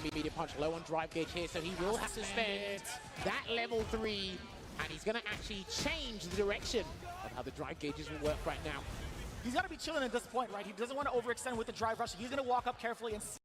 heavy medium punch, low on drive gauge here, so he will have to spend that level 3, and he's going to actually change the direction of how the drive gauges will work right now. He's got to be chilling at this point, right? He doesn't want to overextend with the drive rush. He's going to walk up carefully and see.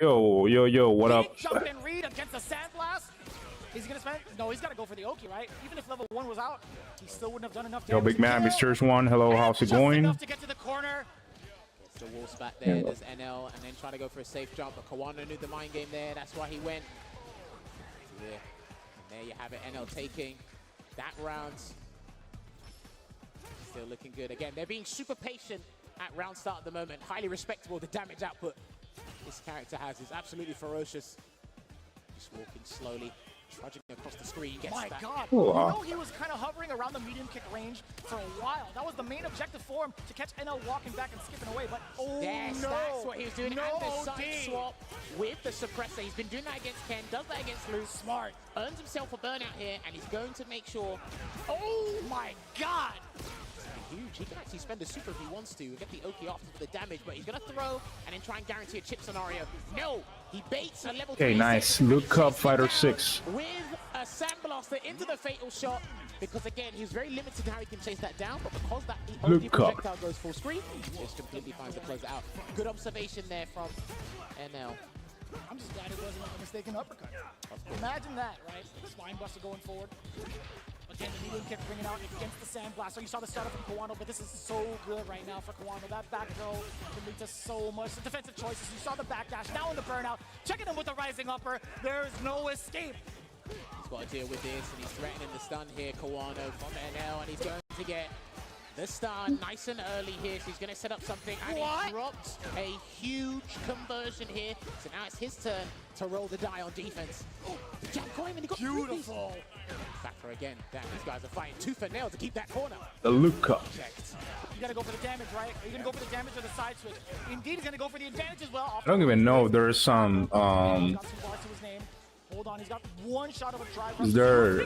Yo, what up? Jump and read against the sandblast. Is he gonna spend? No, he's gotta go for the Oki, right? Even if level 1 was out, he still wouldn't have done enough damage. Yo, big man, Mr. One. Hello, how's it going? Enough to get to the corner. It's the wall spat there. There's NL, and then trying to go for a safe jump, but Kawano knew the mind game there. That's why he went. Yeah. And there you have it. NL taking that round. Still looking good. Again, they're being super patient at round start at the moment. Highly respectable. The damage output this character has is absolutely ferocious. Just walking slowly, trudging across the screen. Gets My that. God, you know he was kind of hovering around the medium kick range for a while. That was the main objective for him, to catch NL walking back and skipping away, but Yes, no. that's what he was doing. No and the OD. side swap with the suppressor. He's been doing that against Ken, does that against Lou. Smart. Earns himself a burnout here, and he's going to make sure. Oh my God. Huge. He can actually spend a super if he wants to and get the Oki after for the damage, but he's going to throw and then try and guarantee a chip scenario. No, he baits a level 3. Okay, nice. Look up Fighter 6. With a Sandblaster into the fatal shot, because again, he's very limited in how he can chase that down, but because that OD projectile goes full screen, he just completely finds to close it out. Good observation there from NL. I'm just glad it wasn't a mistaken uppercut. Imagine that, right? Spinebuster going forward. Again, the medium kick bringing out against the Sandblaster. You saw the startup from Kawano, but this is so good right now for Kawano. That back throw can lead to so much. The defensive choices. You saw the backdash. Now in the burnout. Checking him with the rising upper. There's no escape. He's got to deal with this, and he's threatening the stun here, Kawano from NL, and he's going to get the stun nice and early here, so he's going to set up something, and he drops a huge conversion here. So now it's his turn to roll the die on defense. Oh, the jab caught him, and he got beautiful. Backer again. Damn, these guys are fighting tooth and nail to keep that corner. The look up. You gotta go for the damage, right? Are you gonna go for the damage or the side switch? Indeed, he's gonna go for the advantage as well. I don't even know. There's some Hold on, he's got one shot of a drive. Is there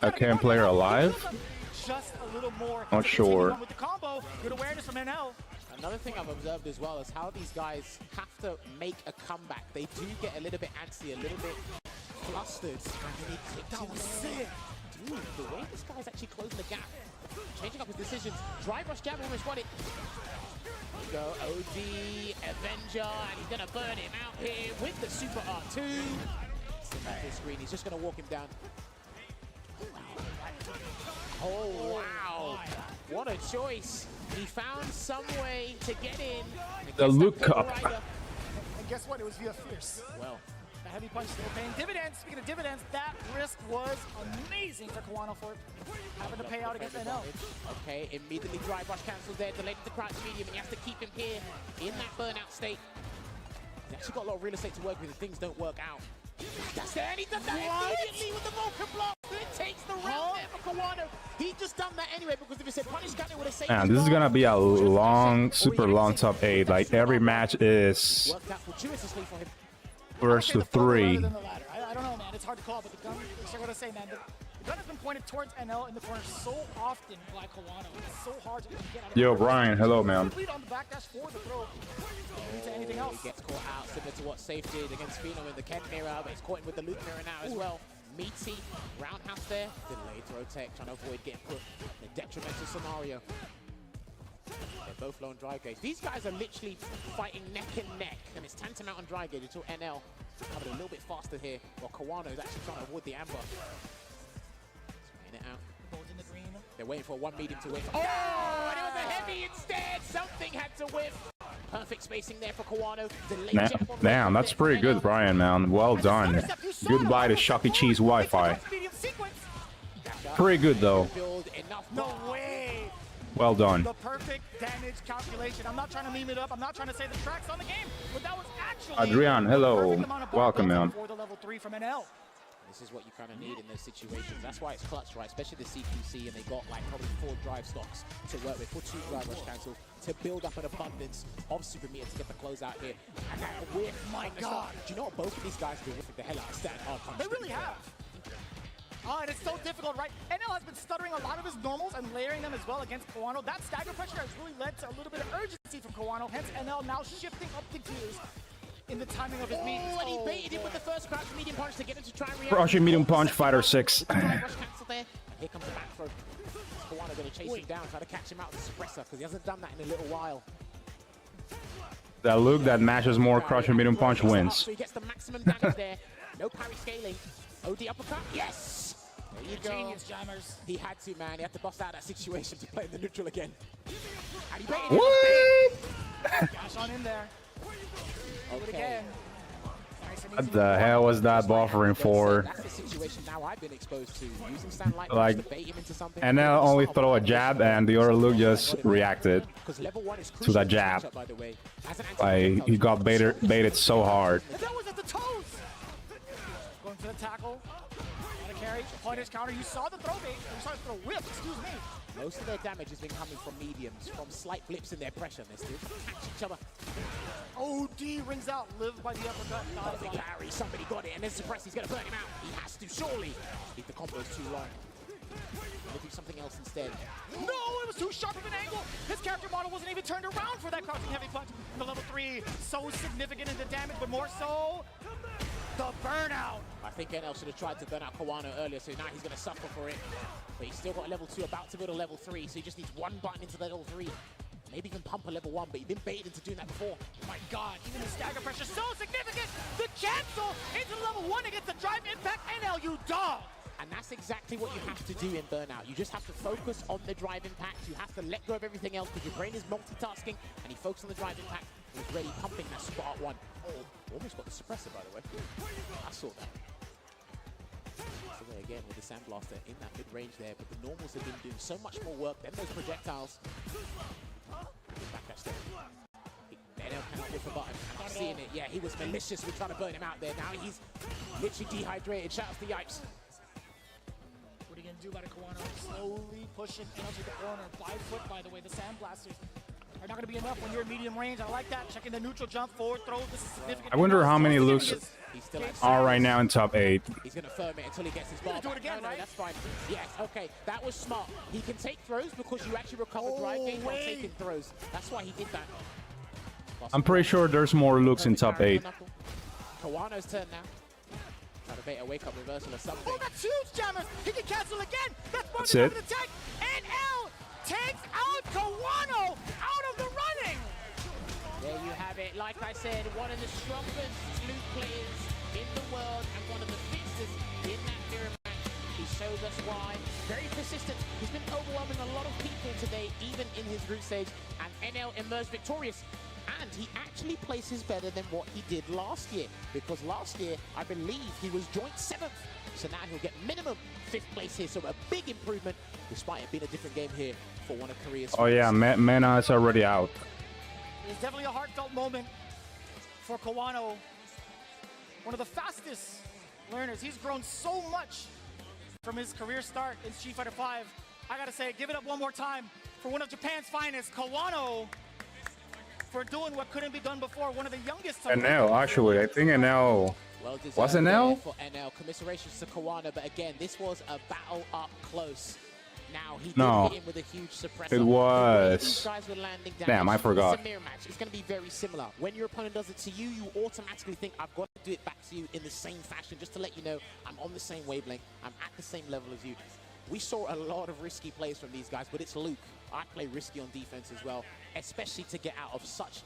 a cam player alive? Just a little more. Not sure. With the combo, good awareness from NL. Another thing I've observed as well is how these guys have to make a comeback. They do get a little bit antsy, a little bit flustered. That was sick. Dude, the way this guy's actually closing the gap, changing up his decisions. Drive rush jab almost won it. Here we go, OD, Avenger, and he's gonna burn him out here with the super R2. Full screen, he's just gonna walk him down. Oh, wow. What a choice. He found some way to get in. The look up. And guess what? It was via Fierce. Well, the heavy punch still paying dividends. Speaking of dividends, that risk was amazing for Kawano for having to pay out against NL. Okay, immediately drive rush cancels there, delayed the crouch medium, and he has to keep him here in that burnout state. He's actually got a lot of real estate to work with if things don't work out. That's there, and he does that immediately with the Vulcan block. It takes the round there for Kawano. He just done that anyway, because if he said punish Kanano would have saved. Man, this is gonna be a long, super long top 8. Like every match is first to 3. I don't know, man. It's hard to call, but the gun, I gotta say, man, the gun has been pointed towards NL in the corner so often by Kawano. It's so hard to get out of Yo, Brian, hello, man. On the backdash for the throw. To anything else. He gets caught out, similar to what Safe did against Fino in the Ken mirror, but he's caught him with the loop mirror now as well. Meaty, roundhouse there, delayed throw tech, trying to avoid getting put in a detrimental scenario. They're both low on drive gauge. These guys are literally fighting neck and neck, and it's tantamount on drive gauge until NL coming a little bit faster here, while Kawano is actually trying to avoid the amber. Spraying it out. They're waiting for one medium to whiff. Oh, and it was a heavy instead. Something had to whiff. Perfect spacing there for Kawano. Damn, that's pretty good, Brian, man. Well done. Goodbye to Chuck E. Cheese Wi-Fi. Pretty good though. Build enough. No way. Well done. The perfect damage calculation. I'm not trying to meme it up. I'm not trying to say the track's on the game, but that was actually Adrian, hello. the perfect amount of bar Welcome, builds man. for the level 3 from NL. This is what you kind of need in those situations. That's why it's clutch, right? Especially the CQC, and they got like probably 4 drive stocks to work with, for 2 drive rush cancels to build up an abundance of super meter to get the close out here. And that whiff, my God! Do you know what both of these guys have been whiffing the hell out of stand hard punch? They really have. Oh, and it's so difficult, right? NL has been stuttering a lot of his normals and layering them as well against Kawano. That stagger pressure has really led to a little bit of urgency from Kawano. Hence, NL now shifting up the gears in the timing of his meetings. Oh, and he baited him with the first crouch medium punch to get him to try and react. Crouching medium punch, fighter 6. Drive rush cancel there. Here comes the back throw. Kawano going to chase him down, try to catch him out with the suppressor, because he hasn't done that in a little while. That look that matches more crouching medium punch wins. So he gets the maximum damage there. No parry scaling. OD uppercut. Yes! There you go. Genius jammers. He had to, man. He had to bust out that situation to play in the neutral again. And he baited What? Gosh, on in there. Do it again. Nice and What easy. the hell was that buffering for? That's the situation now I've been exposed to. Using stand light Like, to bait him into something. And now only throw a jab, and the other Luke just reacted Because level 1 is to that crucial jab. matchup, by the way. As an Like, he got baited so hard. And that was at the toes. Going for the tackle. Got a carry. Pointers counter. You saw the throw bait. You saw the throw whip. Excuse me. Most of their damage has been coming from mediums, from slight blips in their pressure. They're still trying to catch each other. OD rings out. Live by the uppercut. Not a Big block. parry, somebody got it, and then suppress. He's going to burn him out. He has to, surely. Keep the combos too long. Gonna do something else instead. No, it was too sharp of an angle. His character model wasn't even turned around for that crouching heavy punch. And the level 3, so significant in the damage, but more so, the burnout. I think NL should have tried to burn out Kawano earlier, so now he's going to suffer for it. But he's still got a level 2, about to build a level 3, so he just needs one button into the level 3. Maybe even pump a level 1, but he's been baited into doing that before. My God, even the stagger pressure so significant. The cancel into level 1 against the drive impact. NL, you dog. And that's exactly what you have to do in Burnout. You just have to focus on the drive impact. You have to let go of everything else because your brain is multitasking, and he focused on the drive impact. He was ready, pumping that spot 1. Oh, almost got the suppressor, by the way. I saw that. So there again with the Sandblaster in that mid-range there, but the normals have been doing so much more work than those projectiles. Backdash there. NL cannot whiff a button. I'm not seeing it. Yeah, he was malicious with trying to burn him out there. Now he's literally dehydrated. Shout out to Yipes. What are you going to do about it, Kawano? Slowly pushing into the corner. 5 foot, by the way. The Sandblasters are not going to be enough when you're in medium range. I like that. Checking the neutral jump, forward throw. This is significant. I wonder how many Lukes are right now in top 8. He's going to firm it until he gets his bar do it back. again, No, right? that's fine. Yes, okay, that was smart. He can take throws because you actually recover drive gain while taking throws. That's why he did that. I'm pretty sure there's more Lukes in top 8. Kawano's turn now. Try to bait a wake-up reversal or something. Oh, that's huge, jammers! He can cancel again! That's it. Attack. NL takes out Kawano out of the running! There you have it. Like I said, one of the strongest loot players in the world and one of the fastest in that mirror match. He shows us why. Very persistent. He's been overwhelming a lot of people today, even in his group stage, and NL emerged victorious. And he actually places better than what he did last year, because last year, I believe he was joint 7th. So now he'll get minimum 5th place here, so a big improvement, despite it being a different game here for one of Korea's. Oh yeah, Mena is already out. It's definitely a heartfelt moment for Kawano. One of the fastest learners. He's grown so much from his career start in Street Fighter V. I gotta say, give it up one more time for one of Japan's finest, Kawano, for doing what couldn't be done before. One of the youngest. NL, actually, I think NL. Was it NL? For NL, commiserations to Kawano, but again, this was a battle up close. Now, he did hit him with a huge suppressor. It was. These guys were landing damage. Damn, I forgot. It's a mirror match. It's going to be very similar. When your opponent does it to you, you automatically think, I've got to do it back to you in the same fashion, just to let you know I'm on the same wavelength, I'm at the same level as you. We saw a lot of risky plays from these guys, but it's Luke. I play risky on defense as well, especially to get out of such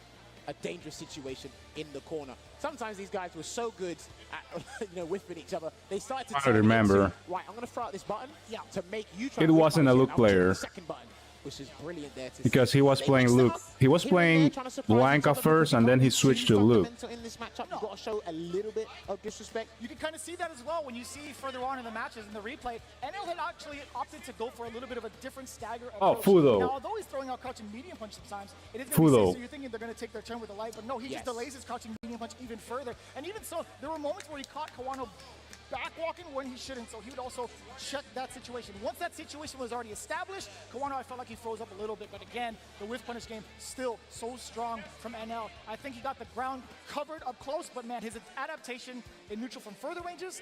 a dangerous situation in the corner. Sometimes these guys were so good at whipping each other, they started to I remember. Right, I'm going to throw out this button to make you try It to wasn't a punish Luke him. I'll choose player. the second button. which is brilliant there to Because see. he was They playing mixed Luke. them up. He was Here and there, playing trying to surprise each Blanca other, first, because and then he you can't be switched too to Luke. fundamental in this matchup. You've got to show a little bit of disrespect. You can kind of see that as well when you see further on in the matches in the replay. NL had actually opted to go for a little bit of a different stagger approach. Fudo. Now, although he's throwing out crouching medium punch sometimes, it is going to be Fudo. safe, so you're thinking they're going to take their turn with the light, but no, he just delays his crouching medium punch even further. And even so, there were moments where he caught Kawano backwalking when he shouldn't, so he would also check that situation. Once that situation was already established, Kawano, I felt like he froze up a little bit, but again, the whiff punish game still so strong from NL. I think he got the ground covered up close, but man, his adaptation in neutral from further ranges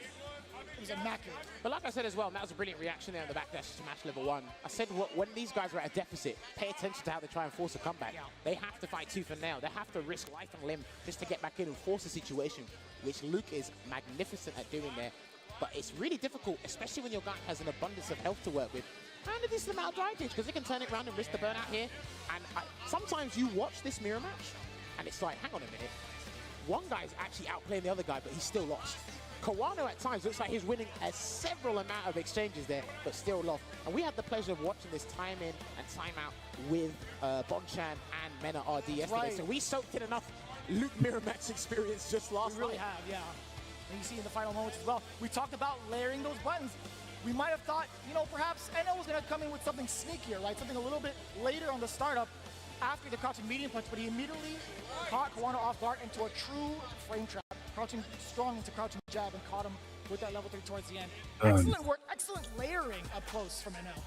is immaculate. But like I said as well, and that was a brilliant reaction there on the backdash to match level 1. I said when these guys are at a deficit, pay attention to how they try and force a comeback. Yeah. They have to fight tooth and nail. They have to risk life and limb just to get back in and force a situation, which Luke is magnificent at doing there. But it's really difficult, especially when your guy has an abundance of health to work with. And a decent amount of dry gauge, because he can turn it around and risk the burnout here. And sometimes you watch this mirror match, and it's like, hang on a minute. One guy's actually outplaying the other guy, but he's still lost. Kawano at times looks like he's winning a several amount of exchanges there, but still lost. And we had the pleasure of watching this time in and time out with Bonchan and Mena RD yesterday. Right. So we soaked in enough Luke mirror match experience just last We really night. have, yeah. And you see in the final moments as well, we talked about layering those buttons. We might have thought, you know, perhaps NL was going to come in with something sneakier, right? Something a little bit later on the startup after the crouching medium punch, but he immediately caught Kawano off guard into a true frame trap, crouching strong into crouching jab and caught him with that level 3 towards the end. Excellent work, excellent layering up close from NL.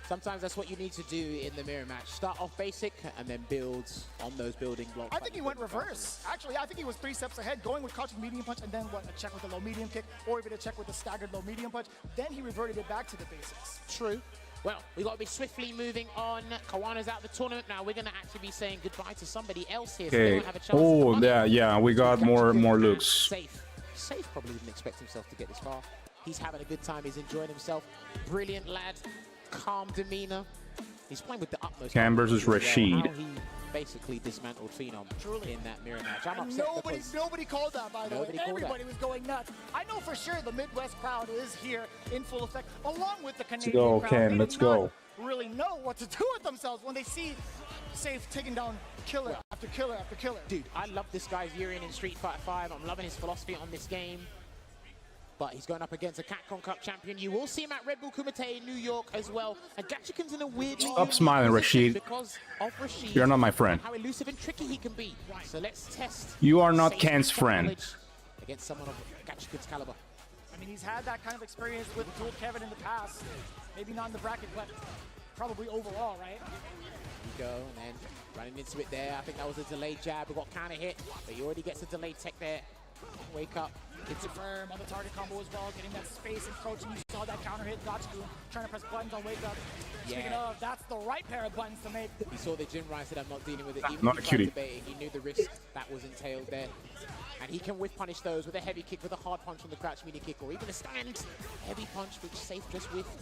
Sometimes that's what you need to do in the mirror match. Start off basic and then build on those building blocks. I think he went reverse. Actually, I think he was 3 steps ahead, going with crouching medium punch and then what, a check with the low medium kick, or even a check with the staggered low medium punch. Then he reverted it back to the basics. True. Well, we've got to be swiftly moving on. Kawano's out of the tournament now. We're going to actually be saying goodbye to somebody else here. So they Okay. don't have a chance Oh, yeah, we got more looks. Safe probably didn't expect himself to get this far. He's having a good time. He's enjoying himself. Brilliant lad. Calm demeanor. He's playing with the utmost. Cam versus Rashid. How he basically dismantled Phenom in that mirror match. I'm upset because Nobody called that, by the way. called Everybody was going nuts. I know for sure the Midwest crowd is here in full effect, along with the Canadian go, crowd. Ken, They let's do not go. really know what to do with themselves when they see Saive taking down killer after killer after killer. Dude, I love this guy's urine in Street Fighter 5. I'm loving his philosophy on this game. But he's going up against a Capcom Cup champion. You will see him at Red Bull Kumite in New York as well. And Gachikun's in a weird... Stop smiling, Rashid. Because of Rashid. You're not my friend. How elusive and tricky he can be. So let's test... You are not Saive's Ken's friend. knowledge against someone of Gachikun's caliber. I mean, he's had that kind of experience with Dual Kevin in the past. Maybe not in the bracket, but probably overall, right? You go, and then running into it there. I think that was a delayed jab. We got counter hit, but he already gets a delayed tech there. Wake up. Hits it firm on the target combo as well, getting that space and approaching. You saw that counter hit, Gachikun trying to press buttons on wake up. Speaking of, that's the right pair of buttons to make. He saw the Jin Rai, said, I'm not dealing with it. Even Not if a he tried cutie. to bait it, he knew the risk that was entailed there. And he can whiff punish those with a heavy kick, with a hard punch on the crouch media kick, or even a stand heavy punch, which Saive just whiffed.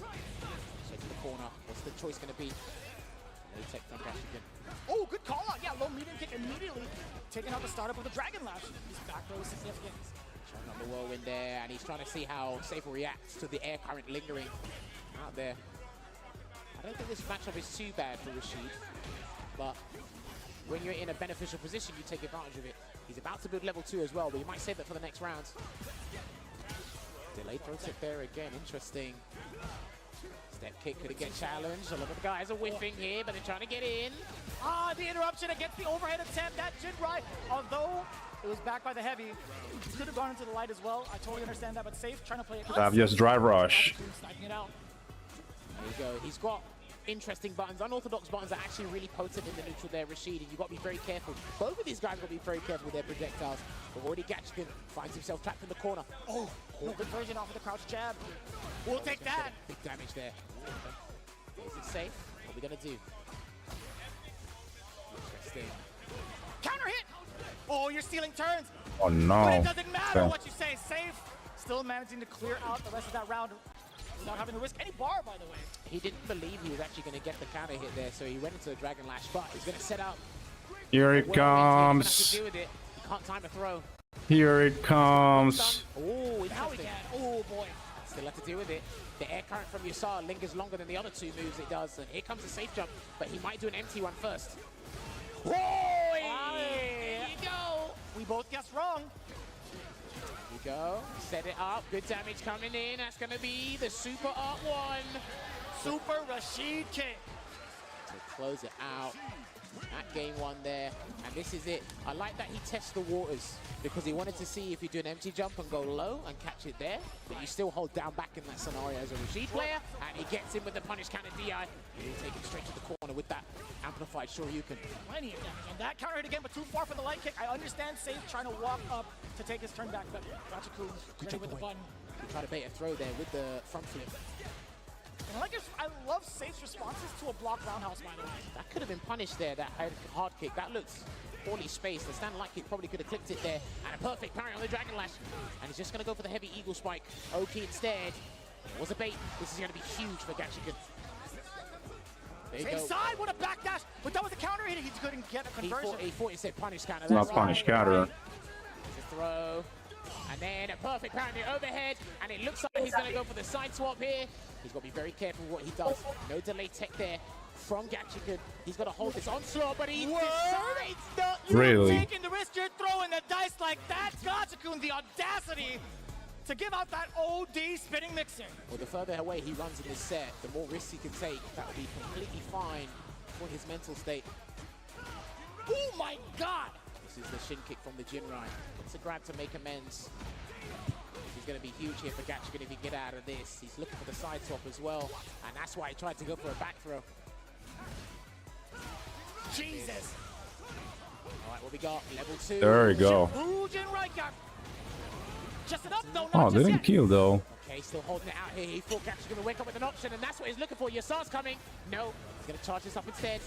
So to the corner, what's the choice going to be? No tech from Gachikun. Oh, good call out. Yeah, low medium kick immediately taking out the startup of the Dragon Lash. His back row is significant. Showing up the whirlwind there, and he's trying to see how Saive reacts to the air current lingering out there. I don't think this matchup is too bad for Rashid, but when you're in a beneficial position, you take advantage of it. He's about to build level 2 as well, but he might save that for the next round. Delayed throw tip there again, interesting. Step kick, could it get challenged? A lot of the guys are whiffing here, but they're trying to get in. Ah, the interruption against the overhead attempt. That Jin Rai, although it was backed by the heavy, could have gone into the light as well. I totally understand that, but Saive trying to play it. Obvious drive rush. Sniping it out. There you go. He's got interesting buttons, unorthodox buttons that are actually really potent in the neutral there, Rashid, and you've got to be very careful. Both of these guys got to be very careful with their projectiles. But already Gachikun finds himself trapped in the corner. Oh, no conversion off of the crouch jab. We'll take that. Big damage there. Is it safe? What are we going to do? Interesting. Counter hit. Oh, you're stealing turns. Oh, But no. it doesn't matter Okay. what you say. Saive still managing to clear out the rest of that round without having to risk any bar, by the way. He didn't believe he was actually going to get the counter hit there, so he went into a Dragon Lash, but he's going to set up. Here it comes. He can't time a throw. Here it comes. Oh, Now we interesting. can. Oh, boy. Still have to deal with it. The air current from Yasar lingers longer than the other two moves it does. And here comes a safe jump, but he might do an empty one first. Whoa! There you go. We both guessed wrong. Here you go. Set it up. Good damage coming in. That's going to be the Super Art 1. Super Rashid kick. To close it out. At game 1 there, and this is it. I like that he tests the waters because he wanted to see if you do an empty jump and go low and catch it there, but you still hold down back in that scenario as a Rashid player, and he gets in with the punish counter DI. He'll take him straight to the corner with that amplified Shoryuken. Plenty of damage, and that counter hit again, but too far for the light kick. I understand Saive trying to walk up to take his turn back, but Gachikun ready with the button. He tried to bait a throw there with the front flip. And I love Saive's responses to a block roundhouse, by the way. That could have been punished there, that hard kick. That looks poorly spaced. The stand light kick probably could have clipped it there. And a perfect parry on the Dragon Lash. And he's just going to go for the heavy Eagle Spike. Oki instead. It was a bait. This is going to be huge for Gachikun. There you go. Inside, what a backdash. But that was a counter hit. He couldn't get a conversion. He thought he said punish counter. It's not punish counter. It's a throw. And then a perfect parry on the overhead. And it looks like he's going to go for the side swap here. He's got to be very careful what he does. No delay tech there from Gachikun. He's got to hold this onslaught, but he decides not. Really? You're taking the risk, you're throwing the dice like that. Gachikun, the audacity to give out that OD spinning mixer. Well, the further away he runs in this set, the more risks he can take. That will be completely fine for his mental state. Oh my God! This is the shin kick from the Jinrai. It's a grab to make amends. This is going to be huge here for Gachikun if he get out of this. He's looking for the side swap as well, and that's why he tried to go for a back throw. Jesus! All right, what we got? Level 2. There you go. Just enough, though. Oh, didn't kill though. Okay, still holding it out here. He thought Gachikun would wake up with an option, and that's what he's looking for. Yasar's coming. No, he's going to charge this up instead.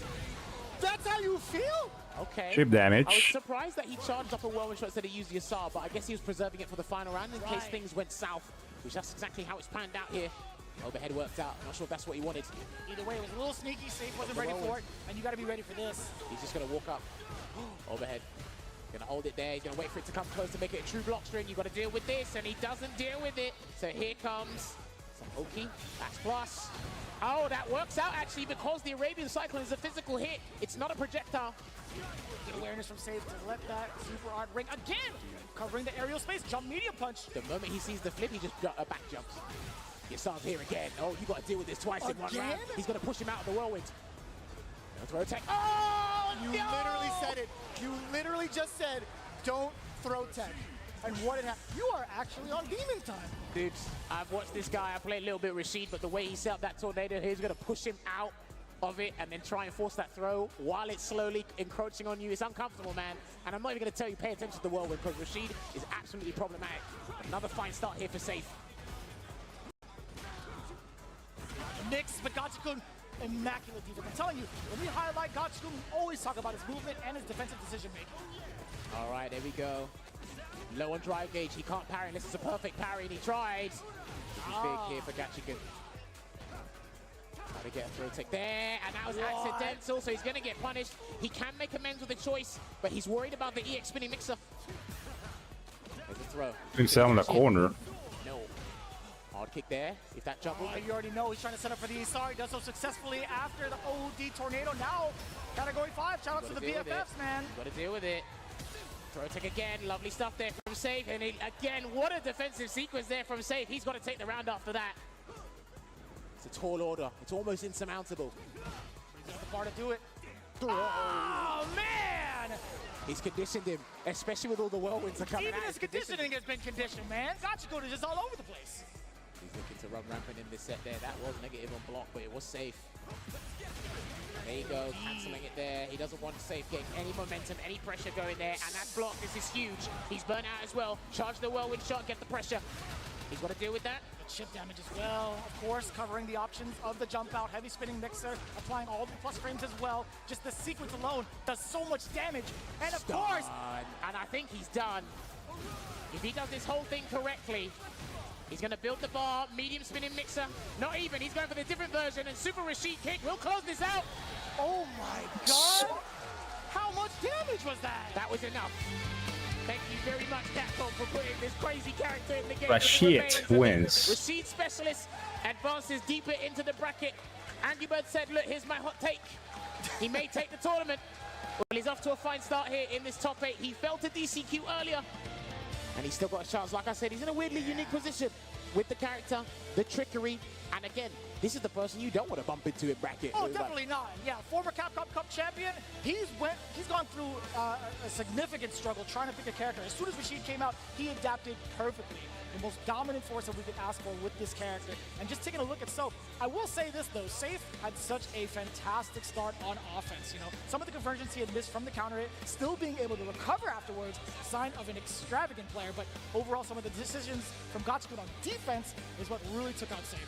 That's how you feel? Okay. Chip damage. I was surprised that he charged up a whirlwind shot instead of using Yasar, but I guess he was preserving it for the final round in case things went south, which that's exactly how it's panned out here. Overhead worked out. Not sure if that's what he wanted. Either way, it was a little sneaky. Saive wasn't ready for it, and you got to be ready for this. He's just going to walk up. Overhead. Going to hold it there. He's going to wait for it to come close to make it a true block string. You've got to deal with this, and he doesn't deal with it. So here comes some Oki. That's plus. Oh, that works out actually because the Arabian Cyclone is a physical hit. It's not a projectile. Good awareness from Saive to let that super art ring again, covering the aerial space. Jump medium punch. The moment he sees the flip, he just back jumps. Yasar's here again. Oh, you got to deal with this twice in one round. He's going to push him out of the whirlwind. No throw tech. Oh, you literally said it. You literally just said, don't throw tech. And what it happened? You are actually on demon time. Dude, I've watched this guy. I played a little bit Rashid, but the way he set up that tornado, he's going to push him out of it and then try and force that throw while it's slowly encroaching on you. It's uncomfortable, man. And I'm not even going to tell you pay attention to the whirlwind because Rashid is absolutely problematic. Another fine start here for Saive. Mix, but Gachikun, immaculate defense. I'm telling you, when we highlight Gachikun, we always talk about his movement and his defensive decision making. All right, there we go. Low on drive gauge, he can't parry unless it's a perfect parry, and he tried. This is big here for Gachikun. Trying to get a throw tech there, and that was accidental, so he's going to get punished. He can make amends with a choice, but he's worried about the EX spinning mixer. There's a throw. Himself in the corner. No. Hard kick there. If that jump you already know he's trying to set up for the Isar. He does so successfully after the OD tornado. Now, category 5. Shout out to the BFFs, man. Got to deal with it. Throw tech again. Lovely stuff there from Saive. And again, what a defensive sequence there from Saive. He's got to take the round after that. It's a tall order. It's almost insurmountable. He's got the bar to do it. Oh, man! He's conditioned him, especially with all the whirlwinds are coming out. Even his conditioning has been conditioned, man. Gachikun is just all over the place. He's looking to run rampant in this set there. That was negative on block, but it was safe. There you go, cancelling it there. He doesn't want Saive getting any momentum, any pressure going there, and that block, this is huge. He's burnt out as well. Charge the whirlwind shot, get the pressure. He's got to deal with that. The chip damage as well. Of course, covering the options of the jump out, heavy spinning mixer, applying all the plus frames as well. Just the sequence alone does so much damage. And of course, and I think he's done. If he does this whole thing correctly, he's going to build the bar, medium spinning mixer. Not even, he's going for the different version, and Super Rashid kick will close this out. Oh my God! How much damage was that? That was enough. Thank you very much. much, Capcom, for putting this crazy character in the game. Rashid wins. Rashid Specialist advances deeper into the bracket. Andy Bird said, look, here's my hot take. He may take the tournament. Well, he's off to a fine start here in this top 8. He fell to DCQ earlier, and he's still got a chance. Like I said, he's in a weirdly unique position with the character, the trickery, and again, this is the person you don't want to bump into in bracket. Oh, definitely not. Yeah, former Capcom Cup champion. He's gone through a significant struggle trying to pick a character. As soon as Rashid came out, he adapted perfectly. The most dominant force that we could ask for with this character. And just taking a look at Soap, I will say this though, Saive had such a fantastic start on offense. You know, some of the conversions he had missed from the counter hit, still being able to recover afterwards, sign of an extravagant player. But overall, some of the decisions from Gachikun on defense is what really took out Saive.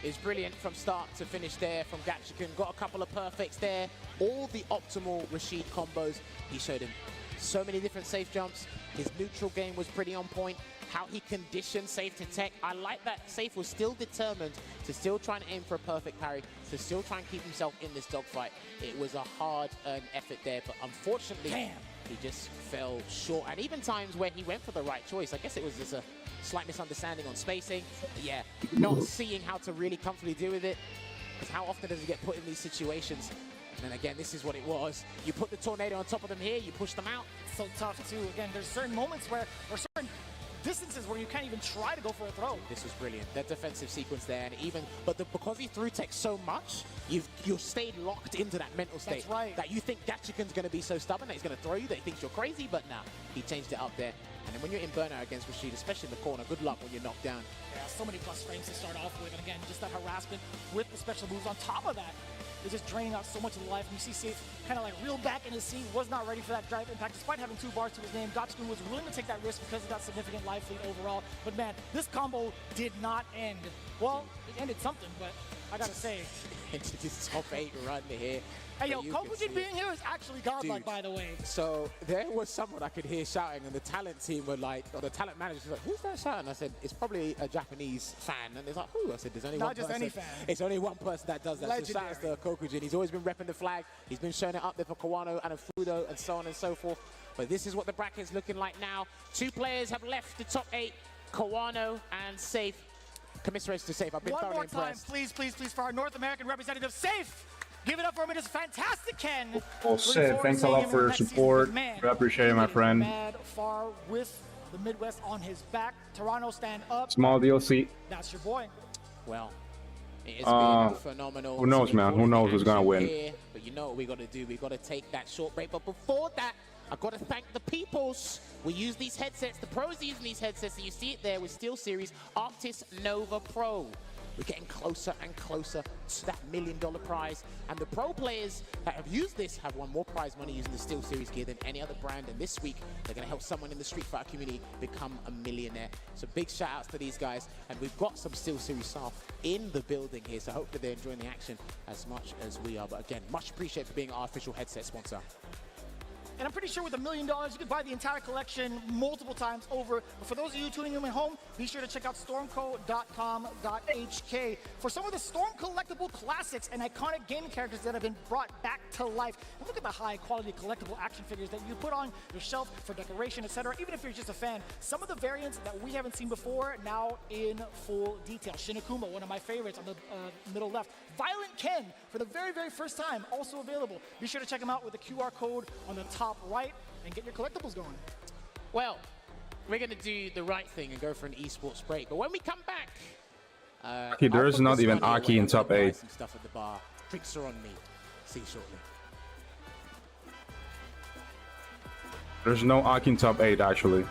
Is brilliant from start to finish there from Gachikun. Got a couple of perfects there. All the optimal Rashid combos. He showed him so many different safe jumps. His neutral game was pretty on point. How he conditioned Saive to tech. I like that Saive was still determined to still try and aim for a perfect parry, to still try and keep himself in this dogfight. It was a hard-earned effort there, but unfortunately, he just fell short. And even times where he went for the right choice, I guess it was just a slight misunderstanding on spacing. But yeah, not seeing how to really comfortably deal with it. Because how often does he get put in these situations? And then again, this is what it was. You put the tornado on top of them here, you push them out. So tough too. Again, there's certain moments where, or certain distances where you can't even try to go for a throw. This was brilliant. That defensive sequence there, and even, because he threw tech so much, you've stayed locked into that mental state. That's right. That you think Gachikun's going to be so stubborn that he's going to throw you, that he thinks you're crazy, but nah, he changed it up there. And then when you're in burnout against Rashid, especially in the corner, good luck when you're knocked down. Yeah, so many plus frames to start off with, and again, just that harassment with the special moves on top of that. It's just draining out so much of the life. And you see Saive kind of like reeled back in his seat, was not ready for that drive impact. Despite having 2 bars to his name, Gachikun was willing to take that risk because of that significant life lead overall. But man, this combo did not end. Well, it ended something, but I gotta say. Into this top 8 run here. Hey, yo, Kokujin being here is actually godlike, by the way. So there was someone I could hear shouting, and the talent team were like, or the talent manager was like, who's that shouting? I said, it's probably a Japanese fan. And it's like, who? I said, there's only one person. Not just any fan. It's only one person that does that. Legendary. So shout out to Kokujin. He's always been repping the flag. He's been showing it up there for Kawano and Fudo and so on and so forth. But this is what the bracket's looking like now. 2 players have left the top 8, Kawano and Saive. Commiserations to Saive. I've been thoroughly impressed. One more time, please, please, please, for our North American representative, Saive. Give it up for him. It is fantastic, Ken. Well, Sid, thanks a lot for your support. I appreciate it, my friend. Mad far with the Midwest on his back. Toronto, stand up. Small DLC. That's your boy. Well, it has been phenomenal. Who knows, man? Who knows who's going to win? Here, but you know what we got to do. We got to take that short break. But before that, I've got to thank the peoples. We use these headsets. The pros are using these headsets. And you see it there with SteelSeries Arctis Nova Pro. We're getting closer and closer to that $1 million prize. And the pro players that have used this have won more prize money using the SteelSeries gear than any other brand. And this week, they're going to help someone in the Street Fighter community become a millionaire. So big shout outs to these guys. And we've got some SteelSeries staff in the building here. So hopefully they're enjoying the action as much as we are. But again, much appreciated for being our official headset sponsor. And I'm pretty sure with $1 million, you could buy the entire collection multiple times over. But for those of you tuning in at home, be sure to check out stormco.com.hk for some of the Storm collectible classics and iconic gaming characters that have been brought back to life. And look at the high quality collectible action figures that you put on your shelf for decoration, etc. Even if you're just a fan, some of the variants that we haven't seen before now in full detail. Shinakuma, one of my favorites on the middle left. Violent Ken, for the very, very first time, also available. Be sure to check them out with the QR code on the top right and get your collectibles going. Well, we're going to do the right thing and go for an esports break. But when we come back, okay, there is not even Aki in top 8. Some stuff at the bar. Drinks are on me. See you shortly. There's no Aki in top 8, actually.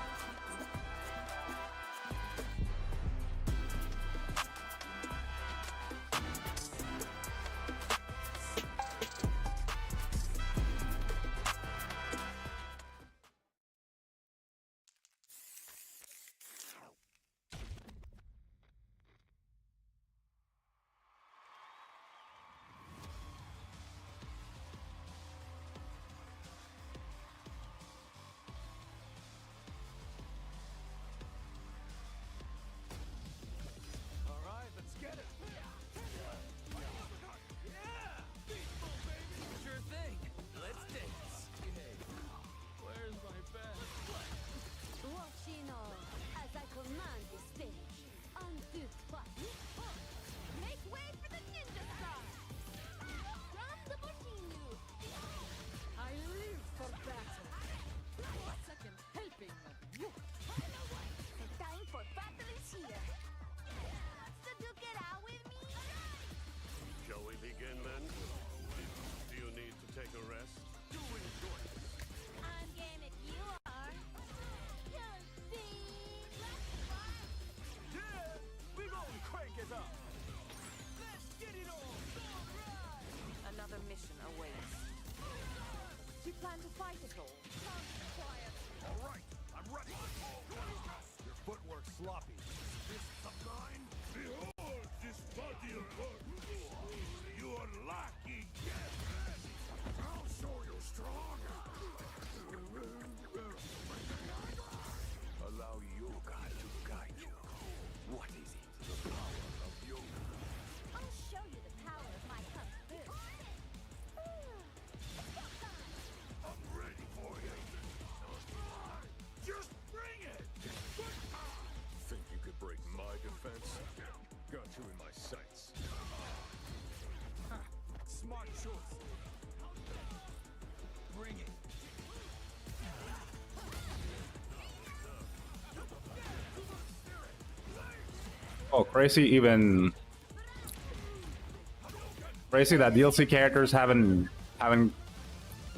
my defense. Got you in my sights. Smart choice. Bring it. Oh, crazy! Crazy that DLC characters haven't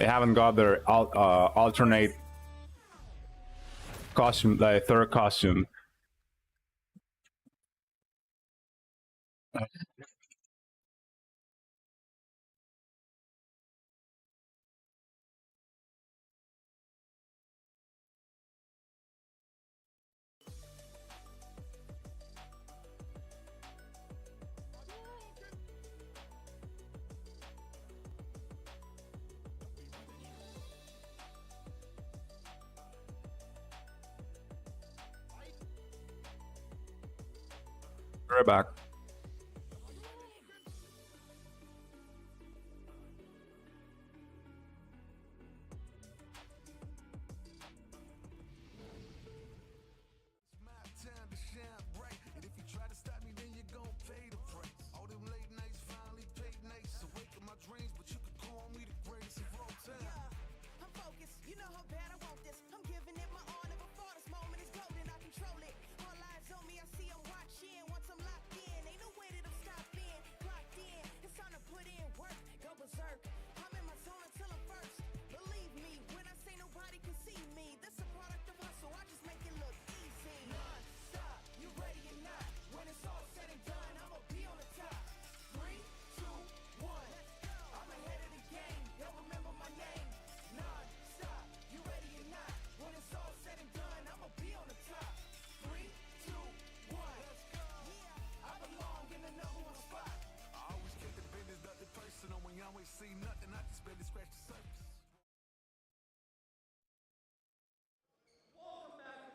got their alternate costume, like third costume. Right back.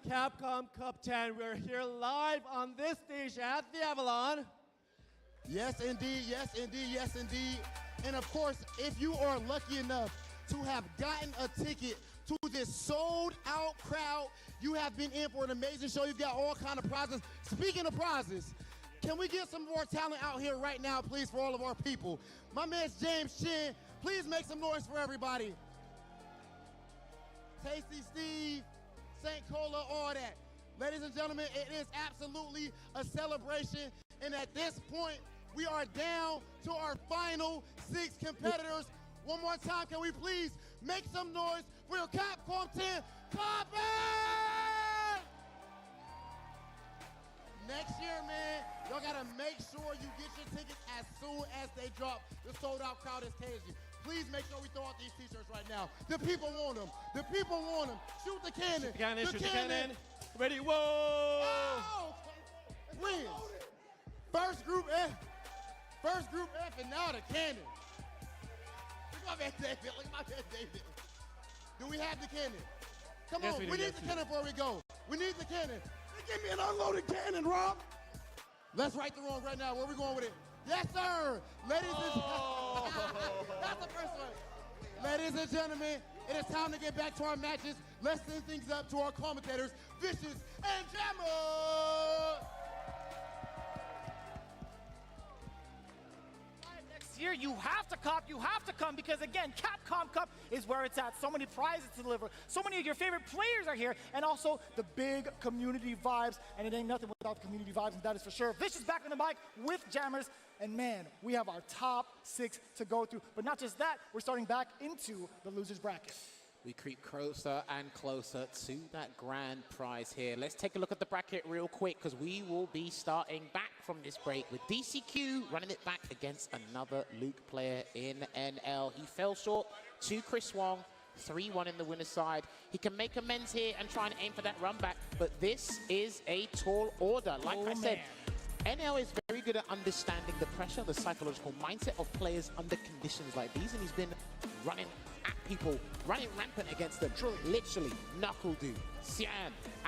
Capcom Cup 10. We're here live on this stage at the Avalon. Yes, indeed. Yes, indeed. Yes, indeed. And of course, if you are lucky enough to have gotten a ticket to this sold-out crowd, you have been in for an amazing show. You've got all kind of prizes. Speaking of prizes, can we get some more talent out here right now, please, for all of our people? My man's James Chin. Please make some noise for everybody. Tasty Steve, St. Cola, all that. Ladies and gentlemen, it is absolutely a celebration. And at this point, we are down to our final 6 competitors. One more time, can we please make some noise for your Capcom 10 Cup? Next year, man, y'all gotta make sure you get your tickets as soon as they drop. The sold-out crowd is crazy. Please make sure we throw out these t-shirts right now. The people want them. The people want them. Shoot the cannon. Shoot the cannon, shoot the cannon. Ready, whoa! Oh! Wins. First group F, and now the cannon. Look at my man David. Look at my man David. Do we have the cannon? Come on, we need the cannon before we go. We need the cannon. Give me an unloaded cannon, Rob. Let's right the wrong right now. Where are we going with it? Yes, sir. Ladies and that's the first one. Ladies and gentlemen, it is time to get back to our matches. Let's send things up to our commentators, Vicious and Jammer. Next year, you have to come, because again, Capcom Cup is where it's at. So many prizes to deliver. So many of your favorite players are here, and also the big community vibes. And it ain't nothing without the community vibes, and that is for sure. Vicious back on the mic with Jammers, and man, we have our top 6 to go through. But not just that, we're starting back into the losers bracket. We creep closer and closer to that grand prize here. Let's take a look at the bracket real quick, because we will be starting back from this break with DCQ running it back against another Luke player in NL. He fell short to Chris Wong, 3-1 in the winner's side. He can make amends here and try and aim for that run back, but this is a tall order. Like I said, NL is very good at understanding the pressure, the psychological mindset of players under conditions like these, and he's been running at people, running rampant against them. Literally, knuckle do, Xian,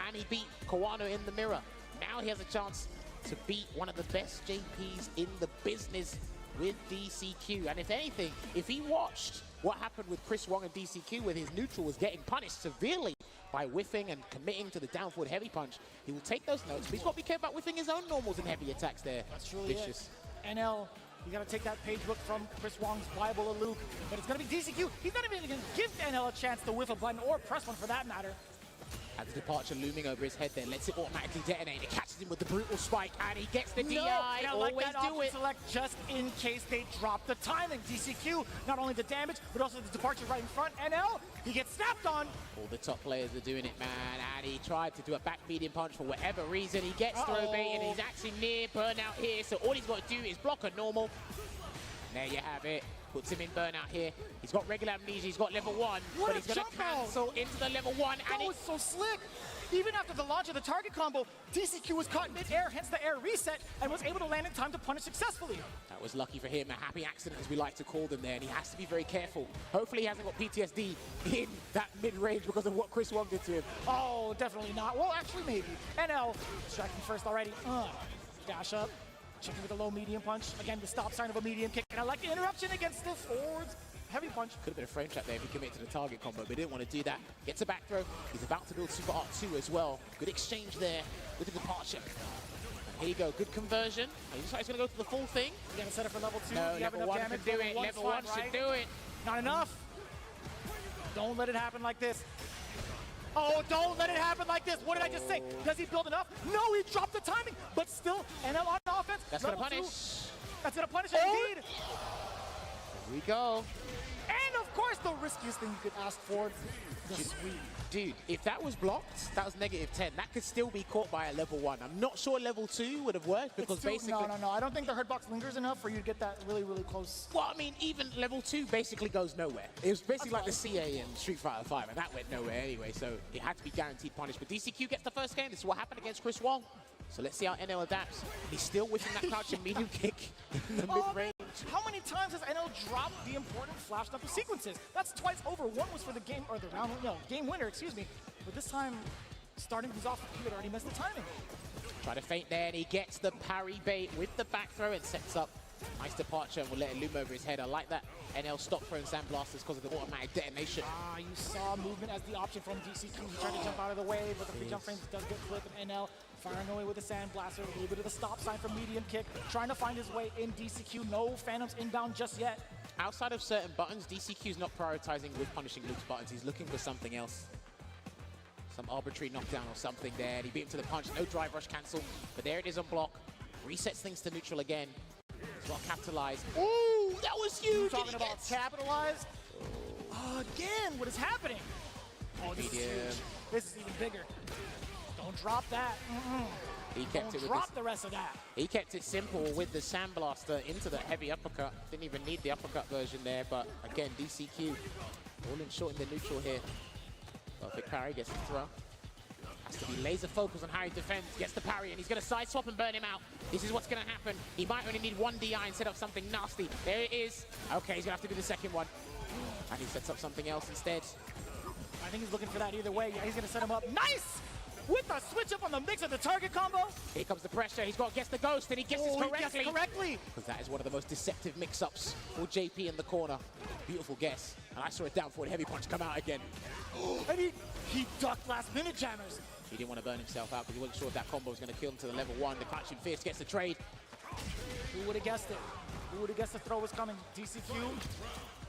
and he beat Kawano in the mirror. Now he has a chance to beat one of the best JPs in the business with DCQ. And if anything, if he watched what happened with Chris Wong and DCQ, with his neutral was getting punished severely by whiffing and committing to the down forward heavy punch, he will take those notes, but he's got to be careful about whiffing his own normals and heavy attacks there. That's truly vicious. it. NL, you got to take that page book from Chris Wong's Bible of Luke, but it's going to be DCQ. He's not even going to give NL a chance to whiff a button or press one for that matter. As the departure looming over his head there, lets it automatically detonate. It catches him with the brutal spike, and he gets the DI. I Always like that do option it. select just in case they drop the timing. DCQ, not only the damage, but also the departure right in front. NL, he gets snapped on. All the top players are doing it, man. And he tried to do a back medium punch for whatever reason. He gets throw bait, and he's actually near burnout here. So all he's got to do is block a normal. And there you have it. Puts him in burnout here. He's got regular amnesia, he's got level 1, but he's going to cancel into the level 1. And it was so slick. Even after the launch of the target combo, DCQ was caught mid-air, hence the air reset, and was able to land in time to punish successfully. That was lucky for him, a happy accident as we like to call them there, and he has to be very careful. Hopefully he hasn't got PTSD in that mid-range because of what Chris Wong did to him. Oh, definitely not. Well, actually maybe. NL, striking first already. Dash up. Checking with a low medium punch. Again, the stop sign of a medium kick. And I like the interruption against the forwards. Heavy punch. Could have been a frame trap there if he committed to the target combo, but he didn't want to do that. Gets a back throw. He's about to build Super Art 2 as well. Good exchange there with the departure. Here you go, good conversion. He looks like he's going to go for the full thing. You got to set up for level 2. No, you have level 1 damage. can do it. Level 1 should do it. Not enough. Don't let it happen like this. Oh, don't let it happen like this. What did I just say? Does he build enough? No, he dropped the timing, but still, NL on offense. That's going to punish. 2. That's going to punish it indeed. Here we go. And of course, the riskiest thing you could ask for, the sweep. Dude, if that was blocked, that was -10. That could still be caught by a level 1. I'm not sure level 2 would have worked because basically... No. I don't think the hurt box lingers enough for you to get that really, really close. Well, I mean, even level 2 basically goes nowhere. It was basically like the CA in Street Fighter 5, and that went nowhere anyway, so it had to be guaranteed punish. But DCQ gets the first game. This is what happened against Chris Wong. So let's see how NL adapts. He's still whiffing that crouching medium kick in the mid-range. How many times has NL dropped the important flash knuckle sequences? That's twice over. One was for the game, or the round, no, game winner, excuse me. But this time, starting things off, he had already missed the timing. Try to feint there, and he gets the parry bait with the back throw and sets up. Nice departure, and we'll let it loom over his head. I like that NL stop throwing sandblasters because of the automatic detonation. You saw movement as the option from DCQ. He tried to jump out of the way, but the free jump frames does get flipped, and NL firing away with the sandblaster, a little bit of the stop sign from medium kick, trying to find his way in DCQ. No Phantoms inbound just yet. Outside of certain buttons, DCQ's not prioritizing with punishing Luke's buttons. He's looking for something else. Some arbitrary knockdown or something there. And he beat him to the punch. No drive rush cancel. But there it is on block. Resets things to neutral again. He's got to capitalize. Ooh, that was huge. Talking about capitalize. Again, what is happening? Oh, this is huge. This is even bigger. Don't drop that. He kept Don't drop the rest of that. He kept it simple with the sandblaster into the heavy uppercut. Didn't even need the uppercut version there, but again, DCQ falling short in the neutral here. Perfect parry, gets the throw. Has to be laser focused on how he defends, gets the parry, and he's going to side swap and burn him out. This is what's going to happen. He might only need 1 DI instead of something nasty. There it is. Okay, he's going to have to do the second one. And he sets up something else instead. I think he's looking for that either way. Yeah, he's going to set him up. Nice! With the switch up on the mix of the target combo. Here comes the pressure. He's got to guess the ghost, and he guesses correctly. He guessed correctly. Because that is one of the most deceptive mix-ups for JP in the corner. Beautiful guess. And I saw a down forward heavy punch come out again. And he ducked last minute jammers. He didn't want to burn himself out because he wasn't sure if that combo was going to kill him to the level 1. The clutching fist gets the trade. Who would have guessed it? Who would have guessed the throw was coming? DCQ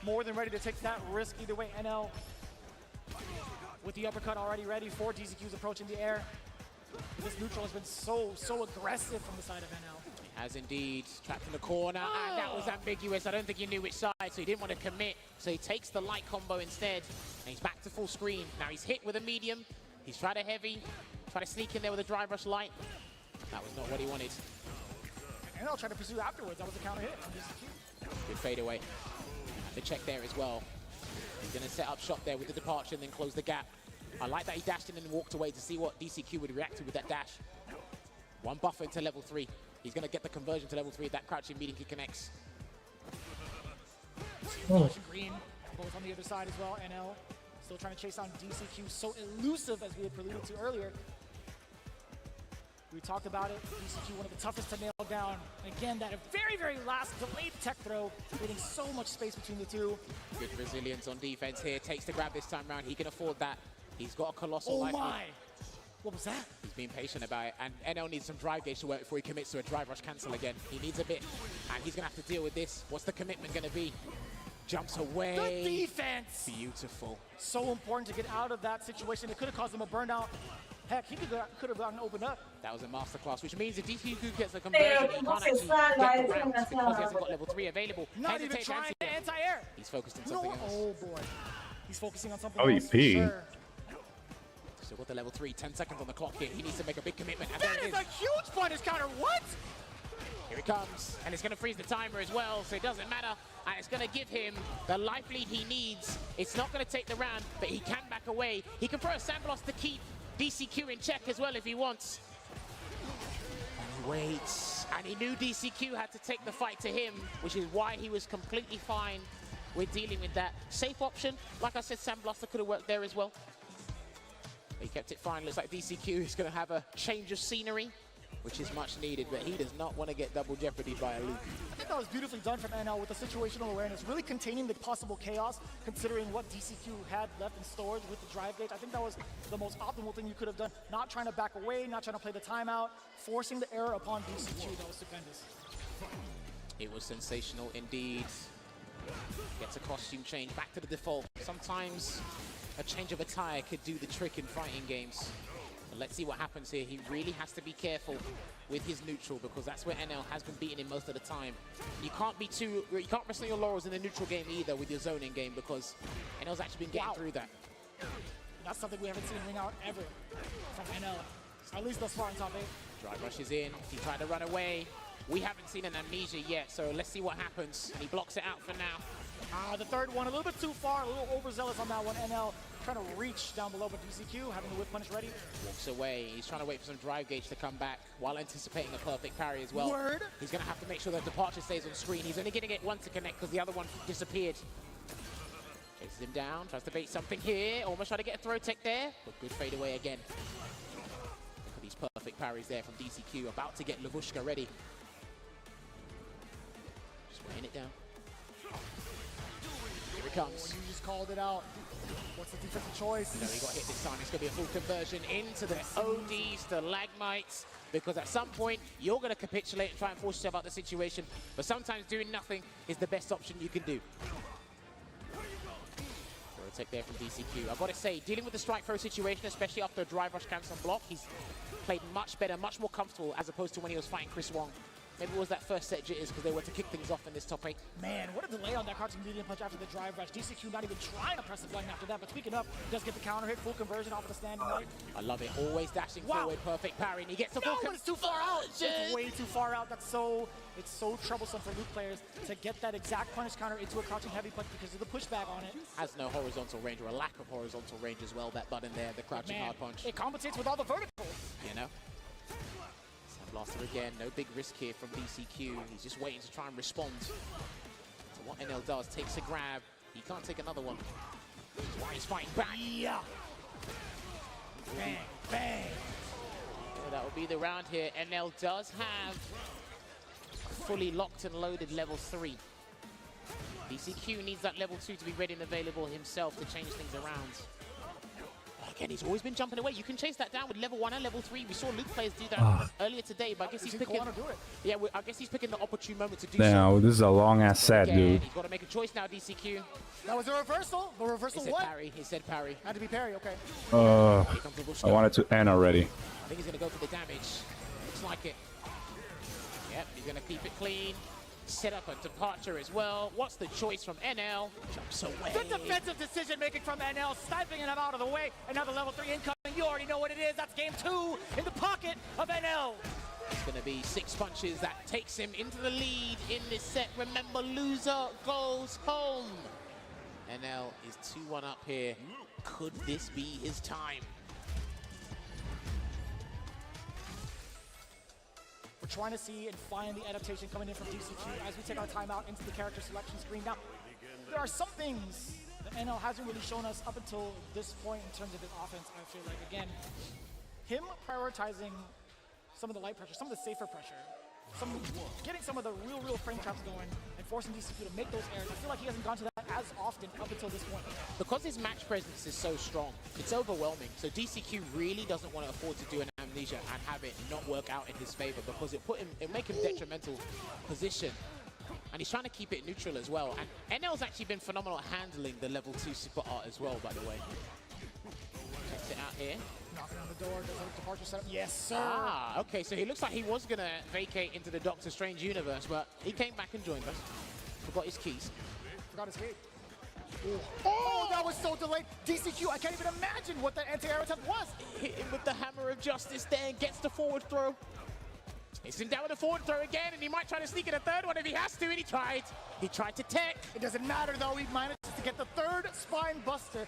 more than ready to take that risk either way. NL with the uppercut already ready for DCQ's approach in the air. This neutral has been so aggressive from the side of NL. He has indeed. Trapped in the corner, and that was ambiguous. I don't think he knew which side, so he didn't want to commit. So he takes the light combo instead, and he's back to full screen. Now he's hit with a medium. He's tried a heavy, tried to sneak in there with a drive rush light. That was not what he wanted. NL tried to pursue afterwards. That was a counter hit from DCQ. Good fade away. The check there as well. He's going to set up shop there with the departure and then close the gap. I like that he dashed in and walked away to see what DCQ would react to with that dash. One buffer into level 3. He's going to get the conversion to level 3 if that crouching medium kick connects. Green, both on the other side as well. NL still trying to chase down DCQ. So elusive, as we had alluded to earlier. We talked about it. DCQ, one of the toughest to nail down. Again, that very last delayed tech throw, creating so much space between the two. Good resilience on defense here. Takes the grab this time around. He can afford that. He's got a colossal life. Oh my! What was that? He's being patient about it, and NL needs some drive gauge to work before he commits to a drive rush cancel again. He needs a bit, and he's gonna have to deal with this. What's the commitment gonna be? Jumps away. The defense! Beautiful. So important to get out of that situation. It could have caused him a burnout. Heck, he could have gotten opened up. That was a masterclass, which means if DCQ gets a conversion, he can't actually get the round because he hasn't got level 3 available. Not even trying to anti-air. He's focused on something else. Oh boy. He's focusing on something else. OEP. Sure. Still got the level 3, 10 seconds on the clock here. He needs to make a big commitment. And That there is it a huge punish counter. What? Here he comes, and it's going to freeze the timer as well, so it doesn't matter. And it's going to give him the life lead he needs. It's not going to take the round, but he can back away. He can throw a sandblast to keep DCQ in check as well if he wants. And he waits, and he knew DCQ had to take the fight to him, which is why he was completely fine with dealing with that. Safe option, like I said, sandblaster could have worked there as well. He kept it fine. Looks like DCQ is going to have a change of scenery, which is much needed, but he does not want to get double jeopardy by a loop. I think that was beautifully done from NL with the situational awareness, really containing the possible chaos, considering what DCQ had left in storage with the drive gauge. I think that was the most optimal thing you could have done. Not trying to back away, not trying to play the timeout, forcing the error upon DCQ. That was stupendous. It was sensational indeed. Gets a costume change back to the default. Sometimes a change of attire could do the trick in fighting games. But let's see what happens here. He really has to be careful with his neutral because that's where NL has been beating him most of the time. You can't rest on your laurels in the neutral game either with your zoning game because NL's actually been getting through that. That's something we haven't seen ring out ever from NL, at least thus far in top 8. Drive rush is in. He tried to run away. We haven't seen an amnesia yet, so let's see what happens. And he blocks it out for now. The third one, a little bit too far, a little overzealous on that one. NL trying to reach down below, but DCQ having the whip punish ready. Walks away. He's trying to wait for some drive gauge to come back while anticipating a perfect parry as well. Word. He's going to have to make sure that departure stays on screen. He's only going to get one to connect because the other one disappeared. Chases him down, tries to bait something here. Almost trying to get a throw tech there, but good fade away again. Look at these perfect parries there from DCQ. About to get Lavushka ready. Just weighing it down. Here it comes. You just called it out. What's the defensive choice? No, he got hit this time. It's going to be a full conversion into the OD stalagmites because at some point you're going to capitulate and try and force yourself out of the situation. But sometimes doing nothing is the best option you can do. Take there from DCQ. I've got to say, dealing with the strike throw situation, especially after a drive rush cancel block, he's played much better, much more comfortable as opposed to when he was fighting Chris Wong. Maybe it was that first set jitters because they were to kick things off in this top 8. Man, what a delay on that crouching medium punch after the drive rush. DCQ not even trying to press the button after that, but speaking up, does get the counter hit, full conversion off of the standing right. I love it. Always dashing forward, perfect parry, and he gets the full conversion. It's too far out. It's way too far out. It's so troublesome for Luke players to get that exact punish counter into a crouching heavy punch because of the pushback on it. Has no horizontal range or a lack of horizontal range as well, that button there, the crouching hard punch. It compensates with all the verticals. You know? Blaster again, no big risk here from DCQ. He's just waiting to try and respond to what NL does. Takes a grab. He can't take another one. That's why he's fighting back. Yeah. Bang, bang. Yeah, that will be the round here. NL does have a fully locked and loaded level 3. DCQ needs that level 2 to be ready and available himself to change things around. Again, he's always been jumping away. You can chase that down with level 1 and level 3. We saw Luke players do that earlier today, but I guess he's picking. Yeah, I guess he's picking the opportune moment to do so. Now, this is a long ass set, dude. He's got to make a choice now, DCQ. That was a reversal. The reversal He said what? Parry. He said parry. Had to be parry. Okay. I wanted to end already. I think he's going to go for the damage. Looks like it. Yep, he's going to keep it clean. Set up a departure as well. What's the choice from NL? Jumps away. The defensive decision making from NL, sniping him out of the way. Another level 3 incoming. You already know what it is. That's game 2 in the pocket of NL. It's going to be 6 punches that takes him into the lead in this set. Remember, loser goes home. NL is 2-1 up here. Could this be his time? We're trying to see and find the adaptation coming in from DCQ as we take our time out into the character selection screen. Now, there are some things that NL hasn't really shown us up until this point in terms of his offense, I feel like. Again, him prioritizing some of the light pressure, some of the safer pressure, getting some of the real frame traps going and forcing DCQ to make those errors. I feel like he hasn't gone to that as often up until this point. Because his match presence is so strong, it's overwhelming. So DCQ really doesn't want to afford to do an amnesia and have it not work out in his favor, because it'll make him detrimental position. And he's trying to keep it neutral as well. And NL's actually been phenomenal at handling the level 2 super art as well, by the way. Checks it out here. Knocking on the door, does a departure setup. Yes, sir. Ah, okay, so he looks like he was going to vacate into the Doctor Strange universe, but he came back and joined us. Forgot his keys. Forgot his gate. Oh, that was so delayed. DCQ, I can't even imagine what that anti-air attempt was. Hit him with the hammer of justice there and gets the forward throw. Hits him down with the forward throw again, and he might try to sneak in a third one if he has to, and he tried. He tried to tech. It doesn't matter, though. He managed to get the third spine buster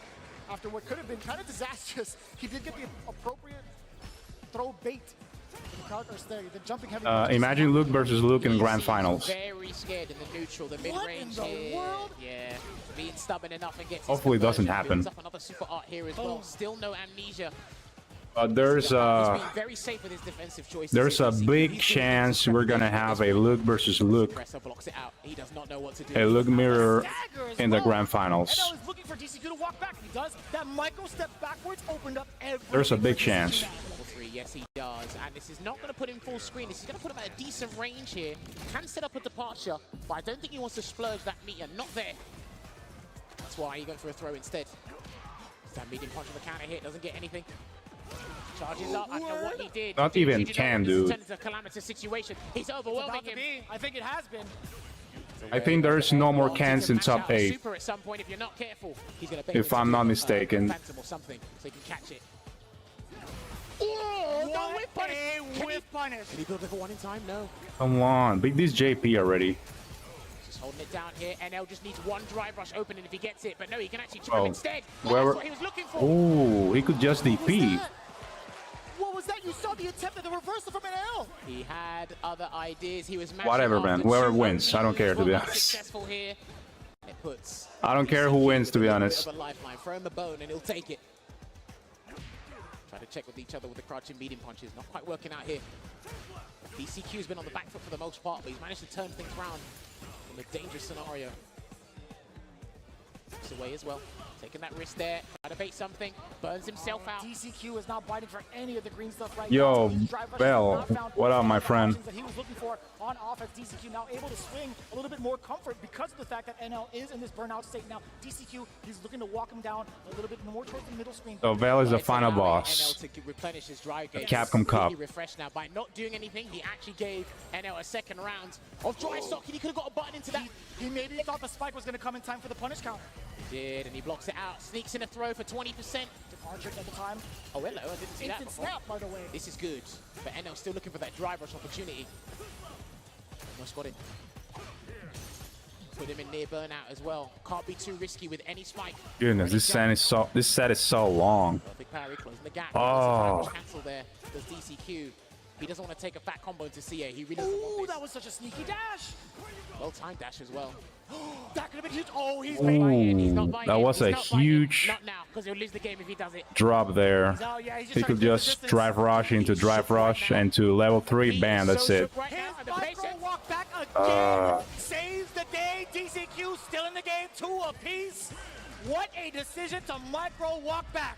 after what could have been kind of disastrous. He did get the appropriate throw bait. The crowd are steady. The jumping heavy. Imagine Luke versus Luke in grand finals. Very scared in the neutral, the mid-range What in the world? Yeah, being stubborn enough and gets. Hopefully it doesn't happen. Up another super art here as well. Still no amnesia. There's He's being very safe with his defensive choices. there's a big chance we're gonna have a Luke versus Luke, Presser blocks it out. He does not know what to do. a Luke mirror Stagger as in the well. grand finals. NL is looking for DCQ to walk back. He does. That micro step backwards opened up everything. There's a big for DCQ chance. now. Level 3, yes he does. And this is not going to put him full screen. This is going to put him at a decent range here. Can set up a departure, but I don't think he wants to splurge that meter. Not there. That's why he went for a throw instead. That medium punch on the counter hit, doesn't get anything. Charges up, I don't know what he did. Not even can, dude. Turned into a calamitous situation. He's overwhelming About to him. be. I think it has been. I think there's no more cans in Match out top a 8. Super at some point if you're not careful. He's gonna If I'm not mistaken. Phantom or something, so he can catch it. Oh, no whip punish. a whip punish. Can he build it for one in time? No. Come on, beat this JP already. Just holding it down here. NL just needs one drive rush opening if he gets it, but no, he can actually trim instead. Where That's what he was looking for. Oh, he could just DP. What was that? You saw the attempt at the reversal from NL. He had other ideas. He was mashing Whatever, after man. two Whoever low wins, I don't E's, care, to well be not honest. Successful here. It puts. I don't care who wins, to be honest. Of a lifeline. Throw him a bone and he'll take it. Try to check with each other with the crouching medium punches. Not quite working out here. DCQ's been on the back foot for the most part, but he's managed to turn things around in a dangerous scenario. Looks away as well. Taking that risk there. Try to bait something. Burns himself out. DCQ is not biting for any of the green stuff right Yo, now. These drive rushes Bell, have not found what up, any my of the friend? options that he was looking for on offense. DCQ now able to swing a little bit more comfort because of the fact that NL is in this burnout state now. DCQ, he's looking to walk him down a little bit more towards the middle screen. So Vel is the It's final allowing boss. NL to replenish his drive The gauge. Capcom Cup. Completely refreshed now. By not doing anything, he actually gave NL a second round of dry stock, and he could have got a button into that. He maybe thought the spike was going to come in time for the punish counter. He did, and he blocks it out. Sneaks in a throw for 20%. Departure at the time. Oh, hello, I didn't see that Instant before. snap, by the way. This is good, but NL still looking for that drive rush opportunity. Almost got it. Put him in near burnout as well. Can't be too risky with any spike. Goodness, this set is so long. Perfect parry, closing the gap. Oh. Cancel there. Does DCQ. He doesn't want to take a fat combo into CA. He really doesn't Ooh, want this. that was such a sneaky dash. Well-timed dash as well. That could have been huge. Oh, he's Buying. He's not Ooh, buying that it. was He's a not buying it. huge Not now, because he'll lose the game if he does it. drop there. Oh, yeah, he's He trying could to get the just distance. drive rush into drive rush and to level 3 He's ban, that's so it. shook right now, His and the micro patient- walk back again saves the day. DCQ still in the game, 2 apiece. What a decision to micro walk back.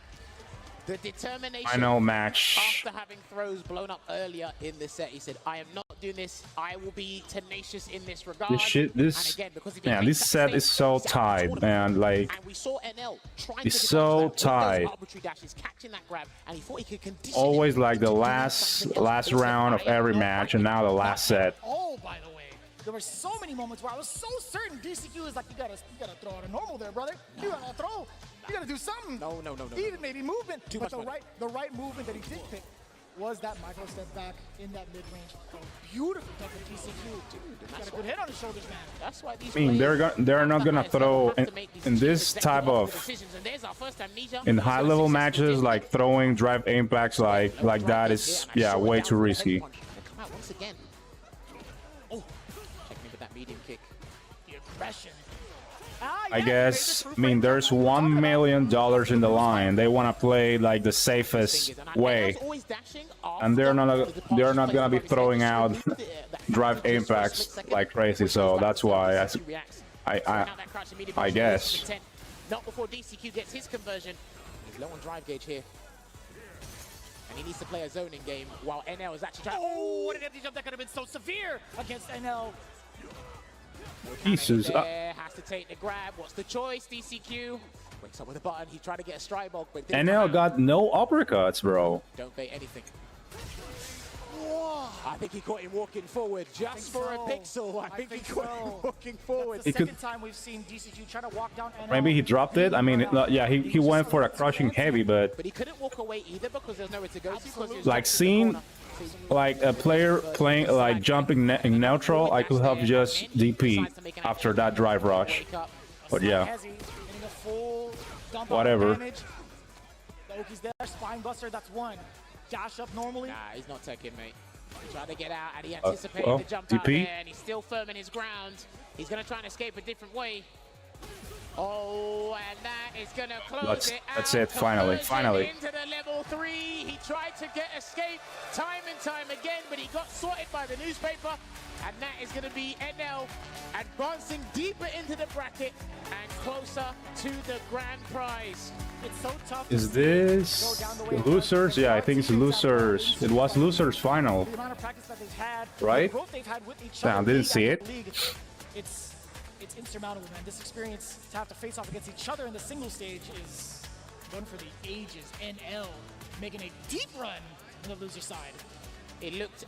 The determination. Final match. After having throws blown up earlier in the set, he said, I am not doing this. I will be tenacious in this regard. This shit, And this, again, because if he man, makes this that set mistake, is so he's out of the tight, tournament. man. Like, And we saw NL trying it's to so defend that with those tight. arbitrary dashes, catching that grab, and he thought he could condition always it like the into doing last something else. last He said, round of "I am every not match, and fighting now the that last set. Oh, by the way, there were so many moments where I was so certain DCQ is like, you gotta throw out a normal there, brother. You gotta throw. You gotta do something. No. Even maybe movement. Too but much money. the right movement that he did pick was that micro step back in that mid-range. Beautiful touch of DCQ. Dude, got a good head on his shoulders, man. That's why these I mean, they're not gonna throw in this type of in high level matches, like throwing drive impacts like that is, yeah, way too risky. Come out once again. Oh, check me with that medium kick. The aggression. I guess, I mean, there's $1 million in the line. They want to play like the safest way, and they're not gonna be throwing out drive impacts like crazy. So that's why I guess. Not before DCQ gets his conversion. He's low on drive gauge here. And he needs to play a zoning game while NL is actually trying. Oh, what an empty jump that could have been so severe against NL. Pieces. Has to take the grab. What's the choice? DCQ wakes up with a button. He tried to get a stride bulk, but NL got no uppercuts, bro. Don't bait anything. I think he caught him walking forward just for a pixel. I think he caught him walking forward. That's the second time we've seen DCQ try to walk down NL. Maybe he dropped it. I mean, yeah, he went for a crushing heavy, but he couldn't walk away either because there's nowhere to go to. Like seeing like a player playing like jumping in neutral, I could have just DP after that drive rush. But yeah, whatever. Loki's there, spine buster, that's one. Dash up normally. Nah, he's not taking, mate. He tried to get out and he anticipated the jump out there, and he's still firm in his ground. He's going to try and escape a different way. Oh, and that is going to close it out. That's it, finally. Into the level 3. He tried to get escape time and time again, but he got sorted by the newspaper. And that is going to be NL advancing deeper into the bracket and closer to the grand prize. It's so tough. Is this losers? Yeah, I think it's losers. It was losers final. The amount of practice that they've had, right? The growth they've had with each Damn, other. didn't see it. It's insurmountable, man. This experience to have to face off against each other in the single stage is one for the ages. NL making a deep run on the loser side. It looked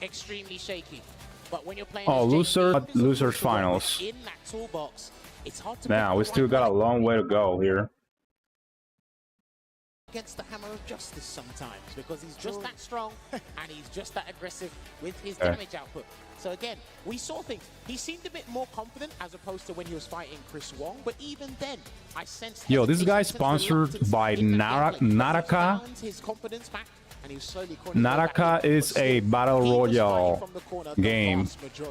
extremely shaky. But when you're playing losers finals. In that toolbox, it's hard to Now we still got a long way to go here. Against the hammer of justice sometimes, because he's just that strong and he's just that aggressive with his damage output. So again, we saw things. He seemed a bit more confident as opposed to when he was fighting Chris Wong, but even then, I sensed. Yo, this guy's sponsored by Naraka. His confidence back. Naraka is a battle royale game. He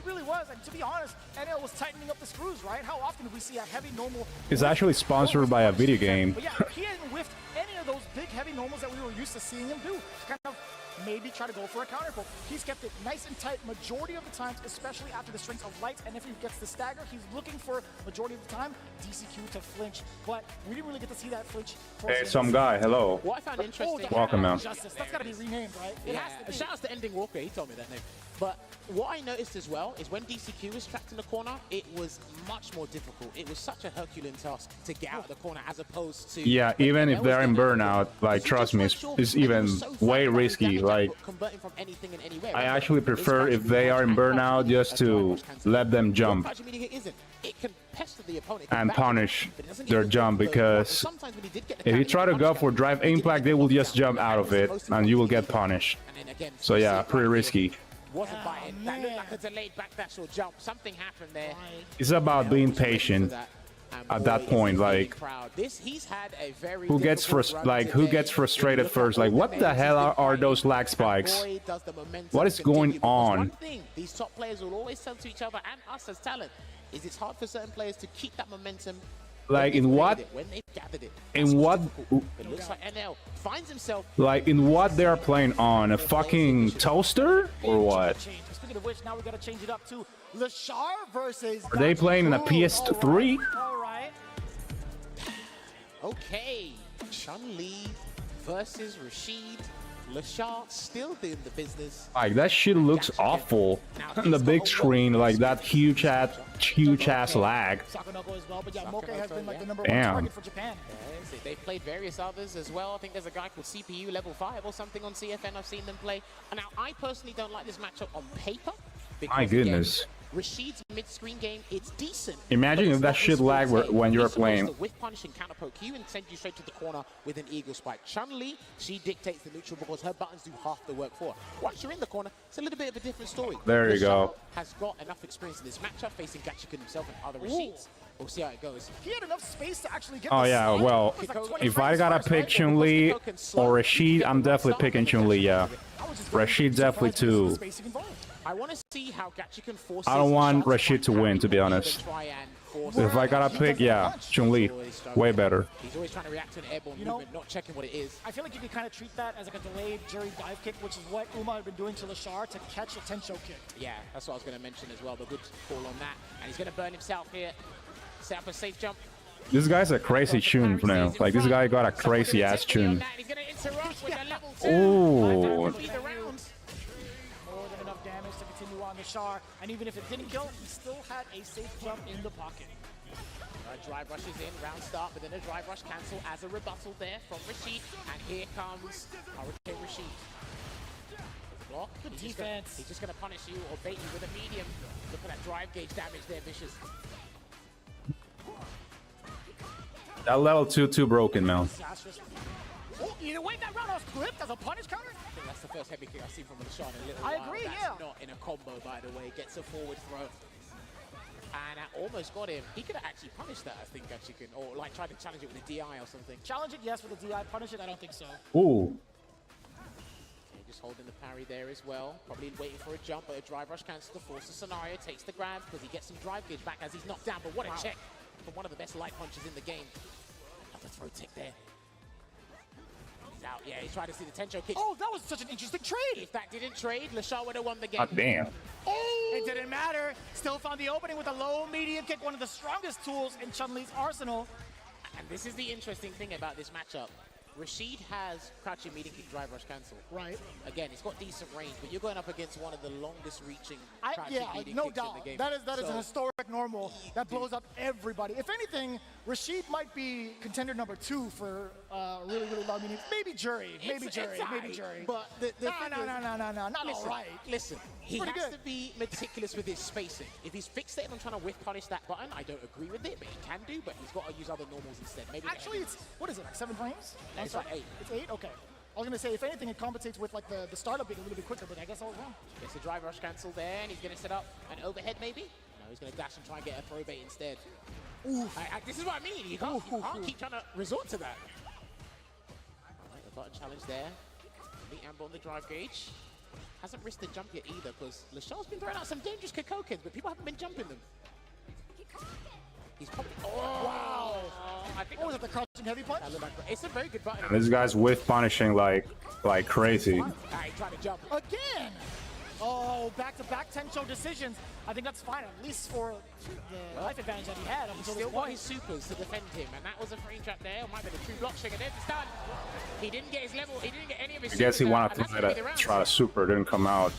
really was, and to be honest, NL was tightening up the screws, right? How often do we see a heavy normal? It's actually sponsored by a video game. But yeah, he hadn't whiffed any of those big heavy normals that we were used to seeing him do. Kind of maybe try to go for a counter pull. He's kept it nice and tight majority of the times, especially after the strings of lights. And if he gets the stagger, he's looking for majority of the time DCQ to flinch. But we didn't really get to see that flinch. Hey, some guy, hello. What I found interesting. Welcome, man. Justice. That's got to be renamed, right? It has to be. Shout out to Ending Walker, he told me that name. But what I noticed as well is when DCQ was trapped in the corner, it was much more difficult. It was such a Herculean task to get out of the corner as opposed to... Yeah, even if they're in burnout, like, trust me, it's even way risky. Like, I actually prefer if they are in burnout just to let them jump and punish their jump, because if you try to go for drive impact, they will just jump out of it and you will get punished. So yeah, pretty risky. Wasn't biting. That looked like a delayed backdash or jump. Something happened there. It's about being patient at that point. Like, who gets frustrated first? Like, what the hell are those lag spikes? What is going on? These top players will always tell to each other and us as talent is it's hard for certain players to keep that momentum. Like in what? In what? It looks like NL finds himself. Like in what they are playing on? A fucking toaster or what? Speaking of which, now we gotta change it up to Lashar versus. Are they playing in a PS3? All right. Okay, Chun-Li versus Rashid. Lashar still doing the business. Like that shit looks awful on the big screen, like that huge ass lag. Damn. They've played various others as well. I think there's a guy called CPU level 5 or something on CFN I've seen them play. And now I personally don't like this matchup on paper. My goodness. Rashid's mid-screen game, it's decent. Imagine if that shit lag when you're playing. With punish and counter poke you and send you straight to the corner with an eagle spike. Chun-Li, she dictates the neutral because her buttons do half the work for her. Once you're in the corner, it's a little bit of a different story. There you go. Has got enough experience in this matchup facing Gachikun himself and other Rashids. We'll see how it goes. He had enough space to actually get. Oh yeah, well, if I gotta pick Chun-Li or Rashid, I'm definitely picking Chun-Li. Yeah, Rashid definitely too. I want to see how Gachikun forces. I don't want Rashid to win, to be honest. Try and force. If I gotta pick, yeah, Chun-Li, way better. He's always trying to react to an airborne movement, not checking what it is. I feel like you can kind of treat that as like a delayed jury dive kick, which is what Uma had been doing to Lashar to catch a Tencho kick. Yeah, that's what I was going to mention as well, but good call on that. And he's going to burn himself here. Set up a safe jump. This guy's a crazy tune now. Like, this guy got a crazy ass tune. Oh. More than enough damage to continue on Lashar, and even if it didn't kill, he still had a safe jump in the pocket. Drive rushes in, round start, but then a drive rush cancel as a rebuttal there from Rashid. And here comes Hurricane Rashid. Block. Good defense. He's just going to punish you or bait you with a medium. Look at that drive gauge damage there, Vicious. That level 2 too broken, man. Oh, either way, that round was clipped as a punish counter. I think that's the first heavy kick I've seen from Lashar in a little I while. agree, That's yeah. not in a combo, by the way. Gets a forward throw. And that almost got him. He could have actually punished that, I think, Gachikun, or like tried to challenge it with a DI or something. Challenge it, yes, with a DI. Punish it, I don't think so. Ooh. Okay, just holding the parry there as well. Probably waiting for a jump, but a drive rush cancels to force the scenario. Takes the grab because he gets some drive gauge back as he's knocked down. But what a check from one of the best light punches in the game. Another throw tick there. He's out. Yeah, he's trying to see the Tencho kick. Oh, that was such an interesting trade. If that didn't trade, Lashar would have won the game. God damn. Oh! It didn't matter. Still found the opening with a low medium kick, one of the strongest tools in Chun-Li's arsenal. And this is the interesting thing about this matchup. Rashid has crouching medium kick drive rush cancel. Right. Again, he's got decent range, but you're going up against one of the longest reaching crouching medium no kicks doubt. in the game. That is an historic normal that blows up everybody. If anything, Rashid might be contender number 2 for really, really long meetings. Maybe jury. Maybe jury. But the no, not listen, all right. Listen, he Pretty has good. to be meticulous with his spacing. If he's fixated on trying to whiff punish that button, I don't agree with it, but he can do, but he's got to use other normals instead. Maybe Actually, it's, what is it, like 7 frames? No, it's like 8. It's 8? Okay. I was going to say, if anything, it compensates with like the startup being a little bit quicker, but I guess I was wrong. Gets a drive rush cancel there, and he's going to set up an overhead maybe? No, he's going to dash and try and get a throw bait instead. Ooh, this is what I mean. You can't keep trying to resort to that. Right, the button challenge there. The amber on the drive gauge. Hasn't risked the jump yet either, because Lashar's been throwing out some dangerous Kokokens, but people haven't been jumping them. He's probably... Oh, wow. I think Was it the crouching heavy punch? it's a very good button. This guy's whiff punishing like crazy. He tried to jump. Again! Oh, back-to-back Tencho decisions. I think that's fine, at least for the life advantage that he had. He still got his supers to defend him, and that was a frame trap there. It might be the true block trigger. There's the stun. He didn't get his level. He didn't get any of his I guess he supers wanted out, to try to super, didn't come out.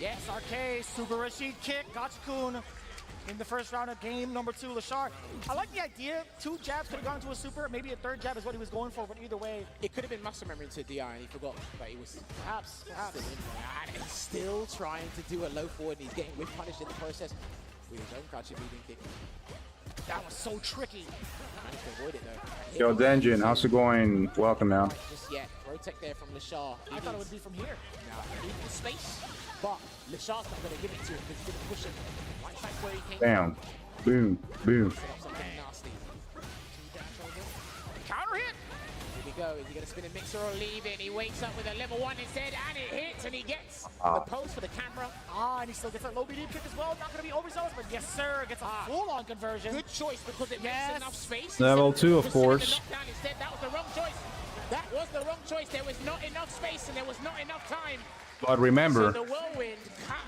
Yes, RK, Super Rashid kick, Gachikun in the first round of game number 2, Lashar. I like the idea. 2 jabs could have gone to a super. Maybe a 3rd jab is what he was going for, but either way. It could have been muscle memory into DI, and he forgot that he was Perhaps. still in there. And he's still trying to do a low forward, and he's getting whip punished in the process with his own crouching medium kick. That was so tricky. Managed to avoid it though. Yo, Denjin, how's it going? Welcome, man. Just yet. Protect there from Lashar. I thought it would be from here. He needs the space, but Lashar's not going to give it to him because he's going to push him right back where he came. Damn. Boom, boom. Set up something nasty. Counter hit. Here we go. Is he going to spin a mixer or leave it? He wakes up with a level 1 instead, and it hits, and he gets the post for the camera. And he still gets that low medium kick as well. Not going to be overzealous, but yes, sir. Gets a full-on conversion. Good choice because it makes enough space. Level 2, of Instead course. the knockdown instead, that was the wrong choice. That was the wrong choice. There was not enough space, and there was not enough time. But remember, So the whirlwind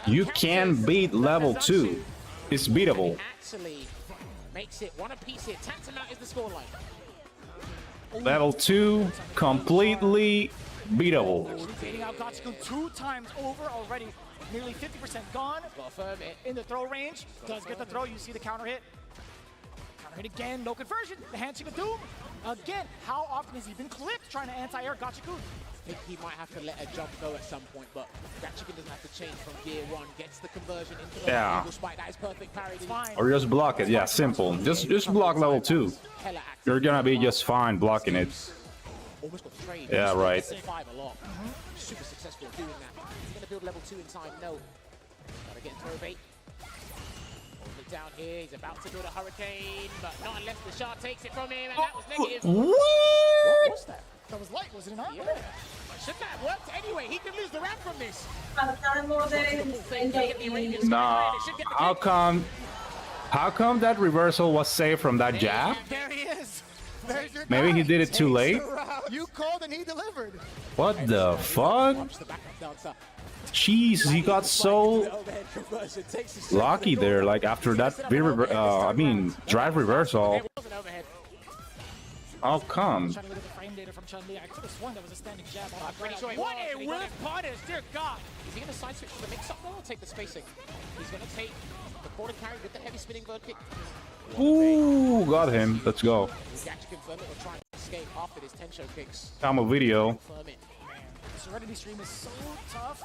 you can beat level 2. It's beatable. Actually makes it one apiece here. Tantamount is the scoreline. Level 2, completely beatable. Beating out Gachikun 2 times over already. Nearly 50% gone. Got to firm it. In the throw range. Does get the throw. You see the counter hit. Counter hit again. No conversion. The handshake of doom. Again, how often has he been clipped trying to anti-air Gachikun? I think he might have to let a jump go at some point, but Gachikun doesn't have to change from gear 1. Gets the conversion into the eagle spike. That is perfect parry. Fine. Or just block it. Yeah, simple. Just block level 2. You're gonna be just fine blocking it. Almost got the trade. Yeah, right. 5 a lot. Super successful at doing that. He's going to build level 2 in time. No. Gotta get throw bait. Hold it down here. He's about to build a hurricane, but not unless the Lashar takes it from him, and that was negative. What was that? That was light, was it not? Yeah. Should that have worked anyway? He could lose the round from this. Nah, how come How come that reversal was saved from that jab? There he is. There's your Maybe guy. he did it too late? You called and he delivered. What the fuck? Jeez, he got so lucky there, like after that drive reversal. How come? Trying to look at the frame data from Chun-Li. I could have sworn that was a standing jab. What a whiff punish, dear God. Is he going to side switch to the mix-up though, or take the spacing? He's going to take the forward carry with the heavy spinning bird kick. Ooh, got him. Let's go. Gachikun confirm it or try and escape after this Tensho kicks. Combo video. Confirm it. Man, the Serenity stream is so tough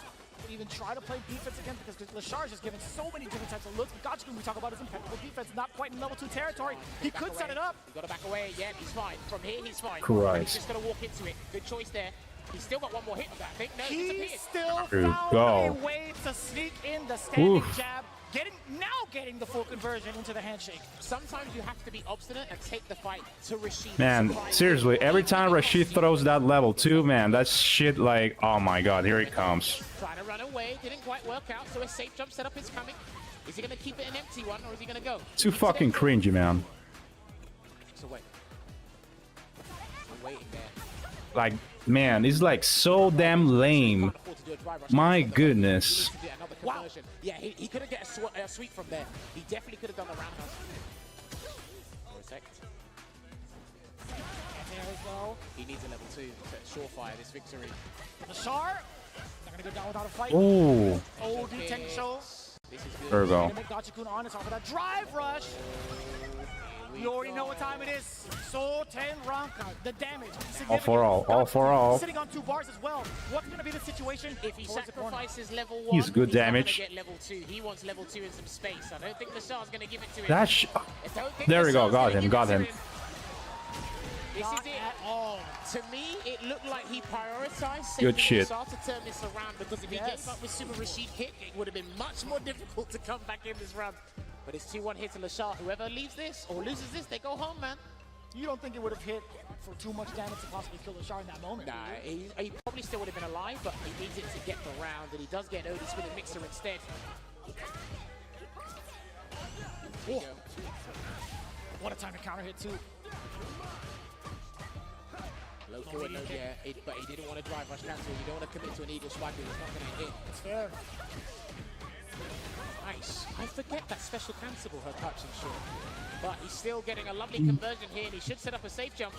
to even try to play defense again because Lashar's just given so many different types of looks. Gachikun, we talk about his impeccable defense, not quite in level 2 territory. He could set it up. He's got to back away. Yeah, he's fine. From here, he's fine. Christ. He's just going to walk into it. Good choice there. He's still got one more hit of that. I think. No, He still Dude, found go. a way to sneak in the standing jab, getting the full conversion into the handshake. Sometimes you have to be obstinate and take the fight to Rashid. Man, seriously, every time Rashid throws that level 2, man, that shit like, oh my god, here he comes. Trying to run away, didn't quite work out, so a safe jump setup is coming. Is he going to keep it an empty one, or is he going to go? Too fucking cringy, man. So wait. I'm waiting there. Like, man, it's like so damn lame. My goodness. Wow. Yeah, he couldn't get a sweep from there. He definitely could have done the roundhouse. Protect. And there we go. He needs a level 2 to surefire this victory. Lashar, not going to go down without a fight. Ooh. Oh, Tensho. This is good. There we go. Make Gachikun honest off of that drive rush. You already know what time it is. Soul 10 Ranka. The damage. All for all. All for all. Sitting on 2 bars as well. What's going to be the situation if he sacrifices level 1? He's good damage. He's not gonna get level 2. He wants level 2 in some space. I don't think Lashar's going to give it to him. There we go. Got him. Got him. This Not is it. at all. To me, it looked like he prioritized Good shit. Lasar to turn this around, because if he gave up with Super Rashid kick, it would have been much more difficult to come back in this round. But it's 2-1 hit to Lashar. Whoever leaves this or loses this, they go home, man. You don't think it would have hit for too much damage to possibly kill Lashar in that moment? Nah, he probably still would have been alive, but he needs it to get the round, and he does get Odie spinning mixer instead. Oh. What a time to counter hit too. Low forward, no, yeah, but he didn't want to drive rush cancel. You don't want to commit to an eagle spike because it's not going to hit. It's fair. Nice. I forget that special cancelable her touch and short. But he's still getting a lovely conversion here, and he should set up a safe jump.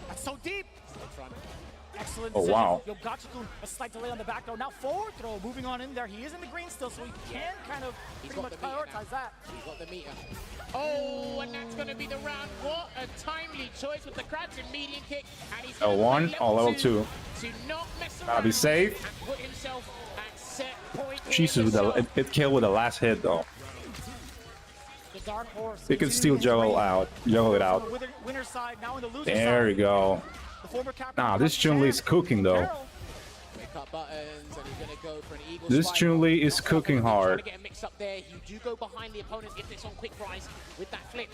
That's so deep. Still front. Excellent Oh, decision. wow. Yo, Gachikun, a slight delay on the back throw. Now forward throw, moving on in there. He is in the green still, so he can kind of pretty much prioritize that. He's got the meter. Oh, and that's going to be the round. What a timely choice with the crouching median kick. And he's L1 or level 2. To not mess around. Gotta be safe. And put himself at set point. Jesus, it killed with the last hit though. The dark horse. He can still juggle it out. On the winner's side, now in the loser's There side. we go. The former Capcom Nah, Cup this Chun-Li is champ, cooking though. Carol. Wake up buttons, and he's going to go for an eagle This spike. Chun-Li is Not cooking trying hard. to get a mix up there. You do go behind the opponent if it's on quick rise with that flip.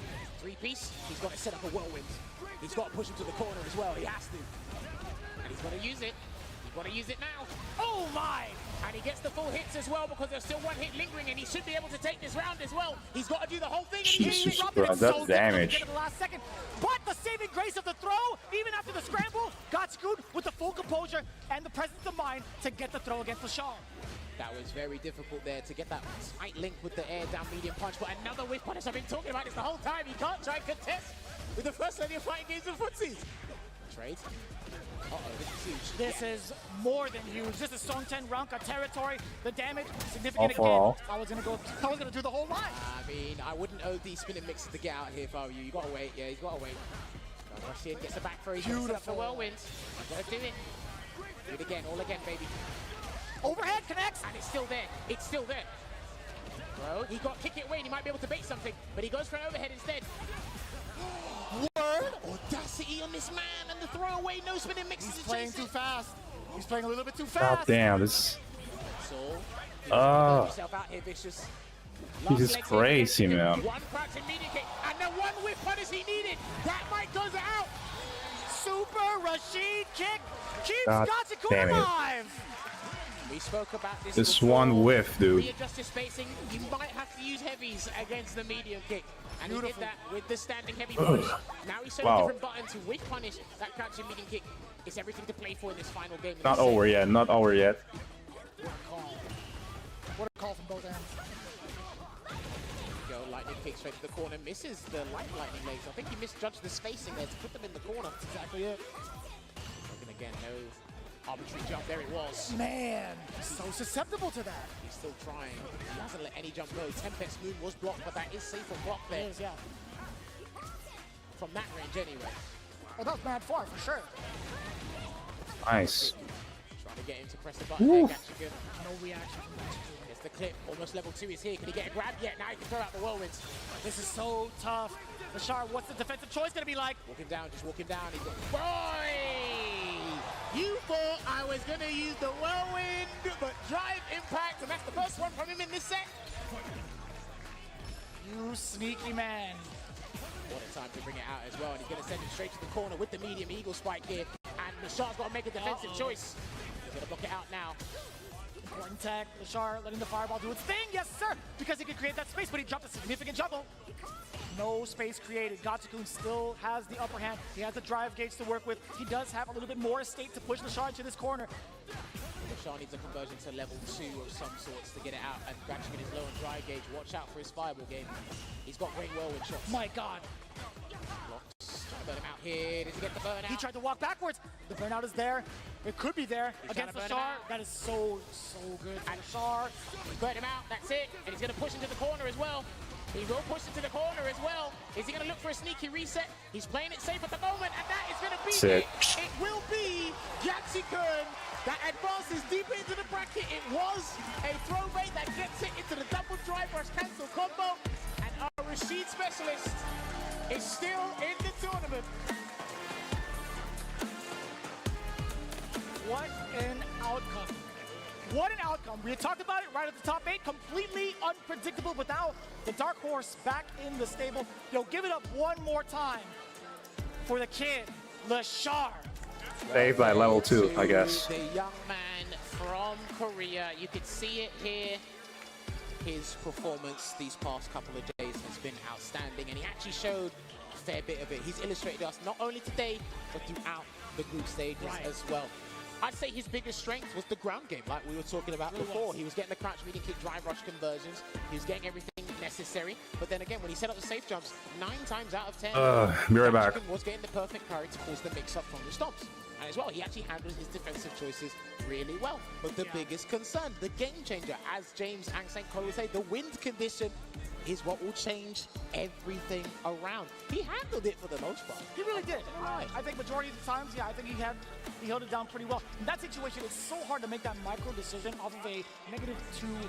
3-piece, he's got to set up a whirlwind. He's got to push him to the corner as well. He has to. And he's got to use it. He's got to use it now. Oh my! And he gets the full hits as well, because there's still one hit lingering, and he should be able to take this round as well. He's got to do the whole thing. Jesus and Christ, that's damage. At the last second. But the saving grace of the throw, even after the scramble, Gachikun with the full composure and the presence of mind to get the throw against Lashar. That was very difficult there to get that tight link with the air down medium punch. But another whiff punish. I've been talking about this the whole time. You can't try and contest with the first time you're fighting games of footsies. Trade. Uh-oh, this is huge. This is more than huge. This is Song 10 Ranka territory. The damage, significant All for again. all. I was gonna do the whole line. I mean, I wouldn't OD spinning mixer to get out here if I were you. You gotta wait. Yeah, he's gotta wait. Rush in, gets the back throw. He's gonna set up the whirlwind. You gotta do it. Do it again, all again, baby. Overhead connects. And it's still there. It's still there. Bro, he got kick it away and he might be able to bait something, but he goes for an overhead instead. Word! Audacity on this man, and the throwaway no spinning mixes. He's playing too fast. He's playing a little bit too God fast. damn, this. Yourself out here, Vicious. This is crazy, man. One crouching medium kick, and the one whiff punish he needed. That might goes out. Super Rashid kick keeps God Gachikun damn it. alive. We spoke about this. This before. one whiff, dude. Readjust your spacing. You might have to use heavies against the medium kick. And he did that with the standing heavy push. Now he's showing different buttons to whiff punish that crouching medium kick. It's everything to play for in this final game. Not over yet. Not over yet. What a call. What a call from both ends. Go lightning kick straight to the corner. Misses the lightning legs. I think he misjudged the spacing there to put them in the corner. That's exactly it. Looking again, no arbitrary jump. There it was. Man, he's so susceptible to that. He's still trying. He hasn't let any jump go. Tempest moon was blocked, but that is safe for block there. It is, yeah. From that range anyway. Oh, that was mad far for sure. Nice. Trying to get him to press the button there, Gachikun. No reaction from Gachikun. Gets the clip. Almost level 2 is here. Can he get a grab yet? Now he can throw out the whirlwinds. This is so tough. Lashar, what's the defensive choice going to be like? Walking down, just walking down. He's got... Boy! You thought I was going to use the whirlwind, but drive impact, and that's the first one from him in this set. You sneaky man. What a time to bring it out as well, and he's going to send it straight to the corner with the medium eagle spike here, and Lashar's got to make a defensive choice. He's going to block it out now. Important tech. Lashar letting the fireball do its thing. Yes, sir. Because he could create that space, but he dropped a significant juggle. No space created. Gachikun still has the upper hand. He has the drive gauge to work with. He does have a little bit more estate to push Lashar into this corner. Lashar needs a conversion to level 2 of some sorts to get it out, and Gachikun is low on drive gauge. Watch out for his fireball game. He's got great whirlwind shots. My God. Blocks. Trying to burn him out here. Does he get the burnout? He tried to walk backwards. The burnout is there. It could be there against Lashar. That is so good. And Lashar. He's burnt him out. That's it. And he's going to push into the corner as well. He will push into the corner as well. Is he going to look for a sneaky reset? He's playing it safe at the moment, and that is going to be it. It will be Gachikun that advances deeper into the bracket. It was a throw bait that gets it into the double drive rush cancel combo, and our Rashid specialist is still in the tournament. What an outcome. What an outcome. We had talked about it right at the top 8. Completely unpredictable, but now the dark horse back in the stable. Yo, give it up one more time for the kid, Lashar. Saved by level 2, I guess. The young man from Korea. You could see it here. His performance these past couple of days has been outstanding, and he actually showed a fair bit of it. He's illustrated us not only today, but throughout the group stages as well. I'd say his biggest strength was the ground game, like we were talking about before. He was getting the crouch medium kick drive rush conversions. He was getting everything necessary. But then again, when he set up the safe jumps, 9 times out of 10, be right back. was getting the perfect parry to cause the mix-up from the stomps. And as well, he actually handled his defensive choices really well. But the biggest concern, the game changer, as James and St. Cole would say, the wind condition is what will change everything around. He handled it for the most part. He really did. I think majority of the times, yeah, I think he held it down pretty well. In that situation, it's so hard to make that micro decision off of a -2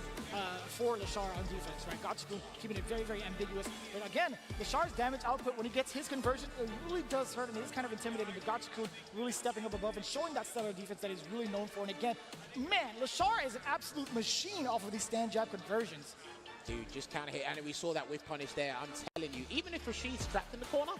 for Lashar on defense, right? Gachikun keeping it very, very ambiguous. But again, Lashar's damage output, when he gets his conversion, it really does hurt, and it is kind of intimidating. But Gachikun really stepping up above and showing that stellar defense that he's really known for. And again, man, Lashar is an absolute machine off of these stand jab conversions. Dude, just counter hit, and we saw that with punish there. I'm telling you, even if Rashid's trapped in the corner,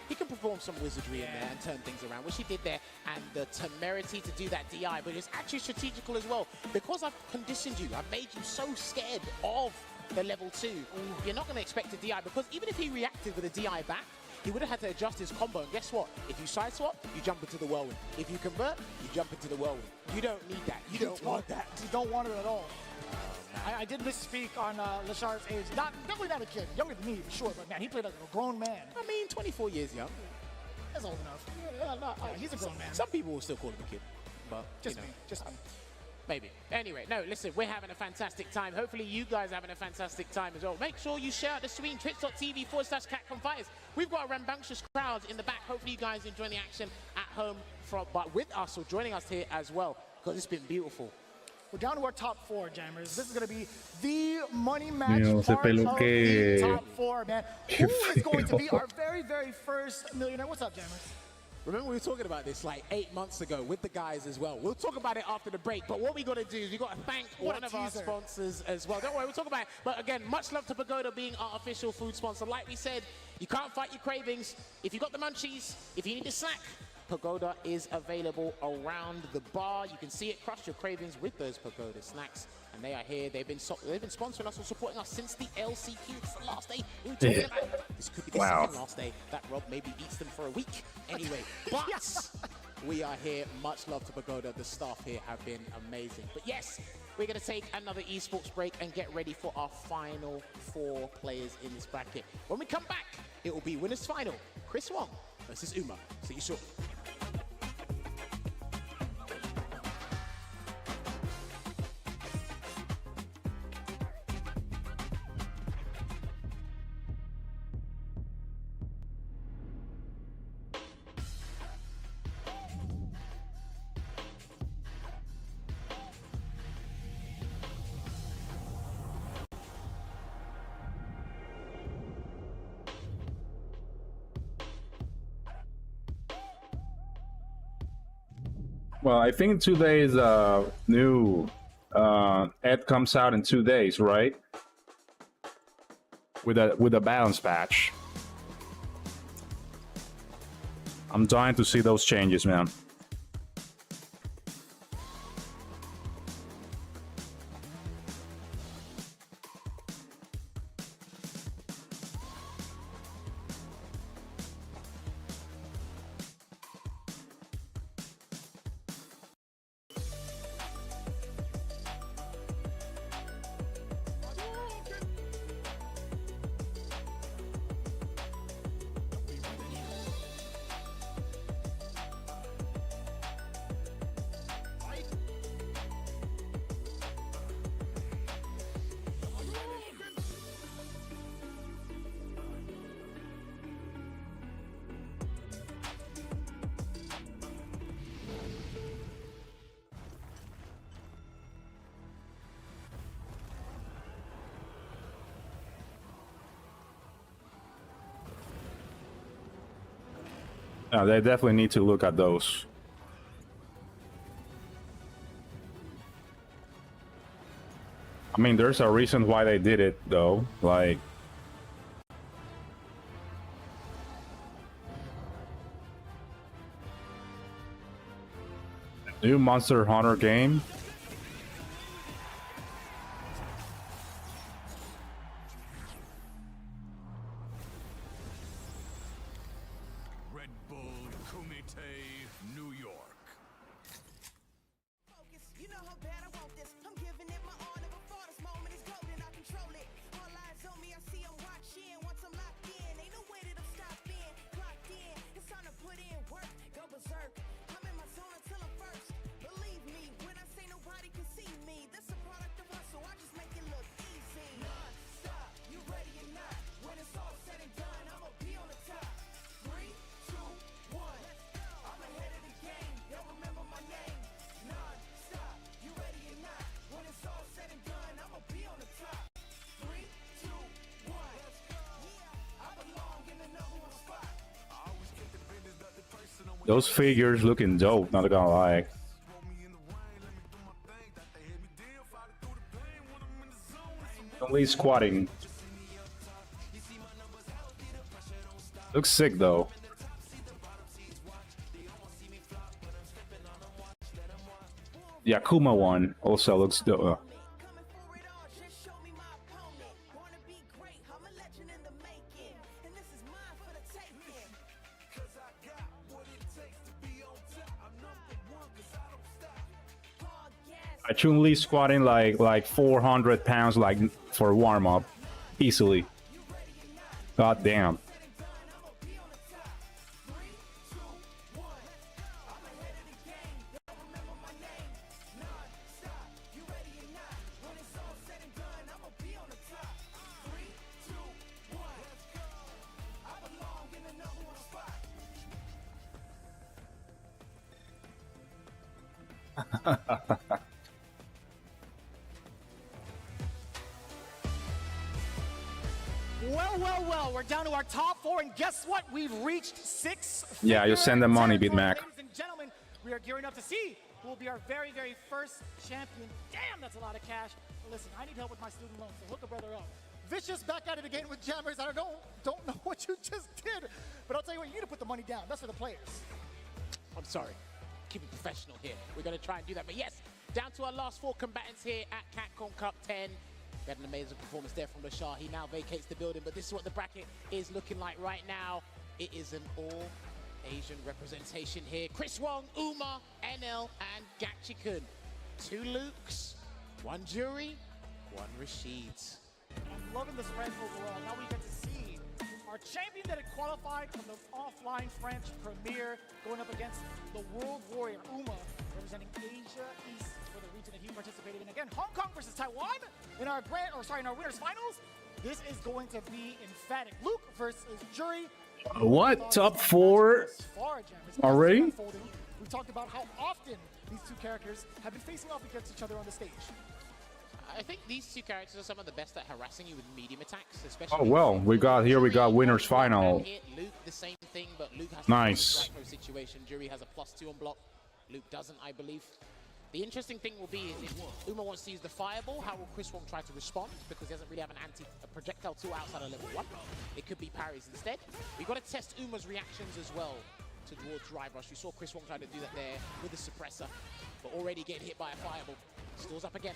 he can perform some wizardry in there and turn things around, which he did there. And the temerity to do that DI, but it's actually strategical as well. Because I've conditioned you, I've made you so scared of the level 2. You're not going to expect a DI, because even if he reacted with a DI back, he would have had to adjust his combo. And guess what? If you side swap, you jump into the whirlwind. If you convert, you jump into the whirlwind. You don't need that. You don't want that. You don't want it at all. I did misspeak on Lashar's age. Definitely not a kid. Younger than me, for sure. But man, he played like a grown man. I mean, 24 years young. That's old enough. Yeah, he's a grown man. Some people will still call him a kid. But, just me. Just me. Maybe. Anyway, no, listen, we're having a fantastic time. Hopefully you guys are having a fantastic time as well. Make sure you share out the stream, twitch.tv/Capcom Fighters. We've got a rambunctious crowd in the back. Hopefully you guys enjoying the action at home, but with us or joining us here as well, because it's been beautiful. We're down to our top 4, Jammers. This is going to be the money match part of the top 4, man. Who is going to be our very, very first millionaire? What's up, Jammers? Remember we were talking about this like 8 months ago with the guys as well. We'll talk about it after the break, but what we got to do is we got to thank one of our sponsors as well. Don't worry, we'll talk about it. But again, much love to Pagoda being our official food sponsor. Like we said, you can't fight your cravings. If you got the munchies, if you need a snack, Pagoda is available around the bar. You can see it, crush your cravings with those Pagoda snacks. And they are here. They've been sponsoring us or supporting us since the LCQ. It's the last day. We were talking about this could be the second last day that Rob maybe eats them for a week. Anyway, but we are here. Much love to Pagoda. The staff here have been amazing. But yes, we're going to take another esports break and get ready for our final 4 players in this bracket. When we come back, it will be winners final. Chris Wong versus Uma. See you shortly. Well, I think in 2 days, new Ed comes out in 2 days, right? With a balance patch. I'm dying to see those changes, man. They definitely need to look at those. I mean, there's a reason why they did it, though. Like, new Monster Hunter game. Those figures looking dope, not gonna lie. Only squatting. Looks sick though. The Akuma one also looks dope. Chun-Li squatting like 400 pounds like for warm-up easily. God damn. Well, we're down to our top 4, and guess what? We've reached 6. Yeah, you send them money, BitMac. Ladies and gentlemen, we are gearing up to see who will be our very, very first champion. Damn, that's a lot of cash. But listen, I need help with my student loan, so hook a brother up. Vicious back at it again with Jammers. I don't know what you just did, but I'll tell you what, you need to put the money down. That's for the players. I'm sorry. Keep it professional here. We're going to try and do that. But yes, down to our last 4 combatants here at Capcom Cup 10. We had an amazing performance there from the Shah. He now vacates the building, but this is what the bracket is looking like right now. It is an all-Asian representation here. Chris Wong, Uma, NL, and Gachikun. 2 Lukes, 1 Jury, 1 Rashid. I'm loving the spread overall. Now we get to see our champion that had qualified from the offline French Premier going up against the World Warrior, Uma, representing Asia East for the region that he participated in. Again, Hong Kong versus Taiwan in our in our winners finals. This is going to be emphatic. Luke versus Jury. What? Top 4 already? We talked about how often these 2 characters have been facing off against each other on the stage. I think these 2 characters are some of the best at harassing you with medium attacks, especially. Oh well, we got winners final. Luke, the same thing, but Luke has nice a situation. Jury has a +2 on block. Luke doesn't, I believe. The interesting thing will be is if Uma wants to use the fireball, how will Chris Wong try to respond? Because he doesn't really have an projectile tool outside of level 1. It could be parries instead. We've got to test Uma's reactions as well towards drive rush. We saw Chris Wong try to do that there with the suppressor, but already getting hit by a fireball. Stalls up again.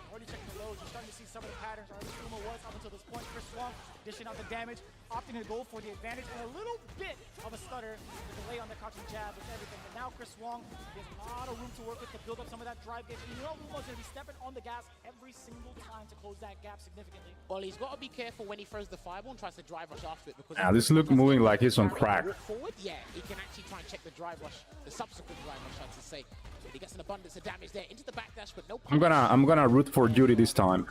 Already checking the loads, you're starting to see some of the patterns, or at least Uma was up until this point. Chris Wong dishing out the damage, opting to go for the advantage, and a little bit of a stutter, the delay on the crouching jab with everything. But now Chris Wong has a lot of room to work with to build up some of that drive gauge. And you know Uma's going to be stepping on the gas every single time to close that gap significantly. Well, he's got to be careful when he throws the fireball and tries to drive rush after it, because this look moving like he's on crack. Forward, yeah, he can actually try and check the drive rush, the subsequent drive rush, I should say. He gets an abundance of damage there into the backdash, but no. I'm gonna root for Judy this time.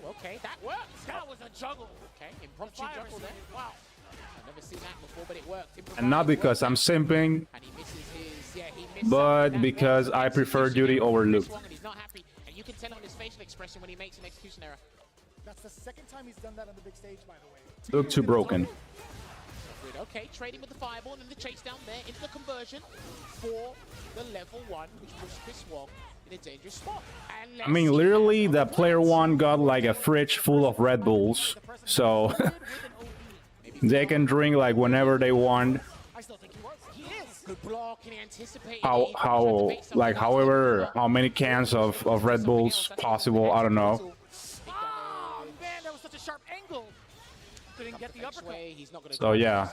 Oh, okay, that works. That was a juggle. Okay, impromptu juggle there. Wow, I've never seen that before, but it worked. And not because I'm simping, and he misses his, yeah, he missed but because I prefer Judy over Luke. And he's not happy, and you can tell on his facial expression when he makes an execution error. That's the 2nd time he's done that on the big stage, by the way. Look too broken. Okay, trading with the fireball and then the chase down there into the conversion for the level 1, which pushed Chris Wong in a dangerous spot. And I mean, literally, the player 1 got like a fridge full of Red Bulls, so they can drink like whenever they want. I still think he was. He is. Good block, and he anticipated. However, how many cans of Red Bulls possible? I don't know. Oh man, that was such a sharp angle. Couldn't get the uppercut. So yeah.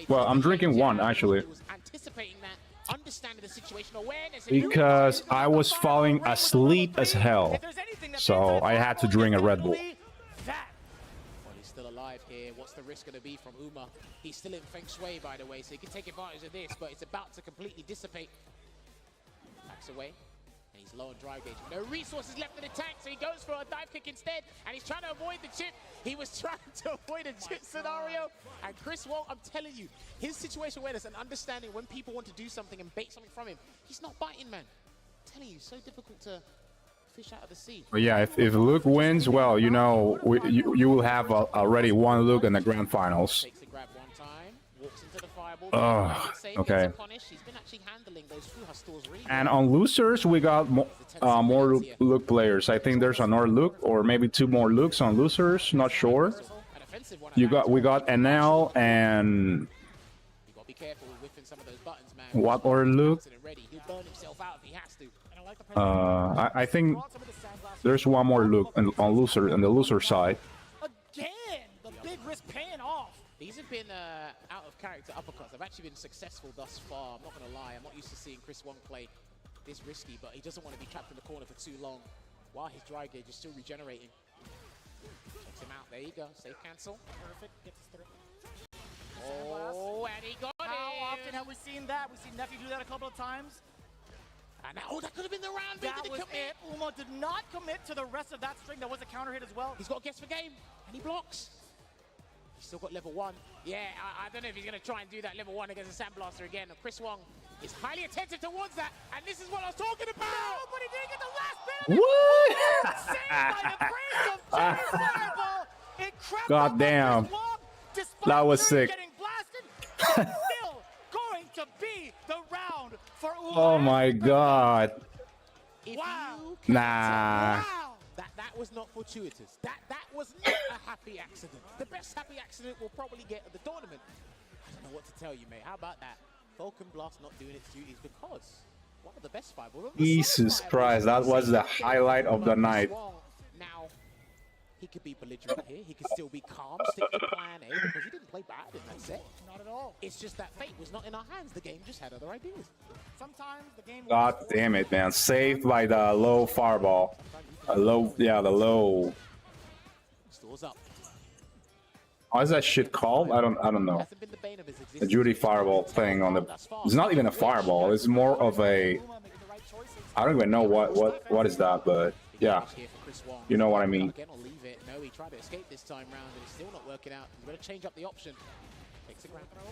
Well, I'm drinking 1 actually. Because I was falling asleep as hell. So I had to drink a Red Bull. Well, he's still alive here. What's the risk going to be from Uma? He's still in Feng Shui, by the way, so he can take advantage of this, but it's about to completely dissipate. Backs away. And he's low on drive gauge. No resources left in the tank, so he goes for a dive kick instead. And he's trying to avoid the chip. He was trying to avoid a chip scenario. And Chris Wong, I'm telling you, his situation awareness and understanding when people want to do something and bait something from him, he's not biting, man. I'm telling you, so difficult to fish out of the sea. But yeah, if Luke wins, well, you know, you will have already 1 Luke in the grand finals. Takes a grab 1 time, walks into the fireball. Okay. He's been actually handling those really and on losers, we got more Luke players. I think there's another Luke, or maybe 2 more Lukes on losers. Not sure. We got NL and what other Luke? I think there's 1 more Luke on the loser side. Again, the big risk paying off. These have been out of character uppercuts. They've actually been successful thus far. I'm not going to lie. I'm not used to seeing Chris Wong play this risky, but he doesn't want to be trapped in the corner for too long while his dry gauge is still regenerating. Checks him out. There you go. Safe cancel. Perfect. Gets his through. Oh, and he got it. How often have we seen that? We've seen Nephew do that a couple of times. And oh, that could have been the round. That was it. Uma did not commit to the rest of that string. That was a counter hit as well. He's got a guess for game, and he blocks. He's still got level 1. Yeah, I don't know if he's going to try and do that level 1 against the Sandblaster again. Chris Wong is highly attentive towards that, and this is what I was talking about. No, but he didn't get the last bit of it. Saved by the grace of Jerry's fireball. Incredible. God damn. That was sick. Getting blasted, still going to be the round for Uma. Oh my God. Wow. Nah. Wow. That was not fortuitous. That was not a happy accident. The best happy accident we'll probably get at the tournament. I don't know what to tell you, mate. How about that? Falcon Blast not doing its duties because one of the best fireballs. Jesus Christ, that was the highlight of the night. Now, he could be belligerent here. He could still be calm, stick to plan A, because he didn't play bad in that set. Not at all. It's just that fate was not in our hands. The game just had other ideas. Sometimes the game. God damn it, man. Saved by the low fireball. The low. Stores up. How is that shit called? I don't know. Hasn't been the bane of his The existence. Judy fireball thing on the. It's not even a fireball. It's more of a. I don't even know what is that, but yeah, you know what I mean. Again, I'll leave it. No, he tried to escape this time round, but it's still not working out. He's going to change up the option. Takes a ground throw.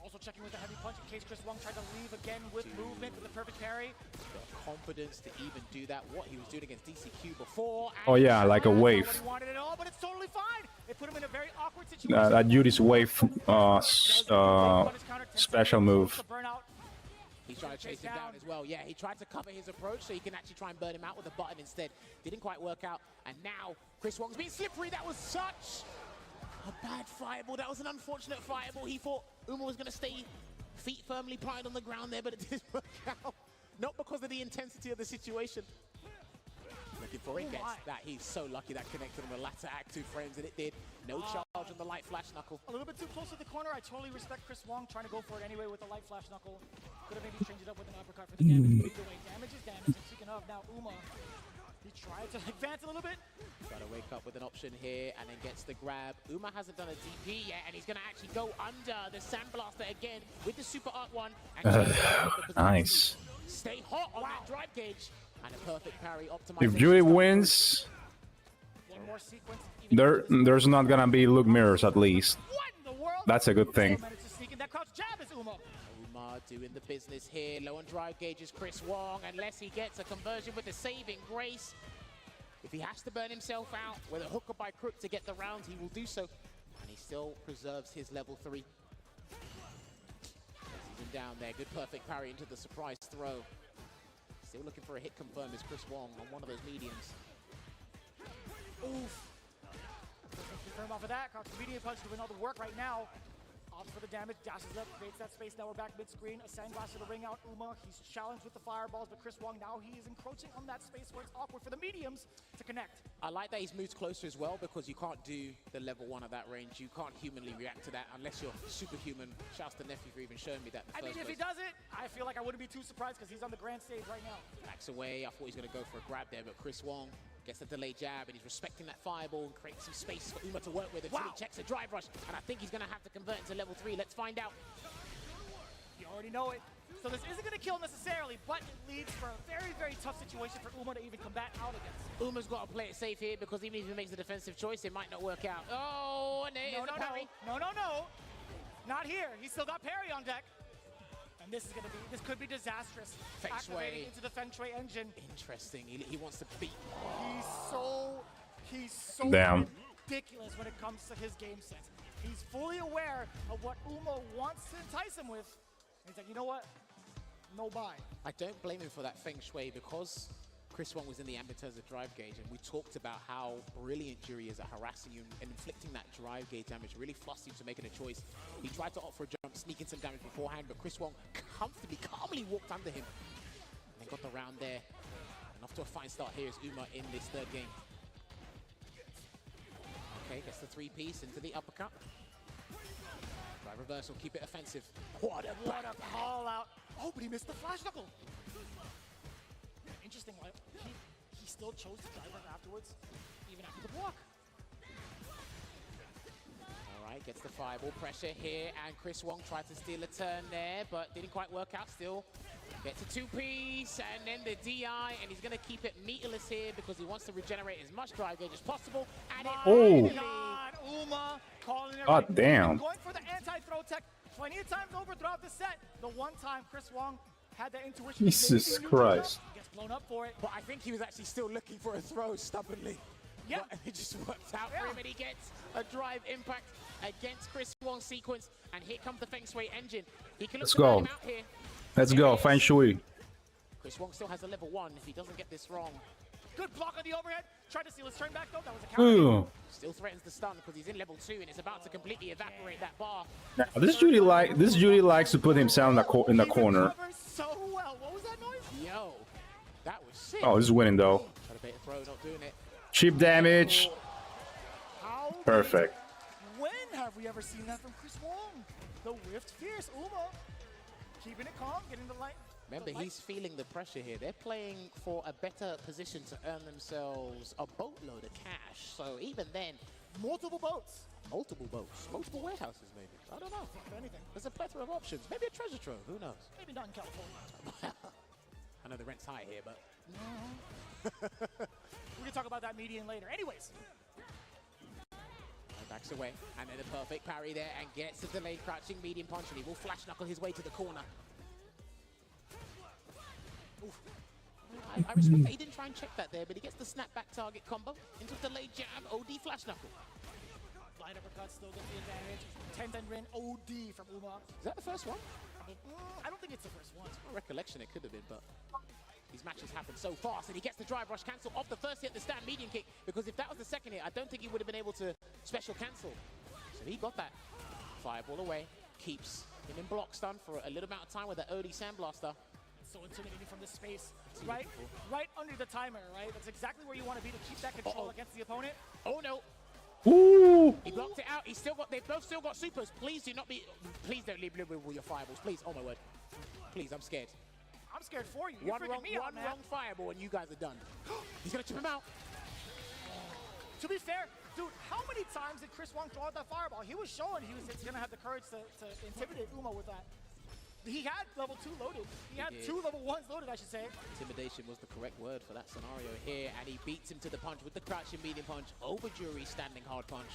Also checking with the heavy punch in case Chris Wong tried to leave again with movement with the perfect parry. Got confidence to even do that. What he was doing against DCQ before. Oh yeah, like a wave. He wanted it all, but it's totally fine. They put him in a very awkward situation. That Judy's wave special move. He's trying to chase him down as well. Yeah, he tried to cover his approach so he can actually try and burn him out with a button instead. Didn't quite work out. And now Chris Wong's being slippery. That was such a bad fireball. That was an unfortunate fireball. He thought Uma was going to stay feet firmly planted on the ground there, but it didn't work out. Not because of the intensity of the situation. Looking for it, gets that. He's so lucky that connected on the latter act 2 frames, and it did. No charge on the light flash knuckle. A little bit too close to the corner. I totally respect Chris Wong trying to go for it anyway with the light flash knuckle. Could have maybe changed it up with an uppercut for the damage. Either way, damage is damage. And speaking of, now Uma, he tried to advance a little bit. Got to wake up with an option here and then gets the grab. Uma hasn't done a DP yet, and he's going to actually go under the Sandblaster again with the Super Art 1. Nice. Stay hot on that drive gauge. And a perfect parry optimization. If Judy wins, One more sequence. there's not gonna be look mirrors at least. What in the world? That's a good thing. That crouch jab is Uma. Uma doing the business here. Low on drive gauge is Chris Wong, unless he gets a conversion with the saving grace. If he has to burn himself out with a hook or by crook to get the round, he will do so. And he still preserves his level 3. He's him down there. Good perfect parry into the surprise throw. Still looking for a hit confirm is Chris Wong on one of those mediums. Oof. Confirm off of that. Crouch medium punch doing all the work right now. Opts for the damage, dashes up, creates that space. Now we're back mid-screen. A Sandblaster to ring out Uma. He's challenged with the fireballs, but Chris Wong now he is encroaching on that space where it's awkward for the mediums to connect. I like that he's moved closer as well because you can't do the level 1 at that range. You can't humanly react to that unless you're superhuman. Shouts to Nephew for even showing me that in the first if place. he does it, I feel like I wouldn't be too surprised because he's on the grand stage right now. Backs away. I thought he was going to go for a grab there, but Chris Wong gets the delayed jab, and he's respecting that fireball and creates some space for Uma to work with until he checks a drive rush, and I think he's going to have to convert into level 3. Let's find out. You already know it. So this isn't going to kill necessarily, but it leads for a very, very tough situation for Uma to even combat out against. Uma's got to play it safe here because even if he makes the defensive choice, it might not work out. Oh, and there's a parry. No. Not here. He's still got parry on deck. And this could be disastrous. Feng Shui. Activating into the Feng Shui engine. Interesting. He wants to beat. He's so Damn. ridiculous when it comes to his game sense. He's fully aware of what Uma wants to entice him with. And he's like, you know what? No buy. I don't blame him for that Feng Shui because Chris Wong was in the ambit in terms of drive gauge, and we talked about how brilliant Jury is at harassing you and inflicting that drive gauge damage, really fussed you to making a choice. He tried to opt for a jump, sneaking some damage beforehand, but Chris Wong comfortably, calmly walked under him. And they got the round there. And off to a fine start here is Uma in this third game. Okay, gets the 3-piece into the uppercut. Drive reversal, keep it offensive. What a call out. Oh, but he missed the flash knuckle. Interesting, like, he still chose to drive up afterwards, even after the block. All right, gets the fireball pressure here, and Chris Wong tried to steal a turn there, but didn't quite work out still. Gets a 2-piece, and then the DI, and he's going to keep it meterless here because he wants to regenerate as much drive gauge as possible. And God, Uma calling it. God damn. Going for the anti-throw tech plenty of times over throughout the set. The one time Chris Wong had that intuition. Jesus Christ. Gets blown up for it. But I think he was actually still looking for a throw stubbornly. Yeah. But it just worked out for him, and he gets a drive impact against Chris Wong's sequence. And here comes the Feng Shui engine. He can look to burn him out here. Let's go, Feng Shui. Chris Wong still has a level 1 if he doesn't get this wrong. Good block on the overhead. Tried to steal his turn back though. That was a counter. Ooh. Still threatens the stun because he's in level 2 and it's about to completely evaporate that bar. Now, this Judy likes to put himself in the corner. So well. What was that noise? Yo, that was sick. Oh, this is winning though. Try to bait a throw, not doing it. Cheap damage. How Perfect. When have we ever seen that from Chris Wong? The whiffed fierce Uma. Keeping it calm, getting the light. Remember, he's feeling the pressure here. They're playing for a better position to earn themselves a boatload of cash. So even then, Multiple boats. multiple boats, multiple warehouses maybe. I don't know. If anything. There's a plethora of options. Maybe a treasure trove. Who knows? Maybe not in California. I know the rent's high here, but We can talk about that median later. Anyways. backs away. And then a perfect parry there and gets a delayed crouching medium punch, and he will flash knuckle his way to the corner. Oof. I respect that he didn't try and check that there, but he gets the snapback target combo into a delayed jab, OD flash knuckle. Light uppercut still gets the advantage. 10-10 Rin OD from Uma. Is that the first one? I don't think it's the first one. My recollection it could have been, but these matches happen so fast, and he gets the drive rush cancel off the first hit, the stand medium kick, because if that was the second hit, I don't think he would have been able to special cancel. So he got that. Fireball away, keeps him in block stun for a little amount of time with that OD sandblaster. So intimidating from this space. Right under the timer, right? That's exactly where you want to be to keep that control against the opponent. Oh no. Ooh. He blocked it out. They've both still got supers. Please do not be, please don't leave with your fireballs. Please, oh my word. Please, I'm scared. I'm scared for you. You're freaking me out, man. One wrong fireball and you guys are done. He's gonna chip him out. To be fair, dude, how many times did Chris Wong throw out that fireball? He was showing he's gonna have the courage to intimidate Uma with that. He had level 2 loaded. He had 2 level 1s loaded, I should say. Intimidation was the correct word for that scenario here, and he beats him to the punch with the crouching medium punch over Jury's standing hard punch.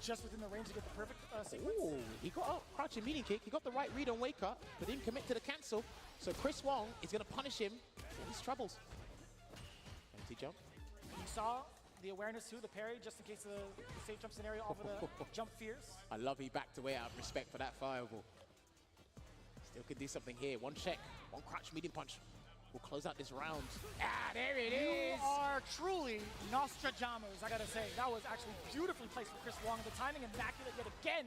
Just within the range to get the perfect sequence. Ooh, he got a crouching medium kick. He got the right read on wake up, but didn't commit to the cancel. So Chris Wong is going to punish him for his troubles. Empty jump. You saw the awareness too, the parry, just in case the safe jump scenario off of the jump fierce. I love he backed away out of respect for that fireball. Still could do something here. One check, one crouch medium punch. We'll close out this round. Ah, there it is. You are truly Nostradamus, I gotta say. That was actually beautifully placed for Chris Wong. The timing immaculate yet again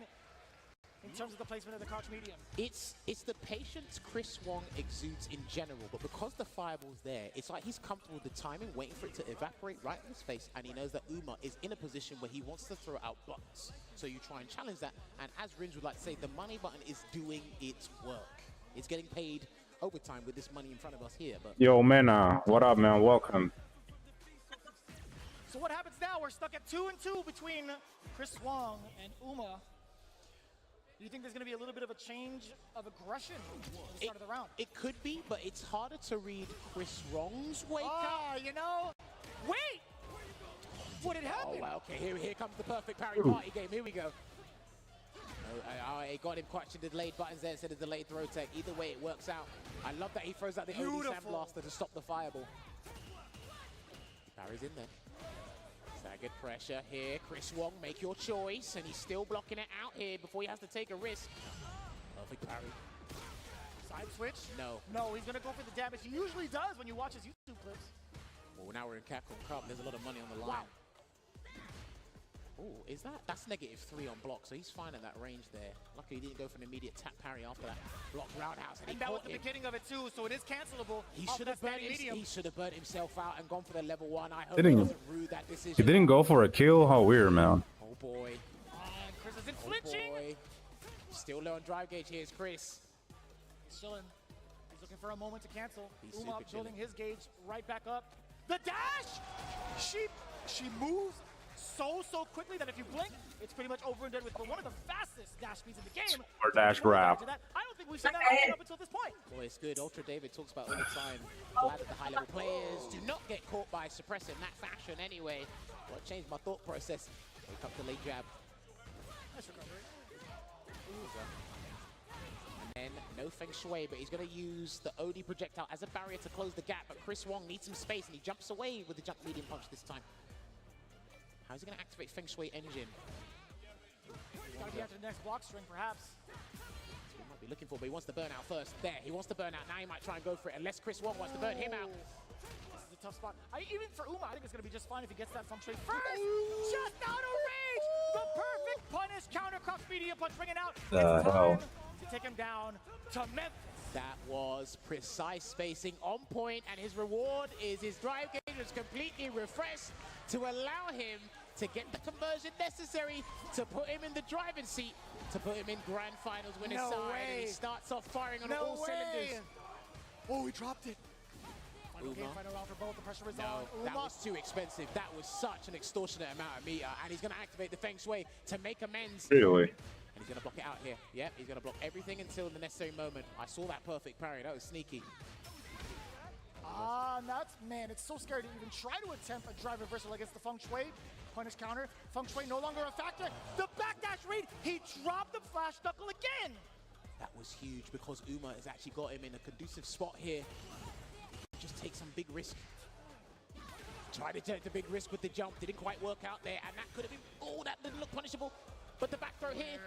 in terms of the placement of the crouch medium. It's the patience Chris Wong exudes in general, but because the fireball's there, it's like he's comfortable with the timing, waiting for it to evaporate right in his face, and he knows that Uma is in a position where he wants to throw out blocks. So you try and challenge that, and as Rins would like to say, the money button is doing its work. It's getting paid overtime with this money in front of us here. But Yo, Mena, what up, man? Welcome. So what happens now? We're stuck at 2-2 between Chris Wong and Uma. Do you think there's going to be a little bit of a change of aggression at the start of the round? It could be, but it's harder to read Chris Wong's wake up. You know, wait! What had happened? Oh, wow, okay, here comes the perfect parry party game. Here we go. He got him catching the delayed buttons there instead of delayed throw tech. Either way, it works out. I love that he throws out the OD sandblaster to stop the fireball. Parry's in there. Staggered pressure here. Chris Wong, make your choice. And he's still blocking it out here before he has to take a risk. Perfect parry. Side switch? No. No, he's going to go for the damage. He usually does when you watch his YouTube clips. Well, now we're in Capcom Cup. There's a lot of money on the line. Wow. Oh, is that? That's -3 on block, so he's fine at that range there. Luckily, he didn't go for an immediate tap parry after that block roundhouse. And that was the beginning of it too, so it is cancelable. He should have burnt himself out and gone for the level 1. I hope Didn't he he? doesn't rue that decision. He didn't go for a kill? How weird, man. Oh boy. Chris isn't Oh flinching. boy. Still low on drive gauge. Here's Chris. He's chilling. He's looking for a moment to cancel. He's Uma super building chilling. his gauge right back up. The dash! She moves so quickly that if you blink, it's pretty much over and done with. But one of the fastest dash speeds in the game. Or dash grab. I don't think we've seen that option up until this point. Boy, it's good. Ultra David talks about all the time. Glad that the high-level players do not get caught by suppressing that fashion anyway. Well, it changed my thought process. Wake up the late jab. Nice recovery. And then no feng shui, but he's going to use the OD projectile as a barrier to close the gap. But Chris Wong needs some space, and he jumps away with the jump medium punch this time. How's he going to activate Feng Shui Engine? He's got to be after the next block string, perhaps. That's what he might be looking for, but he wants to burn out first. There, he wants to burn out. Now he might try and go for it, unless Chris Wong wants to burn him out. This is a a tough spot. Even for Uma, I think it's going to be just fine if he gets that feng shui first. Just out of range. The perfect punish counter cross media punch bringing out. It's time to take him down to Memphis. That was precise spacing on point, and his reward is his drive gauge was completely refreshed to allow him to get the conversion necessary to put him in the driving seat, to put him in grand finals winning side, and he starts off firing on all cylinders. Oh, he dropped it. Final game, Uma. final round for both. The pressure is No, on. that Uma. was too expensive. That was such an extortionate amount of meter, and he's going to activate the Feng Shui to make amends. Really? And he's going to block it out here. Yep, he's going to block everything until the necessary moment. I saw that perfect parry. That was sneaky. That's, man, it's so scary to even try to attempt a drive reversal against the Feng Shui. Punish counter. Feng Shui no longer a factor. The backdash read. He dropped the flash knuckle again. That was huge because Uma has actually got him in a conducive spot here. Just take some big risk. Tried to take the big risk with the jump. Didn't quite work out there, and that could have been, oh, that didn't look punishable. But the back throw here,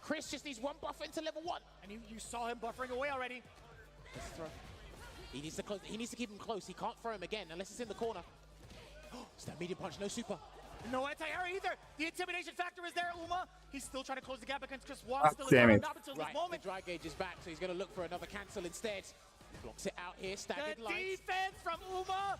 Chris just needs one buffer into level 1. And you saw him buffering away already. Let's throw. He needs to close. He needs to keep him close. He can't throw him again unless it's in the corner. It's that medium punch, no super. No anti-air either. The intimidation factor is there, Uma. He's still trying to close the gap against Chris Wong. Still damn it. up until Right, this moment. the dry gauge is back, so he's going to look for another cancel instead. Blocks it out here, staggered The lines. defense from Uma.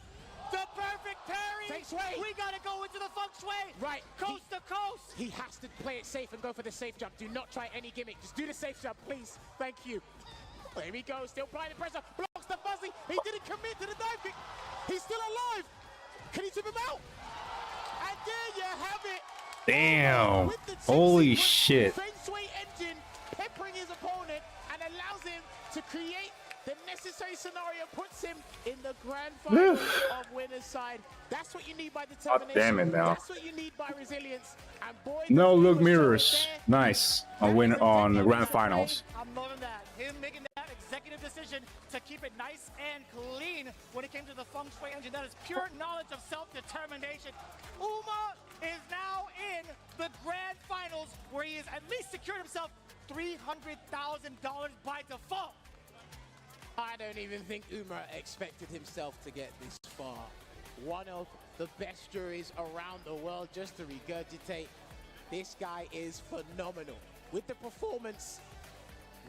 The perfect parry. Feng Shui. We got to go into the Feng Shui. Right. Coast to coast. He has to play it safe and go for the safe jump. Do not try any gimmick. Just do the safe jump, please. Thank you. There he goes, still applying the pressure. Blocks the fuzzy. He didn't commit to the dive kick. He's still alive. Can he tip him out? And there you have it. Damn. With the Holy 2-sequence shit. Feng Shui engine peppering his opponent and allows him to create the necessary scenario, puts him in the grand final of winner's side. That's what you need by determination. damn it now. That's what you need by resilience. And boy, No the look was mirrors. there. Nice. A win on the grand finals. I'm loving that. Him making that executive decision to keep it nice and clean when it came to the Feng Shui engine. That is pure knowledge of self-determination. Uma is now in the grand finals where he has at least secured himself $300,000 by default. I don't even think Uma expected himself to get this far. One of the best juries around the world, just to regurgitate. This guy is phenomenal. With the performance,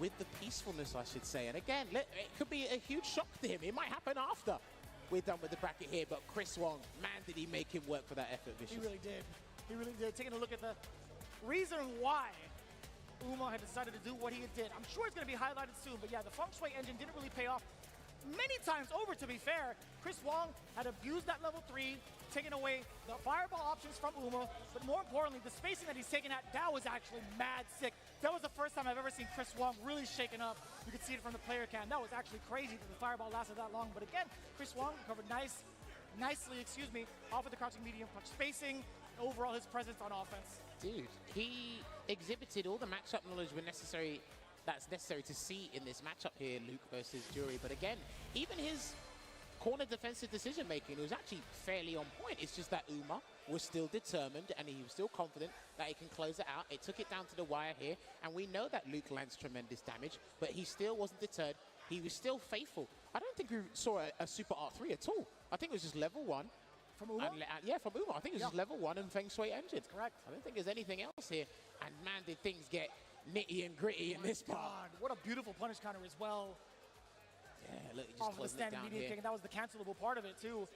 with the peacefulness, I should say. And again, it could be a huge shock to him. It might happen after we're done with the bracket here. But Chris Wong, man, did he make him work for that effort, Vicious. He really did. He really did. Taking a look at the reason why Uma had decided to do what he did. I'm sure it's going to be highlighted soon, but yeah, the Feng Shui engine didn't really pay off many times over, to be fair. Chris Wong had abused that level 3, taking away the fireball options from Uma, but more importantly, the spacing that he's taken at, that was actually mad sick. That was the first time I've ever seen Chris Wong really shaken up. You could see it from the player cam. That was actually crazy that the fireball lasted that long, but again, Chris Wong recovered nicely, off of the crouching medium punch spacing, overall his presence on offense. Dude, he exhibited all the matchup knowledge that's necessary to see in this matchup here, Luke versus Jury. But again, even his corner defensive decision making was actually fairly on point. It's just that Uma was still determined and he was still confident that he can close it out. It took it down to the wire here, and we know that Luke lands tremendous damage, but he still wasn't deterred. He was still faithful. I don't think we saw a super R3 at all. I think it was just level 1. From Uma? Yeah, from Uma. I think it was just level 1 and Feng Shui engine. Correct. I don't think there's anything else here. And man, did things get nitty and gritty in this part. God, what a beautiful punish counter as well. Yeah, look, he just Off of the closed it standing down medium here. kick, and that was the cancelable part of it too.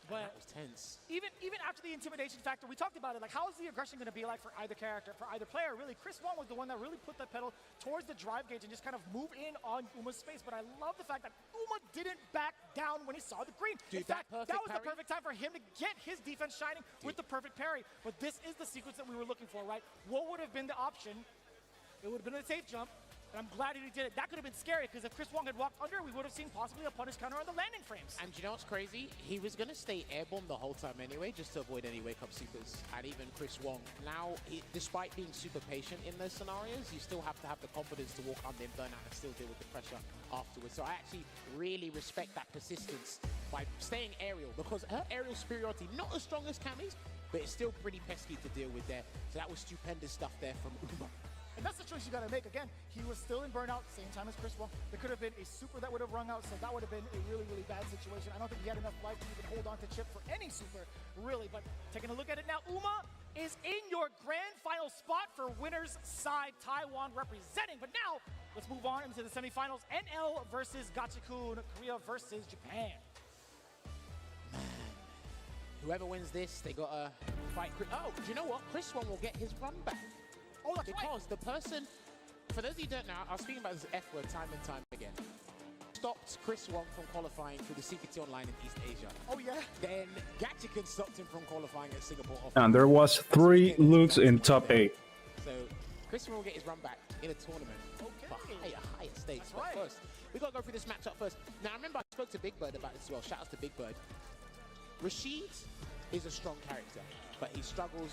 But That was tense. even after the intimidation factor, we talked about it. Like, how is the aggression going to be like for either character, for either player? Really, Chris Wong was the one that really put the pedal towards the drive gauge and just kind of moved in on Uma's space. But I love the fact that Uma didn't back down when he saw the green. Dude, in fact, that that was the parry? perfect time for him to get his defense shining with the perfect parry. But this is the sequence that we were looking for, right? What would have been the option? It would have been a safe jump. And I'm glad he did it. That could have been scary, because if Chris Wong had walked under, we would have seen possibly a punish counter on the landing frames. And do you know what's crazy? He was going to stay airborne the whole time anyway, just to avoid any wake-up supers. And even Chris Wong, now, despite being super patient in those scenarios, you still have to have the confidence to walk under and burn out and still deal with the pressure afterwards. So I actually really respect that persistence by staying aerial, because her aerial superiority, not as strong as Cammy's, but it's still pretty pesky to deal with there. So that was stupendous stuff there from Uma. And that's the choice you got to make. Again, he was still in burnout, same time as Chris Wong. There could have been a super that would have rung out, so that would have been a really, really bad situation. I don't think he had enough life to even hold on to Chip for any super, really. But taking a look at it now, Uma is in your grand final spot for winner's side, Taiwan representing. But now, let's move on into the semifinals. NL versus Gachikun, Korea versus Japan. Whoever wins this, they got to fight. Oh, do you know what? Chris Wong will get his run back. Oh, that's because the person, for those of you who don't know, I was speaking about this F word time and time again. Stopped Chris Wong from qualifying through the CPT Online in East Asia. Oh, yeah? Then Gachikun stopped him from qualifying at Singapore. And there was 3 Lukes in top 8. So Chris Wong will get his run back in a tournament for higher stakes. But first, we got to go through this matchup first. Now, I remember I spoke to Big Bird about this as well. Shout out to Big Bird. Rashid is a strong character, but he struggles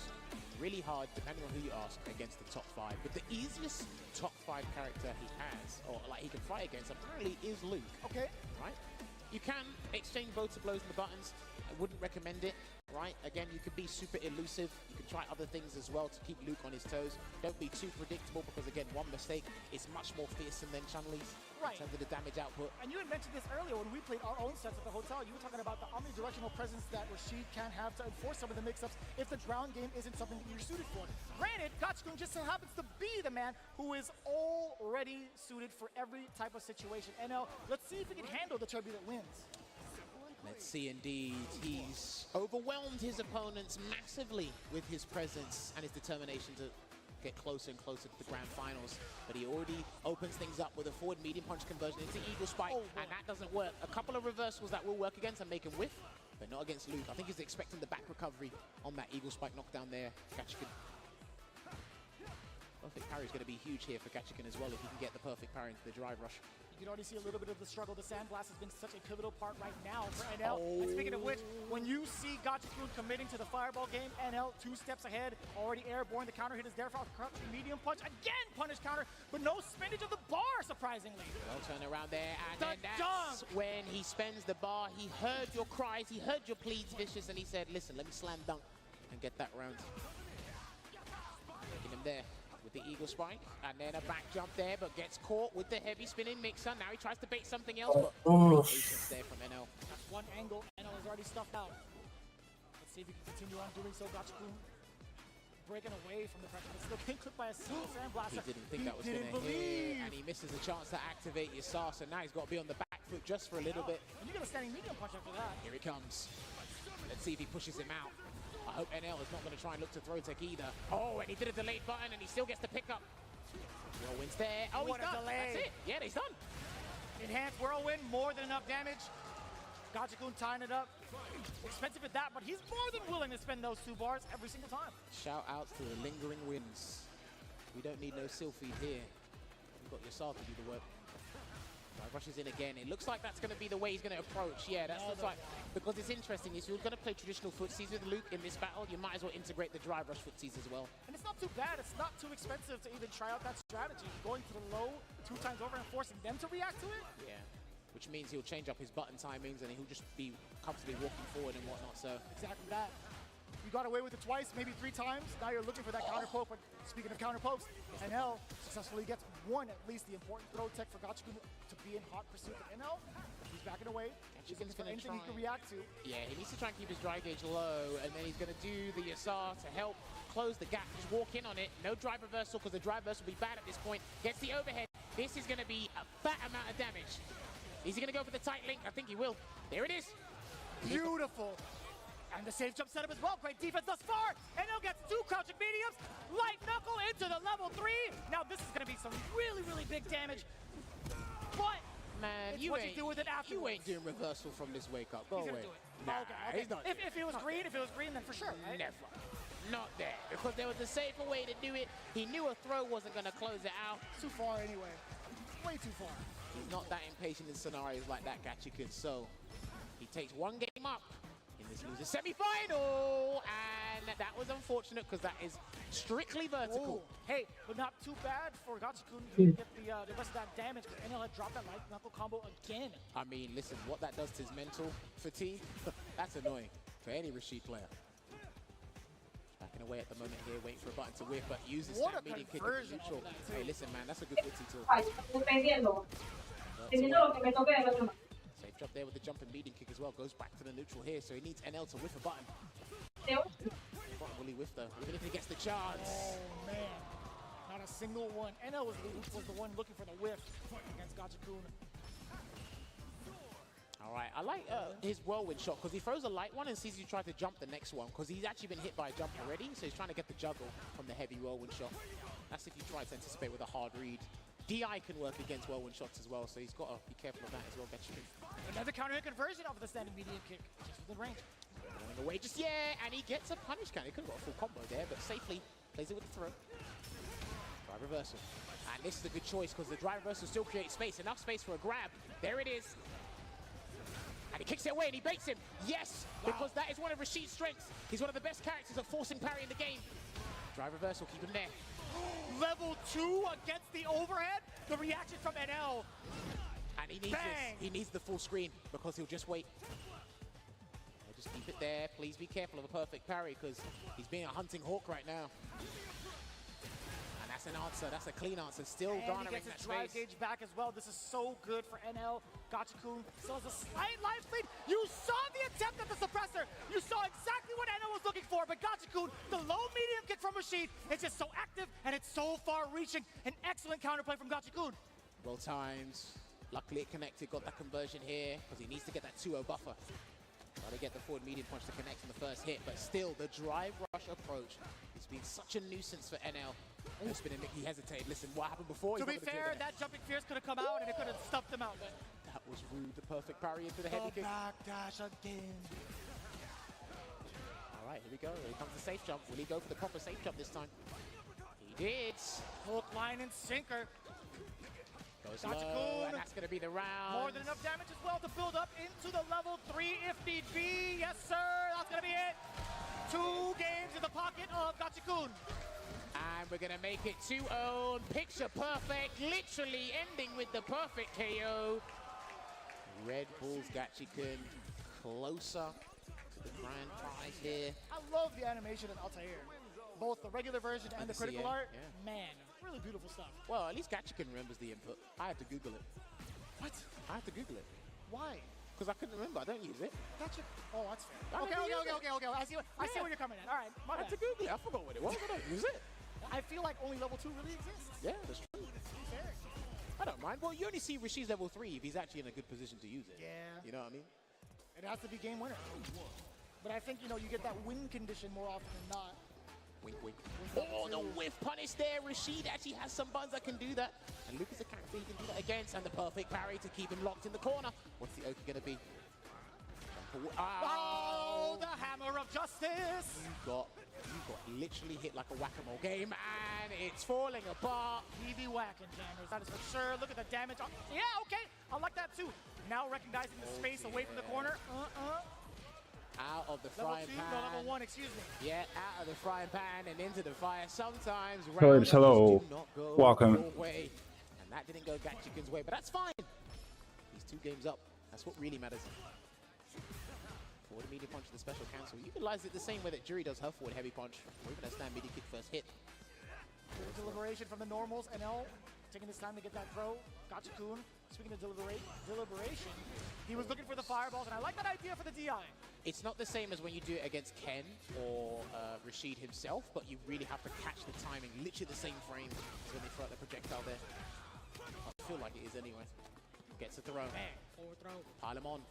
really hard, depending on who you ask, against the top 5. But the easiest top 5 character he has, or like he can fight against, apparently is Luke. Okay. Right? You can exchange both blows in the buttons. I wouldn't recommend it, right? Again, you could be super elusive. You can try other things as well to keep Luke on his toes. Don't be too predictable because, again, one mistake is much more fearsome than Chun-Li's in terms of the damage output. And you had mentioned this earlier when we played our own sets at the hotel. You were talking about the omnidirectional presence that Rashid can have to enforce some of the mix-ups if the ground game isn't something that you're suited for. Granted, Gachikun just so happens to be the man who is already suited for every type of situation. NL, let's see if he can handle the turbulent winds. Let's see, indeed. He's overwhelmed his opponents massively with his presence and his determination to get closer and closer to the grand finals. But he already opens things up with a forward medium punch conversion into Eagle Spike, and that doesn't work. A couple of reversals that will work against and make him whiff, but not against Luke. I think he's expecting the back recovery on that Eagle Spike knockdown there. Gachikun. Perfect parry is going to be huge here for Gachikun as well if he can get the perfect parry into the drive rush. You can already see a little bit of the struggle. The Sandblast has been such a pivotal part right now for NL. And speaking of which, when you see Gachikun committing to the fireball game, NL 2 steps ahead, already airborne. The counter hit is there for a medium punch. Again, punish counter, but no spinach of the bar, surprisingly. Well, turn around there, and then that's when he spends the bar. He heard your cries, he heard your pleads, Vicious, and he said, listen, let me slam dunk and get that round. Taking him there with the Eagle Spike, and then a back jump there, but gets caught with the heavy spinning mixer. Now he tries to bait something else, but patience there from NL. That's one angle. NL is already stuffed out. Let's see if he can continue on doing so. Gachikun breaking away from the pressure, but still getting clipped by a single Sandblaster. He didn't think that was going to hit, and he misses a chance to activate Yasar, so now he's got to be on the back foot just for a little bit. And you get a standing medium punch after that. Here he comes. Let's see if he pushes him out. I hope NL is not going to try and look to throw tech either. Oh, and he did a delayed button, and he still gets the pickup. Whirlwind's there. Oh, he's done. That's it. Yeah, he's done. Enhanced Whirlwind, more than enough damage. Gachikun tying it up. Expensive at that, but he's more than willing to spend those 2 bars every single time. Shout outs to the lingering winds. We don't need no Sylphie here. We've got Yasar to do the work. Rushes in again. It looks like that's going to be the way he's going to approach. Yeah, that's like, because it's interesting. If you're going to play traditional footsies with Luke in this battle, you might as well integrate the drive rush footsies as well. And it's not too bad. It's not too expensive to even try out that strategy. Going to the low 2 times over and forcing them to react to it. Yeah, which means he'll change up his button timings and he'll just be comfortably walking forward and whatnot. So exactly that. You got away with it twice, maybe 3 times. Now you're looking for that counter poke. But speaking of counter pokes, NL successfully gets one, at least the important throw tech for Gachikun to be in hot pursuit of NL. He's backing away. Gachikun's for anything he can react to. Yeah, he needs to try and keep his dry gauge low, and then he's going to do the Yasar to help close the gap. Just walk in on it. No drive reversal because the drive reversal will be bad at this point. Gets the overhead. This is going to be a fat amount of damage. Is he going to go for the tight link? I think he will. There it is. Beautiful. And the safe jump setup as well. Great defense thus far. NL gets 2 crouching mediums. Light knuckle into the level 3. Now this is going to be some really, really big damage. But man, you do with it afterwards. You ain't doing reversal from this wake up. Go away. Do it. Nah, okay. He's not. If it was green, then for sure, right? Never. Not there. Because there was a safer way to do it. He knew a throw wasn't going to close it out. Too far anyway. Way too far. He's not that impatient in scenarios like that, Gachikun. So he takes 1 game up in this loser semi-final, and that was unfortunate because that is strictly vertical. Ooh. Hey, but not too bad for Gachikun to get the rest of that damage because NL had dropped that light knuckle combo again. I mean, listen, what that does to his mental fatigue, that's annoying for any Rashid player. Back backing away at the moment here, waiting for a button to whiff, but uses that medium kick at the neutral. Hey, listen, man, that's a good footsie tool. Safe drop there with the jumping medium kick as well. Goes back to the neutral here, so he needs NL to whiff a button. Will he whiff though? Even if he gets the chance. Oh man, not a single one. NL was the one looking for the whiff against Gachikun. All right, I like his whirlwind shot because he throws a light one and sees you try to jump the next one because he's actually been hit by a jump already, so he's trying to get the juggle from the heavy whirlwind shot. That's if you try to anticipate with a hard read. DI can work against whirlwind shots as well, so he's got to be careful of that as well. Another counter hit conversion off of the standing medium kick, just within range. Going away, just and he gets a punish count. He could have got a full combo there, but safely plays it with the throw. Drive reversal. And this is a good choice because the drive reversal still creates space, enough space for a grab. There it is. And he kicks it away and he baits him. Yes, because that is one of Rashid's strengths. He's one of the best characters at forcing parry in the game. Drive reversal, keep him there. Level 2 against the overhead. The reaction from NL. And he needs this. He needs the full screen because he'll just wait. Just keep it there. Please be careful of a perfect parry because he's being a hunting hawk right now. And that's an answer. That's a clean answer. Still garnering he gets that his drive space. gauge back as well. This is so good for NL. Gachikun still has a slight life lead. You saw the attempt at the suppressor. You saw exactly what NL was looking for, but Gachikun, the low medium kick from Rashid, it's just so active and it's so far reaching. An excellent counterplay from Gachikun. Well timed. Luckily it connected, got that conversion here because he needs to get that 2-0 buffer. Try to get the forward medium punch to connect in the first hit, but still the drive rush approach has been such a nuisance for NL. He hesitated. Listen, what happened before? To be fair, that jumping fierce could have come out and it could have stuffed him out. But that was rude. The perfect parry into the heavy kick. Backdash again. All right, here we go. Here comes the safe jump. Will he go for the proper safe jump this time? He did. Hook, line, and sinker. Goes low, and that's going to be the round. More than enough damage as well to build up into the level 3 if need be. Yes, sir. That's going to be it. 2 games in the pocket of Gachikun. And we're going to make it 2-0. Picture perfect. Literally ending with the perfect KO. Red Bull's Gachikun closer to the grand prize here. I love the animation in Altair. Both the regular version and the critical art. Yeah. Man, really beautiful stuff. Well, at least Gachikun remembers the input. I had to Google it. What? I had to Google it. Why? Because I couldn't remember. I don't use it. Gotcha. Oh, that's fair. I Okay. I see where you're coming at. All right, my I had bad. to Google it. I forgot what it was. I don't use it. I feel like only level 2 really exists. Yeah, that's true. Fair. I don't mind. Well, you only see Rashid's level 3 if he's actually in a good position to use it. Yeah. You know what I mean? It has to be game winner. But I think, you know, you get that win condition more often than not. Wink, wink. Oh, the whiff punish there. Rashid actually has some buns that can do that. And Luke is a character he can do that against. And the perfect parry to keep him locked in the corner. What's the Oki going to be? Oh, the hammer of justice. You got literally hit like a whack-a-mole game. And it's falling apart. He be whacking, jammers. That is for sure. Look at the damage. Yeah, okay. I like that too. Now recognizing the space away from the corner. Out of the frying pan. No, level 1, excuse me. Yeah, out of the frying pan and into the fire. Sometimes Phillips, hello. do not go Welcome. your way. And that didn't go Gachikun's way, but that's fine. He's 2 games up. That's what really matters. Forward immediate punch to the special cancel. Utilize it the same way that Jury does her forward heavy punch. Or even a stand immediate kick first hit. Deliberation from the normals. NL taking his time to get that throw. Gachikun, speaking of deliberation, he was looking for the fireballs, and I like that idea for the DI. It's not the same as when you do it against Ken or Rashid himself, but you really have to catch the timing, literally the same frame as when they throw out the projectile there. I feel like it is anyway. Gets a throw. Bang, forward throw. Pile him on.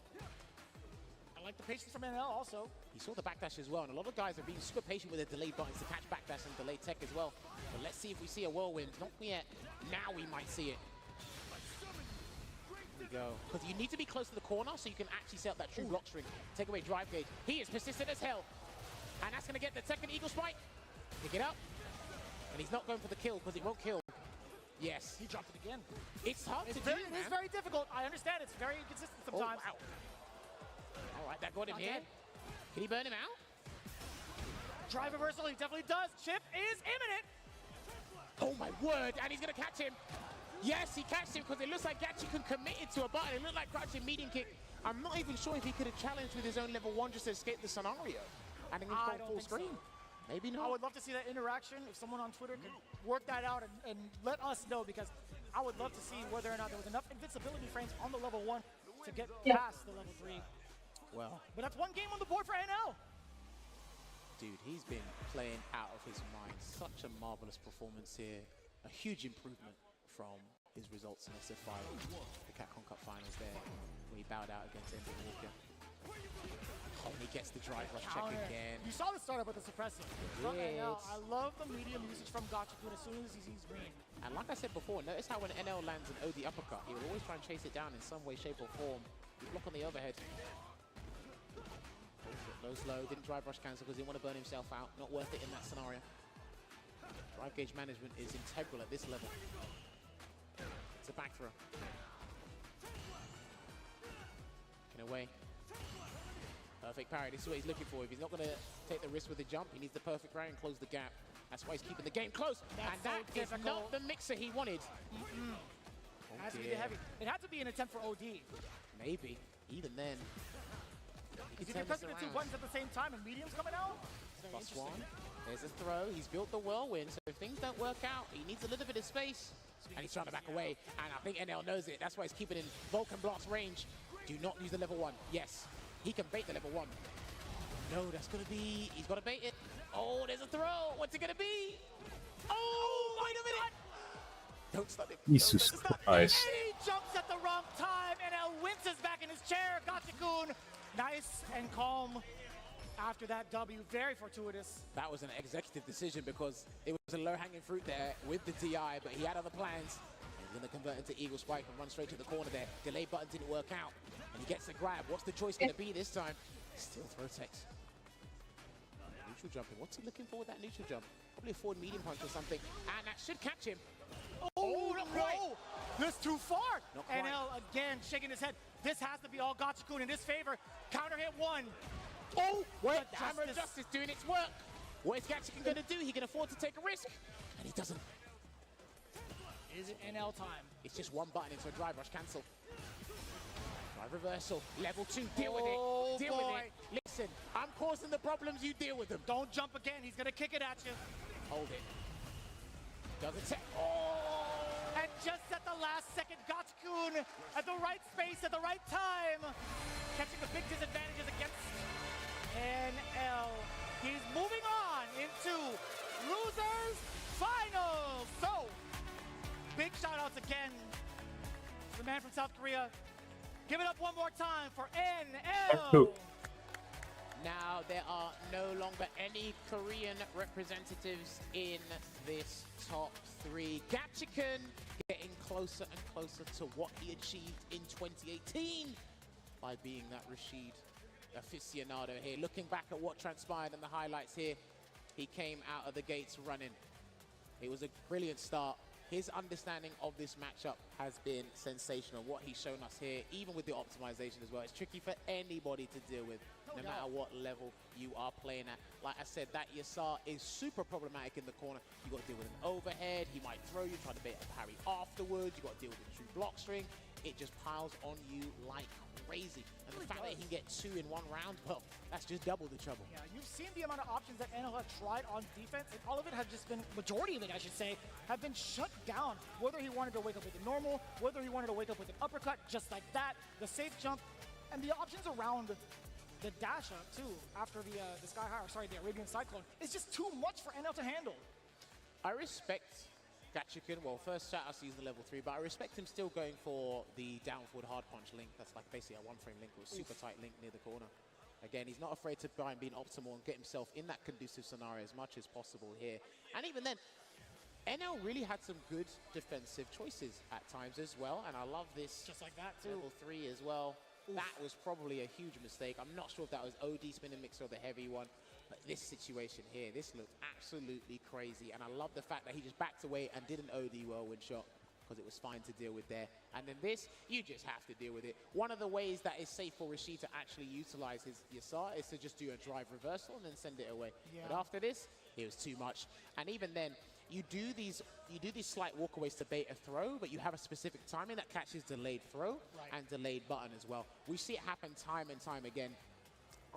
I like the patience from NL also. He saw the backdash as well, and a lot of guys are being super patient with their delayed buttons to catch backdash and delayed tech as well. But let's see if we see a whirlwind. Not yet. Now we might see it. Here we go. Because you need to be close to the corner so you can actually set up that true block string. Take away drive gauge. He is persistent as hell. And that's going to get the second eagle spike. Pick it up. And he's not going for the kill because it won't kill. Yes. He dropped it again. It's hard to do, It is very difficult. I understand. It's very inconsistent sometimes. Oh, wow. All right, that got him here. Can he burn him out? Drive reversal, he definitely does. Chip is imminent. Oh my word, and he's gonna catch him. Yes, he catched him because it looks like Gachikun committed to a button. It looked like crouching medium kick. I'm not even sure if he could have challenged with his own level 1 just to escape the scenario. And then he's gone full screen. Maybe I not. would love to see that interaction. If someone on Twitter could work that out and let us know, because I would love to see whether or not there was enough invincibility frames on the level 1 to get past the level 3. Well, But that's one game on the board for NL. dude, he's been playing out of his mind. Such a marvelous performance here. A huge improvement from his results in SF5, the Capcom Cup Finals there, where he bowed out against Ender Walker. Oh, and he gets the drive rush check again. You saw the startup with the suppressive. From Yes. NL. I love the medium usage from Gachikun as soon as he sees green. And like I said before, notice how when NL lands an OD uppercut, he will always try and chase it down in some way, shape, or form. You block on the overhead. Goes low, didn't drive rush cancel because he didn't want to burn himself out. Not worth it in that scenario. Drive gauge management is integral at this level. It's a back throw. Looking away. Perfect parry. This is what he's looking for. If he's not going to take the risk with the jump, he needs the perfect parry and close the gap. That's why he's keeping the game close. That's and that so is not the mixer he wanted. It has to be the heavy. It had to be an attempt for OD. Maybe. Even then. If you're pressing the 2 buttons at the same time and medium's coming out, Plus 1. There's a throw. He's built the whirlwind, so if things don't work out, he needs a little bit of space. And he's trying to back away, and I think NL knows it. That's why he's keeping in Vulcan Blast range. Do not use the level 1. Yes, he can bait the level 1. No, that's going to be... He's got to bait it. Oh, there's a throw. What's it going to be? Oh, wait a minute. Don't stop it. Jesus Christ. he jumps at the wrong time. NL winces back in his chair. Gachikun, nice and calm after that W. Very fortuitous. That was an executive decision because it was a low-hanging fruit there with the DI, but he had other plans. He's going to convert into Eagle Spike and run straight to the corner there. Delay button didn't work out, and he gets the grab. What's the choice going to be this time? Still throw text. Neutral jumping. What's he looking for with that neutral jump? Probably a forward medium punch or something, and that should catch him. Oh, no! This too far! Not quite. NL again shaking his head. This has to be all Gachikun in his favor. Counter hit 1. Oh, Wait, the Hammer of Justice doing its work. What is Gachikun going to do? He can afford to take a risk, and he doesn't. Is it NL time? It's just one button into a drive rush cancel. Drive reversal, level 2, deal with Oh, it, deal boy. with it. Listen, I'm causing the problems, you deal with them. Don't jump again. He's going to kick it at you. Hold it. Doesn't take, oh! And just at the last second, Gachikun at the right space at the right time, catching the big disadvantages against NL. He's moving on into losers finals. So, big shout outs again to the man from South Korea. Give it up one more time for NL. Now there are no longer any Korean representatives in this top 3. Gachikun getting closer and closer to what he achieved in 2018 by being that Rashid aficionado here. Looking back at what transpired in the highlights here, he came out of the gates running. It was a brilliant start. His understanding of this matchup has been sensational. What he's shown us here, even with the optimization as well, it's tricky for anybody to deal with, no matter what level you are playing at. Like I said, that Yasar is super problematic in the corner. You got to deal with an overhead. He might throw you, try to bait a parry afterwards. You got to deal with a true block string. It just piles on you like crazy. And the fact that he can get 2 in 1 round, well, that's just double the trouble. Yeah, you've seen the amount of options that NL have tried on defense, and all of it has just been, majority of it, I should say, have been shut down. Whether he wanted to wake up with a normal, whether he wanted to wake up with an uppercut, just like that, the safe jump, and the options around the dash up, too, after the Sky High, or sorry, the Arabian Cyclone, is just too much for NL to handle. I respect Gachikun. Well, first shout out to use the level 3, but I respect him still going for the down forward hard punch link. That's like basically a 1-frame link with a super tight link near the corner. Again, he's not afraid to try and be optimal and get himself in that conducive scenario as much as possible here. And even then, NL really had some good defensive choices at times as well, and I love this. Just like that, too. Level 3 as well. Oof. That was probably a huge mistake. I'm not sure if that was OD spinning mixer or the heavy one. But this situation here, this looked absolutely crazy. And I love the fact that he just backed away and did an OD whirlwind shot because it was fine to deal with there. And then this, you just have to deal with it. One of the ways that is safe for Rashid to actually utilize his Yasar is to just do a drive reversal and then send it away. Yeah. But after this, it was too much. And even then, you do these slight walkaways to bait a throw, but you have a specific timing that catches delayed throw and delayed button as well. We see it happen time and time again.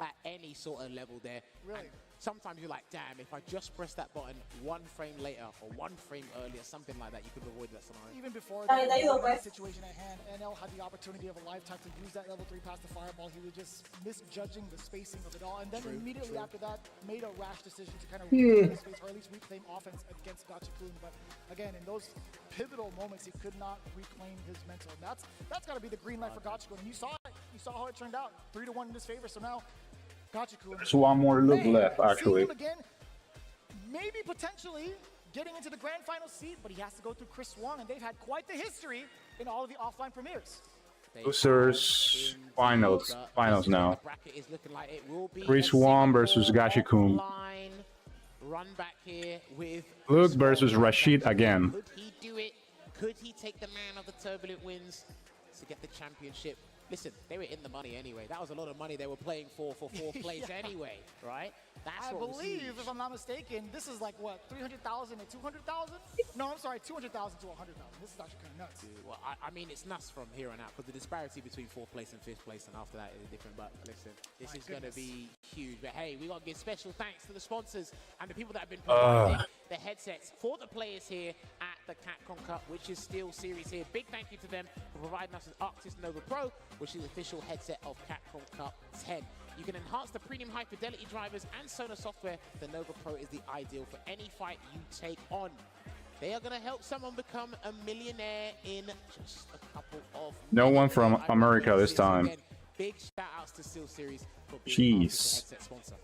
at any sort of level there. Really? And sometimes you're like, damn, if I just press that button 1 frame later or 1 frame earlier, something like that, you could avoid that scenario. Even before the situation at hand, NL had the opportunity of a lifetime to use that level 3 past the fireball. He was just misjudging the spacing of it all, and then immediately after that, made a rash decision to kind of reclaim his space, or at least reclaim offense against Gachikun. But again, in those pivotal moments, he could not reclaim his mental. And that's got to be the green light for Gachikun. And you saw it. You saw how it turned out. 3-1 in his favor. So now Gachikun. There's one more look left, actually. Again, maybe potentially getting into the grand final seat, but he has to go through Chris Wong, and they've had quite the history in all of the offline premieres. Losers finals now. Chris Wong versus Gachikun. Run back here with Luke versus Rashid again. Could he do it? Could he take the man of the turbulent winds to get the championship? Listen, they were in the money anyway. That was a lot of money they were playing for fourth place anyway, right? That's I believe, if I'm not mistaken, this is like what, 300,000 to 200,000? No, I'm sorry, 200,000 to 100,000. This is actually kind of nuts. Dude, well, I mean, it's nuts from here on out because the disparity between 4th place and 5th place and after that is different. But listen, this is going to be huge. But hey, we got to give special thanks to the sponsors and the people that have been providing the headsets for the players here at the Capcom Cup, which is still series here. Big thank you to them for providing us with Arctis Nova Pro, which is the official headset of Capcom Cup 10. You can enhance the premium high-fidelity drivers and Sonar software. The Nova Pro is the ideal for any fight you take on. They are going to help someone become a millionaire in just a couple of minutes. No one from America this time. Again, big shout-outs to SteelSeries for being the headset sponsor.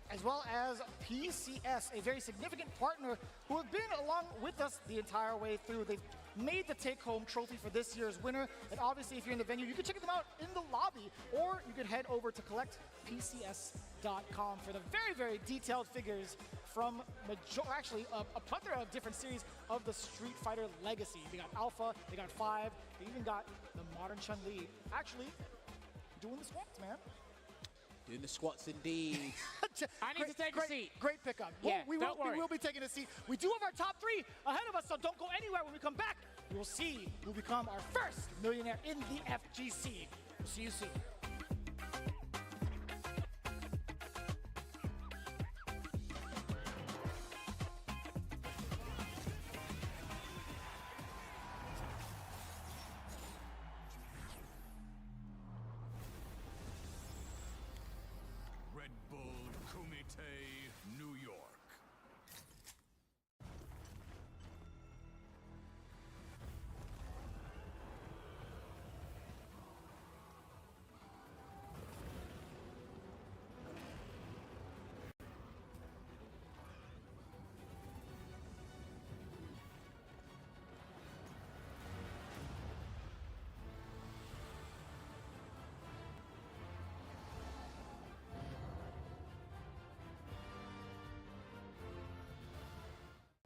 As well as PCS, a very significant partner who have been along with us the entire way through. They've made the take-home trophy for this year's winner. And obviously, if you're in the venue, you can check them out in the lobby, or you can head over to collectpcs.com for the very, very detailed figures from actually a plethora of different series of the Street Fighter legacy. They got Alpha, they got 5, they even got the modern Chun-Li. Actually, doing the squats, man. Doing the squats indeed. I need to take a seat. Great pickup. Yeah, we will be taking a seat. We do have our top 3 ahead of us, so don't go anywhere. When we come back, we will see who will become our first millionaire in the FGC. We'll see you soon. New York.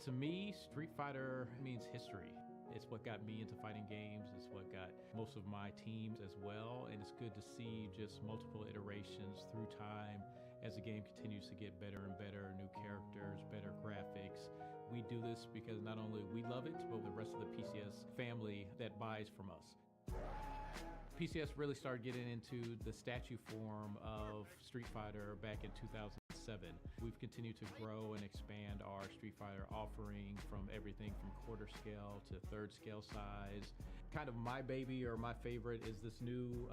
To me, Street Fighter means history. It's what got me into fighting games. It's what got most of my teams as well. And it's good to see just multiple iterations through time as the game continues to get better and better, new characters, better graphics. We do this because not only we love it, but the rest of the PCS family that buys from us. PCS really started getting into the statue form of Street Fighter back in 2007. We've continued to grow and expand our Street Fighter offering from everything from quarter scale to third scale size. Kind of my baby or my favorite is this new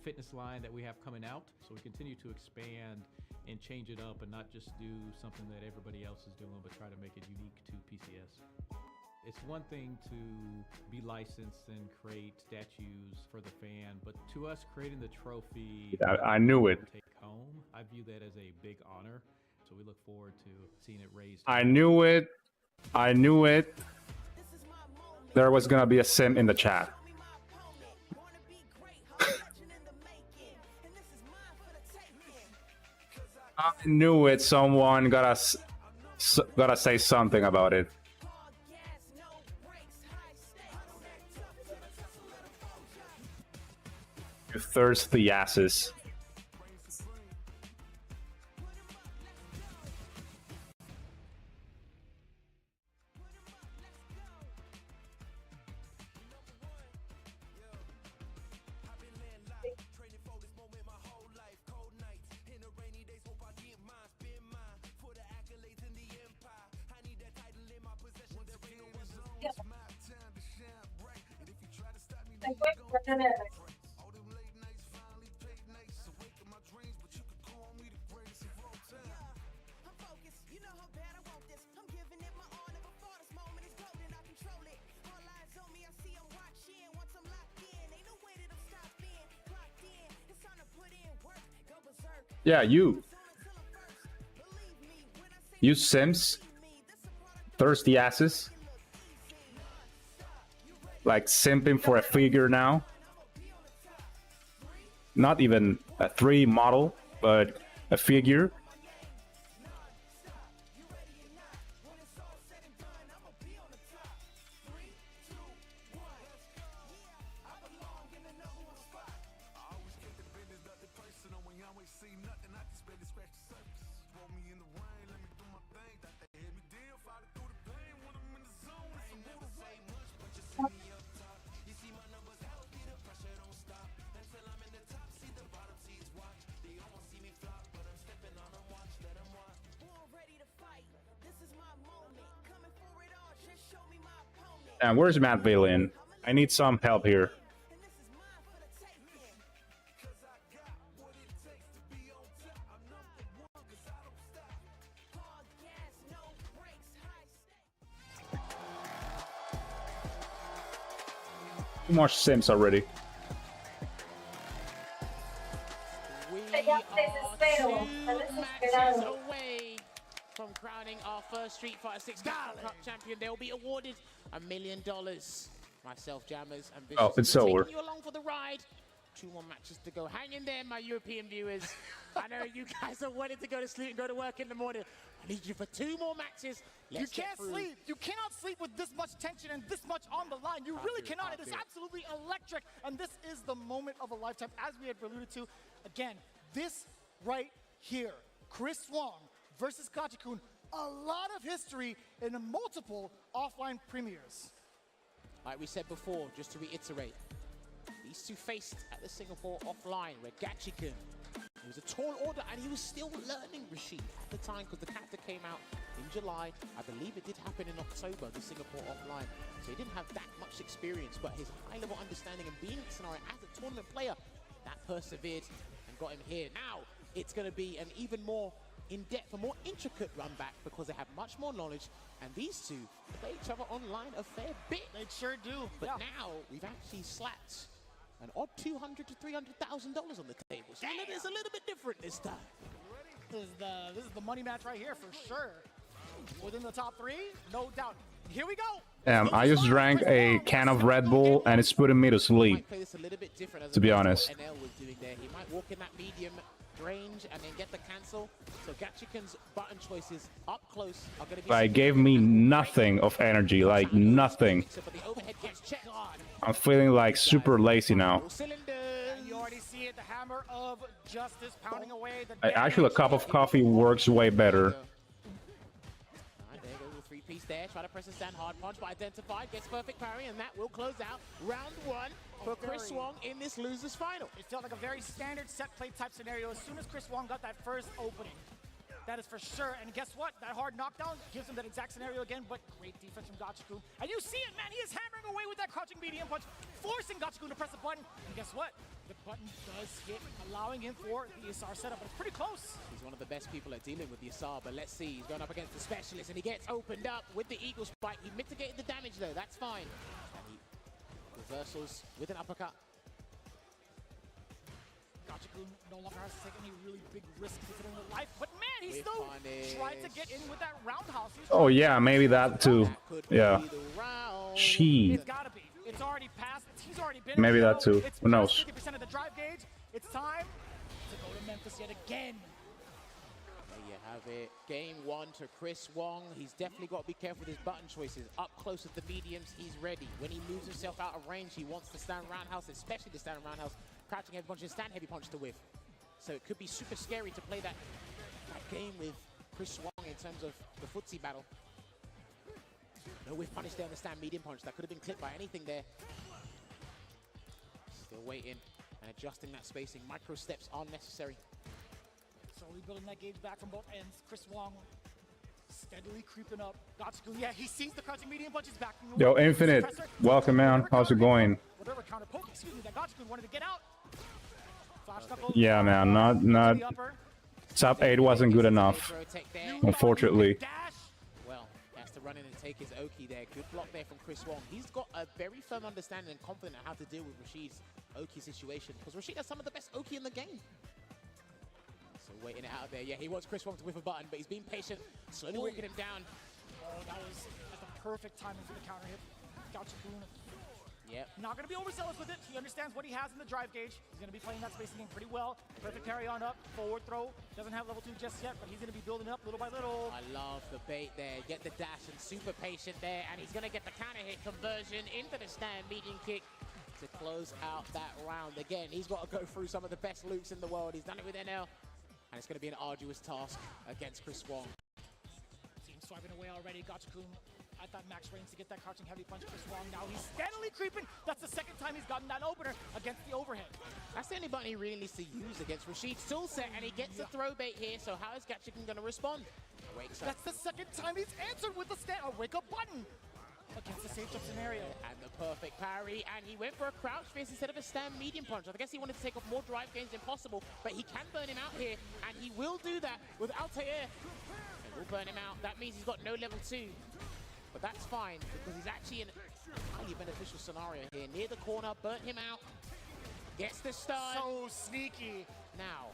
fitness line that we have coming out. So we continue to expand and change it up and not just do something that everybody else is doing, but try to make it unique to PCS. It's one thing to be licensed and create statues for the fan, but to us, creating the trophy I knew it. Take home, I view that as a big honor. So we look forward to seeing it raised. I knew it. I knew it. There was gonna be a sim in the chat. I knew it. Someone gotta say something about it. You thirsty asses. Yeah, you Sims, thirsty asses, like simping for a figure now. Not even a 3 model, but a figure. And where's Matt Villian? I need some help here. Too much Sims already. We are 2 matches away from crowning our first Street Fighter 6 Capcom Cup champion. They'll be awarded $1 million. Myself, Jammers, and Vicious. Oh, it's over. Taking you along for the ride. 2 more matches to go. Hang in there, my European viewers. I know you guys are wanting to go to sleep and go to work in the morning. I need you for 2 more matches. You can't sleep. You cannot sleep with this much tension and this much on the line. You really cannot. It is absolutely electric. And this is the moment of a lifetime, as we had alluded to. Again, this right here, Chris Wong versus Gachikun, a lot of history in multiple offline premieres. Like we said before, just to reiterate, these 2 faced at the Singapore offline where Gachikun, it was a tall order and he was still learning Rashid at the time because the character came out in July. I believe it did happen in October, the Singapore offline. So he didn't have that much experience, but his high-level understanding and being in the scenario as a tournament player, that persevered and got him here. Now, it's going to be an even more in-depth, a more intricate run back because they have much more knowledge, and these 2 play each other online a fair bit. They sure do. But now we've actually slapped an odd $200,000 to $300,000 on the table. So it's a little bit different this time. This is the money match right here for sure. Within the top 3, no doubt. Here we go. I just drank a can of Red Bull and it's putting me to sleep. To be honest. NL was doing there. He might walk in that medium range and then get the cancel. So Gachikun's button choices up close are going to be. Like, gave me nothing of energy, like nothing. I'm feeling like super lazy now. You already see it, the hammer of justice pounding away. Actually, a cup of coffee works way better. There goes the 3-piece there. Try to press a stand hard punch, but identified, gets perfect parry, and that will close out round 1 for Chris Wong in this losers final. It felt like a very standard set play type scenario as soon as Chris Wong got that first opening. That is for sure. And guess what? That hard knockdown gives him that exact scenario again, but great defense from Gachikun. And you see it, man. He is hammering away with that crouching medium punch, forcing Gachikun to press the button. And guess what? The button does hit, allowing him for the SR setup, but it's pretty close. He's one of the best people at dealing with the SR, but let's see. He's going up against the specialist, and he gets opened up with the Eagle Spike. He mitigated the damage, though. That's fine. And he reversals with an uppercut. Gachikun no longer has to take any really big risks considering the life, but man, he still tried to get in with that roundhouse. Oh yeah, maybe that too. Yeah. She. It's gotta be. It's already passed. He's already been. Maybe that too. Who knows? 50% of the drive gauge. It's time to go to Memphis yet again. There you have it. Game 1 to Chris Wong. He's definitely got to be careful with his button choices. Up close at the mediums, he's ready. When he moves himself out of range, he wants to stand roundhouse, especially the stand roundhouse. Crouching heavy punch and stand heavy punch to whiff. So it could be super scary to play that game with Chris Wong in terms of the footsie battle. No whiff punish there on the stand medium punch. That could have been clipped by anything there. Still waiting and adjusting that spacing. Micro steps are necessary. So rebuilding that gauge back from both ends. Chris Wong Steadily creeping up. Gachikun, yeah, he sees the crouching medium punches back. Yo, Infinite, welcome, man. How's it going? Whatever counter poke, excuse me, that Gachikun wanted to get out. Flash knuckle. Yeah, man, not top 8 wasn't good enough, unfortunately. Well, has to run in and take his Oki there. Good block there from Chris Wong. He's got a very firm understanding and confident in how to deal with Rashid's Oki situation, because Rashid has some of the best Oki in the game. So waiting it out there. Yeah, he wants Chris Wong to whiff a button, but he's being patient, slowly working him down. Oh, that was at the perfect timing for the counter hit. Gachikun. Yep. Not going to be overzealous with it. He understands what he has in the drive gauge. He's going to be playing that spacing game pretty well. Perfect carry on up, forward throw. Doesn't have level 2 just yet, but he's going to be building up little by little. I love the bait there. Get the dash and super patient there, and he's going to get the counter hit conversion into the stand medium kick to close out that round. Again, he's got to go through some of the best loops in the world. He's done it with NL, and it's going to be an arduous task against Chris Wong. Team swiping away already. Gachikun at that max range to get that crouching heavy punch. Chris Wong now he's steadily creeping. That's the second time he's gotten that opener against the overhead. That's the only button he really needs to use against Rashid's tool set, and he gets a throw bait here. So how is Gachikun going to respond? Wakes up. That's the second time he's answered with a wake up button against the safe jump scenario. And the perfect parry, and he went for a crouch fist instead of a stand medium punch. I guess he wanted to take off more drive gains than possible, but he can burn him out here, and he will do that with Altair. It will burn him out. That means he's got no level 2. But that's fine, because he's actually in a highly beneficial scenario here. Near the corner, burnt him out. Gets the stun. So sneaky. Now,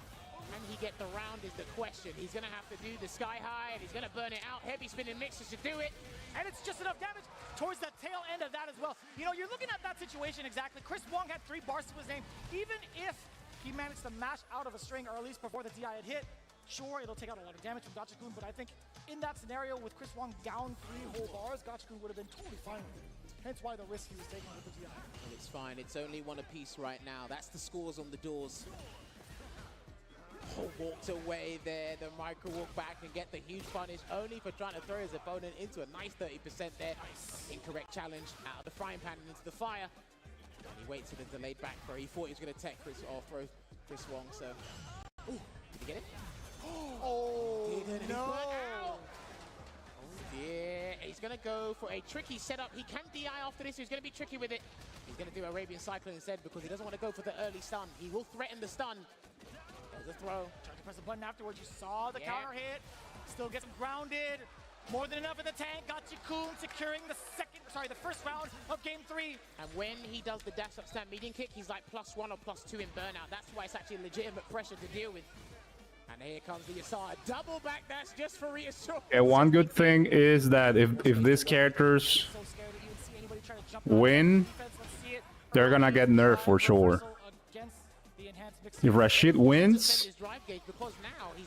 can he get the round is the question. He's going to have to do the sky high, and he's going to burn it out. Heavy spinning mixers to do it. And it's just enough damage towards that tail end of that as well. You know, you're looking at that situation exactly. Chris Wong had 3 bars to his name. Even if he managed to mash out of a string, or at least before the DI had hit, sure, it'll take out a lot of damage from Gachikun, but I think in that scenario with Chris Wong down 3 whole bars, Gachikun would have been totally fine with it. Hence why the risk he was taking with the DI. And it's fine. It's only 1 apiece right now. That's the scores on the doors. Oh, walked away there. The micro walk back and get the huge punish, only for trying to throw his opponent into a nice 30% there. Incorrect challenge out of the frying pan and into the fire. And he waits for the delayed back throw. He thought he was going to tech Chris or throw Chris Wong, so. Ooh, did he get it? Oh, no! Oh dear, he's going to go for a tricky setup. He can DI after this, so he's going to be tricky with it. He's going to do Arabian Cyclone instead because he doesn't want to go for the early stun. He will threaten the stun. There's a throw. Tried to press the button afterwards. You saw the counter hit. Still gets him grounded. More than enough in the tank. Gachikun securing the first round of game 3. And when he does the dash up stand medium kick, he's like +1 or +2 in burnout. That's why it's actually legitimate pressure to deal with. And here comes the Yasar. Double back dash just for reassurance. Yeah, one good thing is that if these characters win, they're gonna get nerfed for sure. If Rashid wins,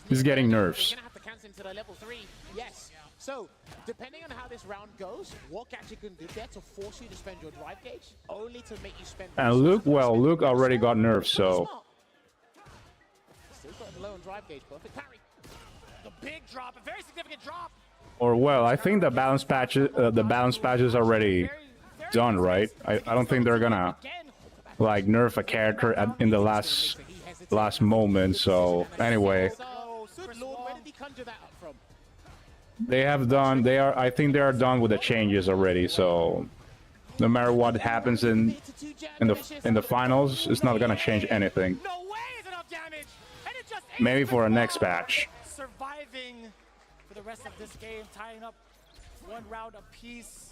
he's getting nerfs. He's gonna have to cancel into the level 3. Yes. So, depending on how this round goes, what Gachikun did there to force you to spend your drive gauge, only to make you spend. And Luke already got nerfed, so. Still got low on drive gauge, perfect parry. The big drop, a very significant drop. Or well, I think the balance patch is already done, right? I don't think they're gonna like nerf a character in the last moment. So anyway, I think they are done with the changes already. So no matter what happens in the finals, it's not gonna change anything. No way is enough damage. And it just maybe for a next patch. Surviving for the rest of this game, tying up 1 round apiece,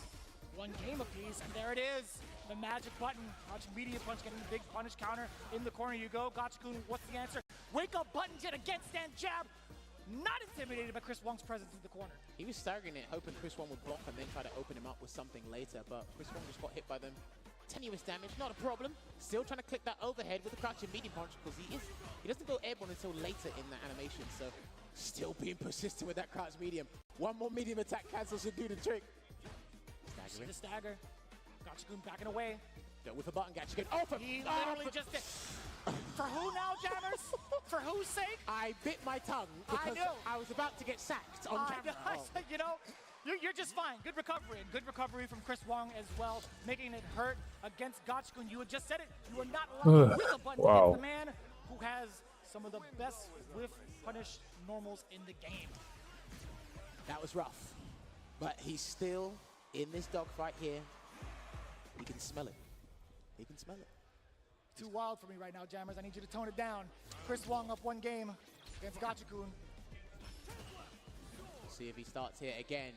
1 game apiece, and there it is. The magic button, crouching medium punch, getting the big punish counter. In the corner you go. Gachikun, what's the answer? Wake up button, jet against stand jab. Not intimidated by Chris Wong's presence in the corner. He was staggering it, hoping Chris Wong would block and then try to open him up with something later, but Chris Wong just got hit by them. Tenuous damage, not a problem. Still trying to click that overhead with the crouching medium punch because he doesn't go airborne until later in the animation, so still being persistent with that crouch medium. 1 more medium attack cancel should do the trick. See the stagger. Gachikun backing away. Go with a button, Gachikun. Oh, he literally just did. For who now, jammers? For whose sake? I bit my tongue because I was about to get sacked on camera. You know, you're just fine. Good recovery, and good recovery from Chris Wong as well, making it hurt against Gachikun. You had just said it. You are not allowed to whiff a button against the man who has some of the best whiff punish normals in the game. was rough. But he's still in this dogfight here. He can smell it. He can smell it. Too wild for me right now, Jammers. I need you to tone it down. Chris Wong up 1 game against Gachikun. See if he starts here again.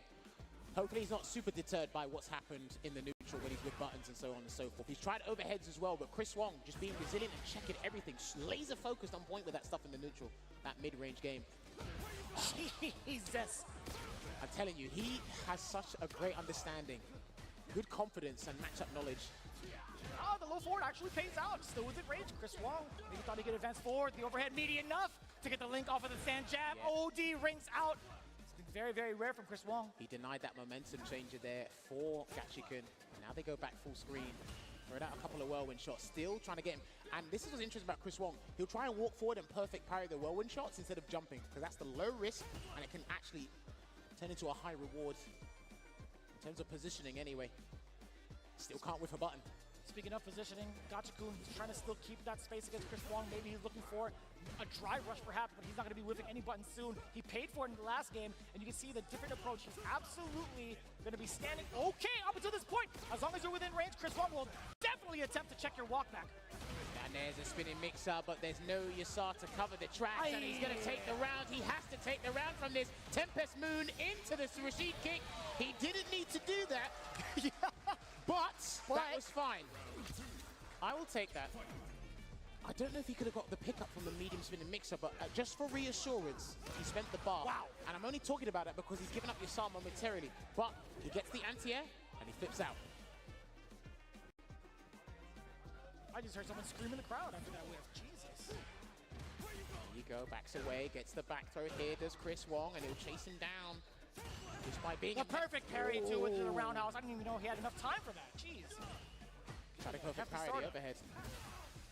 Hopefully he's not super deterred by what's happened in the neutral when he's with buttons and so on and so forth. He's tried overheads as well, but Chris Wong just being resilient and checking everything. Laser focused on point with that stuff in the neutral. That mid-range game. Jesus. I'm telling you, he has such a great understanding. Good confidence and matchup knowledge. Oh, the low forward actually pays out. Still within range. Chris Wong maybe thought he could advance forward. The overhead meaty enough to get the link off of the sand jab. Yeah. OD rings out. It's been very, very rare from Chris Wong. He denied that momentum changer there for Gachikun. Now they go back full screen. Throwing out a couple of whirlwind shots. Still trying to get him. And this is what's interesting about Chris Wong. He'll try and walk forward and perfect parry the whirlwind shots instead of jumping. Because that's the low risk and it can actually turn into a high reward. In terms of positioning anyway. Still can't whiff a button. Speaking of positioning, Gachikun is trying to still keep that space against Chris Wong. Maybe he's looking for a dry rush perhaps, but he's not going to be whiffing any buttons soon. He paid for it in the last game, and you can see the different approach. He's absolutely going to be standing okay up until this point. As long as you're within range, Chris Wong will definitely attempt to check your walk back. And there's a spinning mix-up, but there's no Yasar to cover the tracks, and he's going to take the round. He has to take the round from this Tempest Moon into the Rashid kick. He didn't need to do that. But that was fine. I will take that. I don't know if he could have got the pickup from the medium spinning mixer, but just for reassurance, he spent the bar. Wow. And I'm only talking about that because he's given up Yasar momentarily. But he gets the anti-air and he flips out. I just heard someone scream in the crowd after that whiff. Jesus. There you go, backs away, gets the back throw here, does Chris Wong, and he'll chase him down. Just by being The perfect parry too into the roundhouse. I didn't even know he had enough time for that. Jeez. Trying to perfect parry the overhead.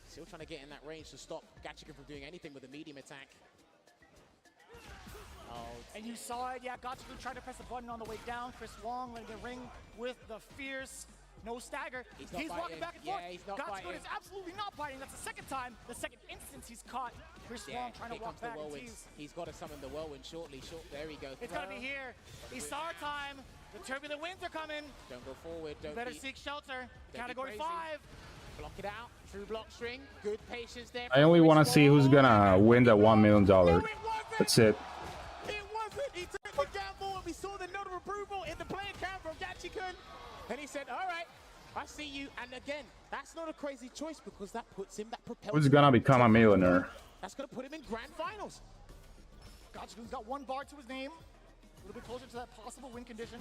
Still trying to get in that range to stop Gachikun from doing anything with a medium attack. Oh, and you saw it, yeah, Gachikun tried to press the button on the way down. Chris Wong letting the ring with the fierce, no stagger. He's walking back and forth. Yeah, he's not Gachikun is absolutely not biting. That's the second time, the second instance he's caught Chris Wong trying to walk back and tease. He's got to summon the whirlwind shortly. There we go. It's got to be here. Isar time. The turbulent winds are coming. Don't go forward. You better seek shelter. Category 5. Block it out. True block string. Good patience there. I only want to see who's gonna win that $1 million. That's it. It wasn't. He took the gamble and we saw the note of approval in the player cam from Gachikun. And he said, all right, I see you. And again, that's not a crazy choice because that puts him, that propels Who's gonna become a millionaire? That's going to put him in grand finals. Gachikun's got 1 bar to his name. A little bit closer to that possible win condition.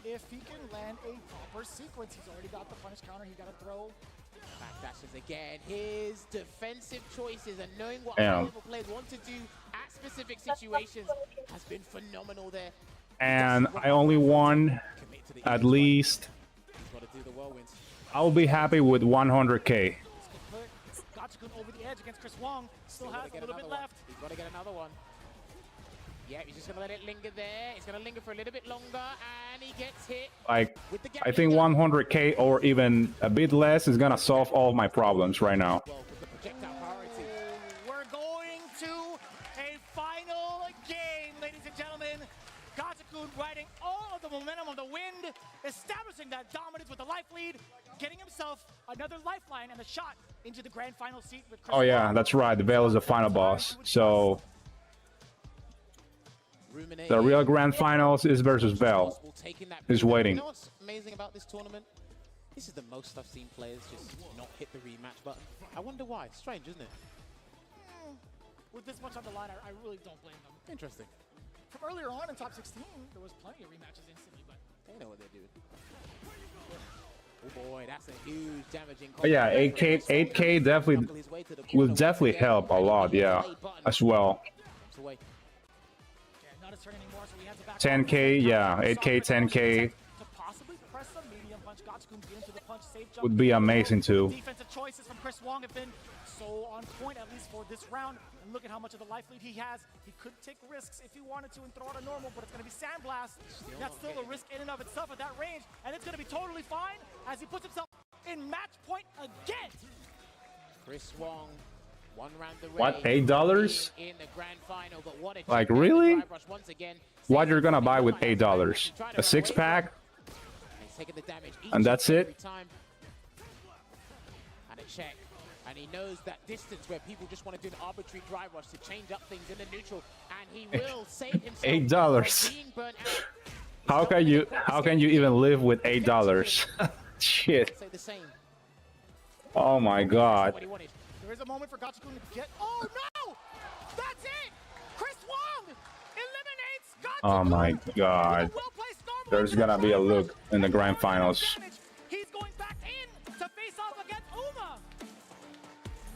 If he can land a proper sequence, he's already got the punish counter. He got to throw. Back dashes again. His defensive choices and knowing what high-level players want to do at specific situations has been phenomenal there. And I only won at least. He's got to do the whirlwinds. I'll be happy with 100K. Gachikun over the edge against Chris Wong. Still has a little bit left. He's got to get another one. Yeah, he's just going to let it linger there. It's going to linger for a little bit longer, and he gets hit. Like, I think 100K or even a bit less is going to solve all my problems right now. Well, with the projectile priority. We're going to a final game, ladies and gentlemen. Gachikun riding all of the momentum of the wind, establishing that dominance with the life lead, getting himself another lifeline and a shot into the grand final seat with Chris Oh yeah, Wong. that's right. The Veil is the final boss. So the real grand finals is versus Veil. Is waiting. You know what's amazing about this tournament? This is the most I've seen players just not hit the rematch button. I wonder why. It's strange, isn't it? With this much on the line, I really don't blame them. Interesting. From earlier on in top 16, there was plenty of rematches instantly, but they know what they're doing. Oh boy, that's a huge damaging. But yeah, 8K definitely will definitely help a lot. Yeah, as well. 10K, yeah, 8K, 10K would be amazing too. Defensive choices from Chris Wong have been so on point, at least for this round. And look at how much of the life lead he has. He could take risks if he wanted to and throw out a normal, but it's going to be Sandblast. That's still a risk in and of itself at that range, and it's going to be totally fine as he puts himself in match point again. Chris Wong, One round the What, way $8? in the grand final, but what a Like, check really? drive rush once again. What you're gonna buy with $8? A 6-pack? He's taking the damage each And that's every it? time. And a check. And he knows that distance where people just want to do an arbitrary drive rush to change up things in the neutral. And he will save himself $8. from being burnt out. How can you even live with $8? Shit. Say the same. Oh my god. What he wanted. There is a moment for Gachikun to get. Oh no! That's it! Chris Wong eliminates Gachikun. Oh my god. There's gonna be a look in the grand finals. He's going back in to face off against Uma.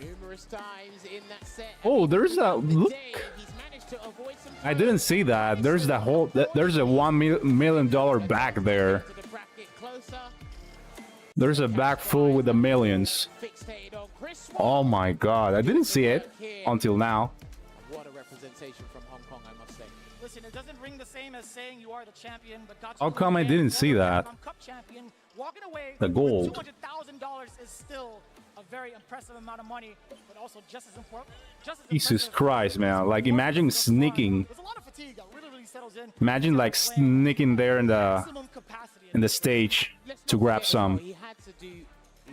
Numerous times in that set. Oh, there's a look. He's managed to avoid some I didn't see that. There's the whole. There's a $1 million back there. to the bracket closer. There's a bag full with the millions. Fixated on Chris Oh my god. I didn't see it until now. What a representation from Hong Kong, I must say. Listen, it doesn't ring the same as saying you are the champion, but Gachikun, How come I didn't see that? Capcom Cup champion, walking away The gold. with $200,000 is still a very impressive amount of money, but also just as important. Jesus Christ, man. Like, imagine sneaking. There's a lot of fatigue that really settles in. Imagine like sneaking there in the Maximum capacity. stage Let's to not grab forget as well, some. He had to do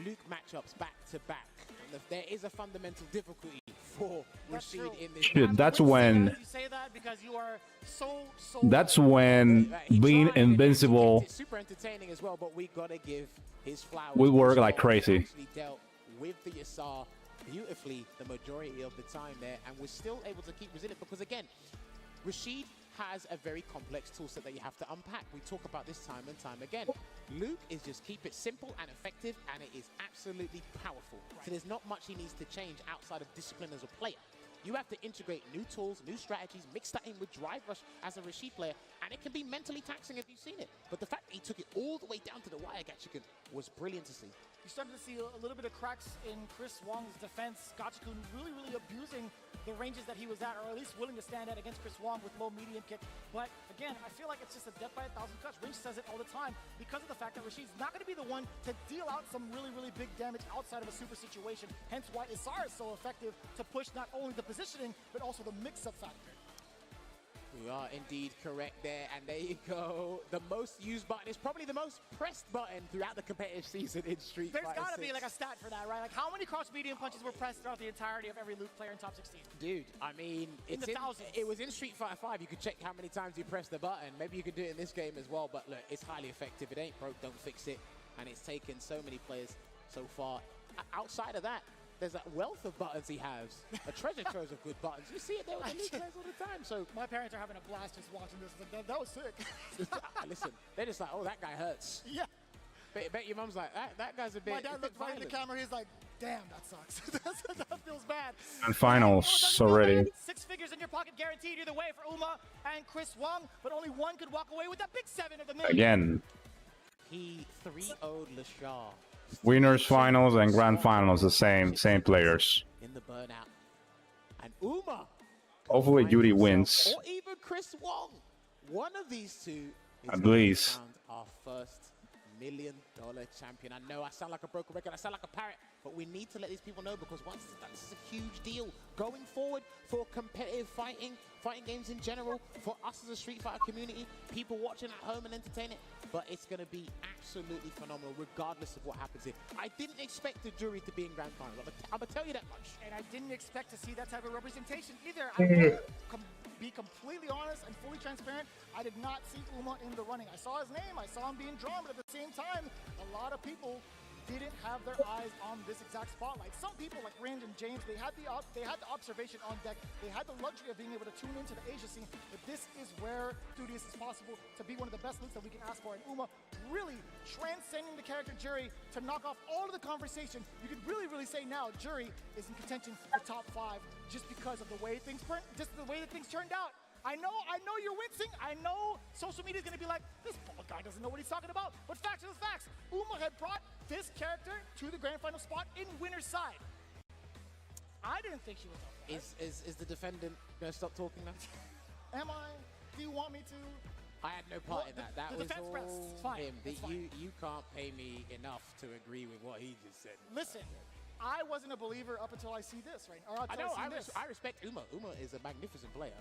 Luke matchups back to back. And there is a fundamental difficulty for That's Rashid true. in this. Shit, that's You when. say that because you are so That's when He being tried and invincible it's super entertaining as well, but we gotta give his flowers. would work Rashid like crazy. actually dealt with the Yasar beautifully the majority of the time there, and was still able to keep resilient because again, Rashid has a very complex toolset that you have to unpack. We talk about this time and time again. Luke is just keep it simple and effective, and it is absolutely powerful. So there's not much he needs to change outside of discipline as a player. You have to integrate new tools, new strategies, mix that in with drive rush as a Rashid player, and it can be mentally taxing if you've seen it. But the fact that he took it all the way down to the wire, Gachikun, was brilliant to see. You started to see a little bit of cracks in Chris Wong's defense. Gachikun really abusing the ranges that he was at, or at least willing to stand at against Chris Wong with low medium kick. But again, I feel like it's just a death by 1,000 cuts. Rinch says it all the time because of the fact that Rashid's not going to be the one to deal out some really big damage outside of a super situation. Hence why Isar is so effective to push not only the positioning, but also the mix-up factor. You are indeed correct there, and there you go. The most used button is probably the most pressed button throughout the competitive season in Street Fighter 6. There's got to be like a stat for that, right? Like how many cross-medium punches were pressed throughout the entirety of every Luke player in top 16? Dude, I mean, it's the thousands. it was in Street Fighter 5. You could check how many times you press the button. Maybe you could do it in this game as well, but look, it's highly effective. It ain't broke, don't fix it. And it's taken so many players so far. Outside of that, there's a wealth of buttons he has. A treasure trove of good buttons. You see it there with the Luke players all the time. So My parents are having a blast just watching this. Like, that was sick. listen, they're just like, oh, that guy hurts. Yeah. Bet your mom's like, that guy's a bit. My dad a bit looked right in the violent." camera. He's like, damn, that sucks. that feels bad. And finals already. 6 figures in your pocket guaranteed either way for Uma and Chris Wong, but only one could walk away with that big 7 of the million. Again, He 3-0'd Lashar. winners finals and grand finals, the same players. In the burnout. And Uma. Hopefully finds Judy himself, wins. Or even Chris Wong. One of these two is At going to least. crown our first $1 million champion. I know I sound like a broken record, I sound like a parrot, but we need to let these people know because once it's done, this is a huge deal. Going forward for competitive fighting games in general, for us as a Street Fighter community, people watching at home and entertaining, but it's going to be absolutely phenomenal regardless of what happens here. I didn't expect the jury to be in grand finals. I'm going to tell you that much. And I didn't expect to see that type of representation either. I will be completely honest and fully transparent. I did not see Uma in the running. I saw his name, I saw him being drawn, but at the same time, a lot of people didn't have their eyes on this exact spotlight. Some people like Rand and James, they had the observation on deck. They had the luxury of being able to tune into the Asia scene, but this is where Studious is possible to be one of the best looks that we can ask for. And Uma really transcending the character Jury to knock off all of the conversation. You could really say now Jury is in contention for top 5 just because of the way things turned out. I know you're wincing. I know social media is going to be like, this bald guy doesn't know what he's talking about. But facts are the facts. Uma had brought this character to the grand final spot in winner's side. I didn't think she was up there. Is the defendant going to stop talking now? Am I? Do you want me to? I had no part in that. That the was defense press, all it's fine, him. it's fine. You can't pay me enough to agree with what he just said. Listen, I wasn't a believer up until I see this, right? Or until I respect Uma. Uma is a magnificent player.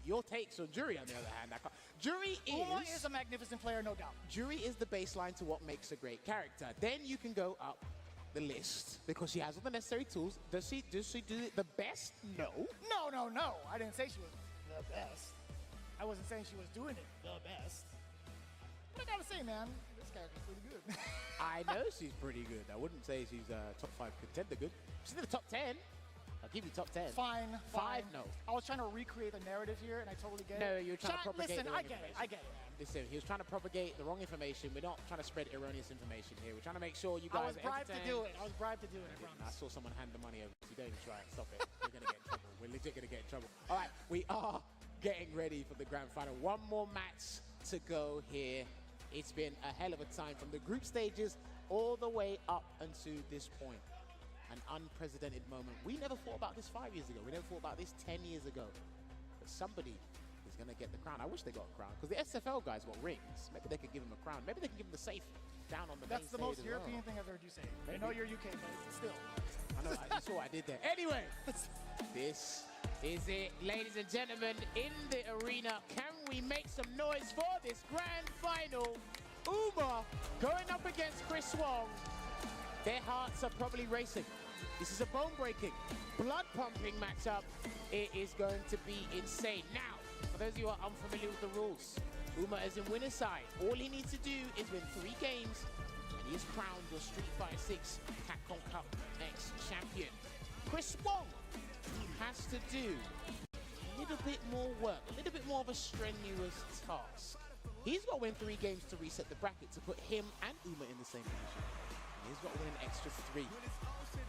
Your takes on Jury, on the other hand, Uma is a magnificent player, no doubt. Jury is the baseline to what makes a great character. Then you can go up the list because she has all the necessary tools. Does she do it the best? No. No. I didn't say she was the best. I wasn't saying she was doing it the best. But I gotta say, man, this character's pretty good. I know she's pretty good. I wouldn't say she's top 5 contender good. She's in the top 10. I'll give you top 10. Fine. 5, no. I was trying to recreate the narrative here, and I totally get it. No, you're trying to propagate the wrong information. I get it, man. Listen, he was trying to propagate the wrong information. We're not trying to spread erroneous information here. We're trying to make sure you guys I was bribed to do it. I promise. I saw someone hand the money over. You don't even try it. Stop it. We're going to get in trouble. We're legit going to get in trouble. All right, we are getting ready for the grand final. One more match to go here. It's been a hell of a time from the group stages all the way up until this point. An unprecedented moment. We never thought about this 5 years ago. We never thought about this 10 years ago. But somebody is going to get the crown. I wish they got a crown because the SFL guys got rings. Maybe they could give them a crown. Maybe they can give them the safe down on the main stage. That's the most European thing I've heard you say. I know you're UK, but still. I know. You saw what I did there. Anyway, this is it, ladies and gentlemen, in the arena. Can we make some noise for this grand final? Uma going up against Chris Wong. Their hearts are probably racing. This is a bone-breaking, blood-pumping matchup. It is going to be insane. Now, for those of you who are unfamiliar with the rules, Uma is in winner's side. All he needs to do is win 3 games, and he is crowned the Street Fighter 6 Capcom Cup X champion. Chris Wong has to do a little bit more work, a little bit more of a strenuous task. He's got to win 3 games to reset the bracket to put him and Uma in the same position. He's got to win an extra 3.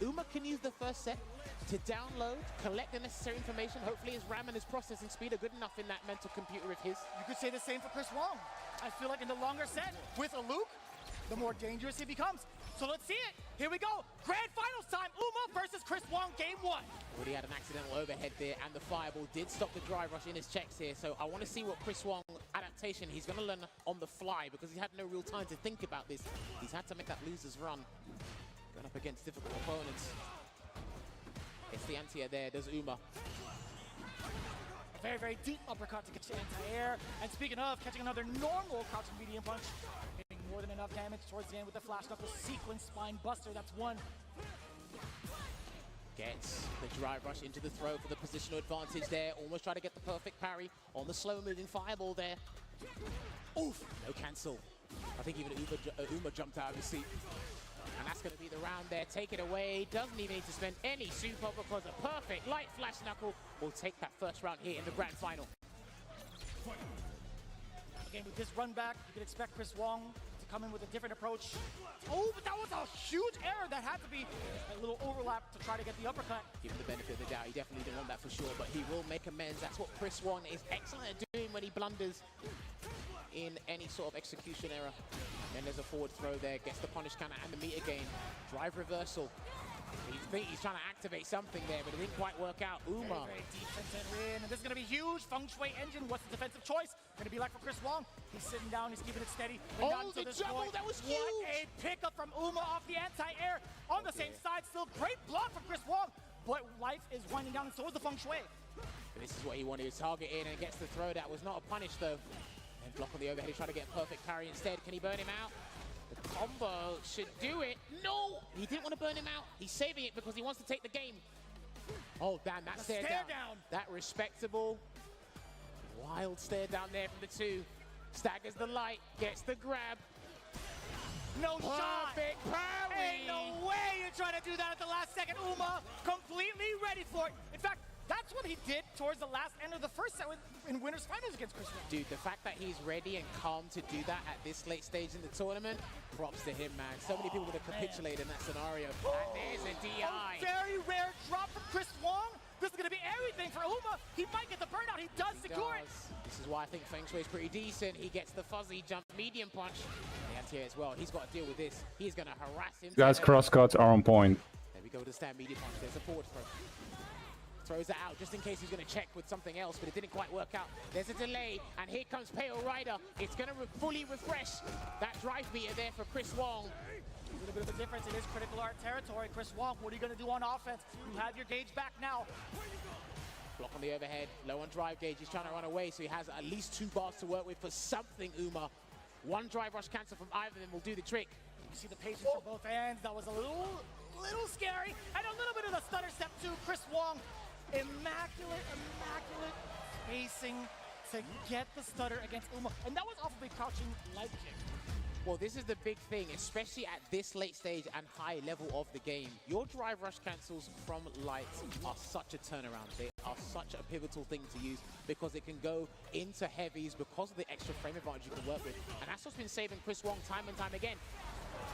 Uma can use the first set to download, collect the necessary information. Hopefully his RAM and his processing speed are good enough in that mental computer of his. You could say the same for Chris Wong. I feel like in the longer set, with a Luke, the more dangerous he becomes. So let's see it. Here we go. Grand finals time. Uma versus Chris Wong, game 1. Already had an accidental overhead there, and the fireball did stop the drive rush in his checks here. So I want to see what Chris Wong adaptation he's going to learn on the fly because he's had no real time to think about this. He's had to make that loser's run. Going up against difficult opponents. It's the anti-air there. There's Uma. A very, very deep uppercut to get to anti-air. And speaking of, catching another normal crouching medium punch. Hitting more than enough damage towards the end with the flash knuckle sequence spine buster. That's 1. Gets the drive rush into the throw for the positional advantage there. Almost try to get the perfect parry on the slow-moving fireball there. Oof! No cancel. I think even Uma jumped out of his seat. And that's going to be the round there. Take it away. Doesn't even need to spend any super because a perfect light flash knuckle will take that first round here in the grand final. Again, with this run back, you can expect Chris Wong to come in with a different approach. Oh, but that was a huge error. That had to be a little overlap to try to get the uppercut. Give him the benefit of the doubt. He definitely didn't want that for sure, but he will make amends. That's what Chris Wong is excellent at doing when he blunders in any sort of execution error. Then there's a forward throw there, gets the punish counter and the meter gain. Drive reversal. He's trying to activate something there, but it didn't quite work out. Uma. Very defensive win, and this is going to be huge. Feng Shui engine, what's the defensive choice? Going to be like for Chris Wong. He's sitting down, he's keeping it steady. Oh, the jumble, that was huge! What a pickup from Uma off the anti-air. On the same side, still great block from Chris Wong, but life is winding down, and so is the Feng Shui. This is what he wanted to target in, and gets the throw. That was not a punish, though. And block on the overhead, he's trying to get a perfect parry instead. Can he burn him out? The combo should do it. No! He didn't want to burn him out. He's saving it because he wants to take the game. Oh, damn, that stare down. That respectable, wild stare down there from the 2. Staggers the light, gets the grab. No shot! Perfect parry! Ain't no way you're trying to do that at the last second. Uma completely ready for it. In fact, that's what he did towards the last end of the first set in winners finals against Chris Wong. Dude, the fact that he's ready and calm to do that at this late stage in the tournament, props to him, man. So many people would have capitulated in that scenario. And there's a DI. A very rare drop from Chris Wong. This is going to be everything for Uma. He might get the burnout. He does secure it. This is why I think Feng Shui is pretty decent. He gets the fuzzy jump medium punch. The anti-air as well. He's got to deal with this. He's going to harass him. Guys, cross cuts are on point. There we go, the stand medium punch. There's a forward throw. Throws it out just in case he's going to check with something else, but it didn't quite work out. There's a delay, and here comes Pale Rider. It's going to fully refresh that drive meter there for Chris Wong. A little bit of a difference. It is critical art territory. Chris Wong, what are you going to do on offense? You have your gauge back now. Block on the overhead, low on drive gauge. He's trying to run away, so he has at least 2 bars to work with for something, Uma. One drive rush cancel from either of them will do the trick. You see the patience from both ends. That was a little scary. And a little bit of the stutter step too. Chris Wong, immaculate spacing to get the stutter against Uma. And that was off of a crouching light kick. Well, this is the big thing, especially at this late stage and high level of the game. Your drive rush cancels from lights are such a turnaround. They are such a pivotal thing to use because it can go into heavies because of the extra frame advantage you can work with. And that's what's been saving Chris Wong time and time again.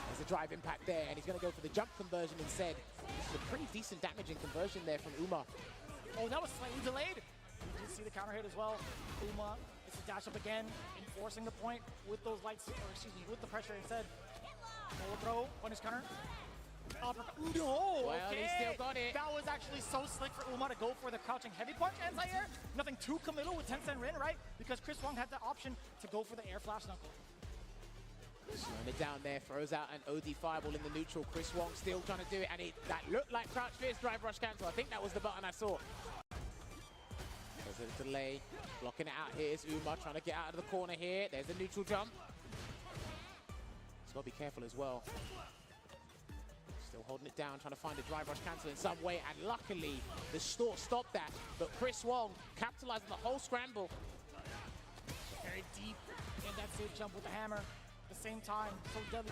There's a drive impact there, and he's going to go for the jump conversion instead. This is a pretty decent damaging conversion there from Uma. Oh, that was slightly delayed. You did see the counter hit as well. Uma, it's a dash up again, enforcing the point with those lights, or excuse me, with the pressure instead. Forward throw, punish counter. No, well, okay. he still got it. That was actually so slick for Uma to go for the crouching heavy punch anti-air. Nothing too committal with Tencent Rin, right? Because Chris Wong had the option to go for the air flash knuckle. Slowing it down there, throws out an OD fireball in the neutral. Chris Wong still trying to do it, and that looked like crouch fierce drive rush cancel. I think that was the button I saw. There's a delay, blocking it out here is Uma, trying to get out of the corner here. There's a neutral jump. He's got to be careful as well. Still holding it down, trying to find a drive rush cancel in some way, and luckily the store stopped that. But Chris Wong capitalizing the whole scramble. Very deep in that safe jump with the hammer. At the same time, so deadly.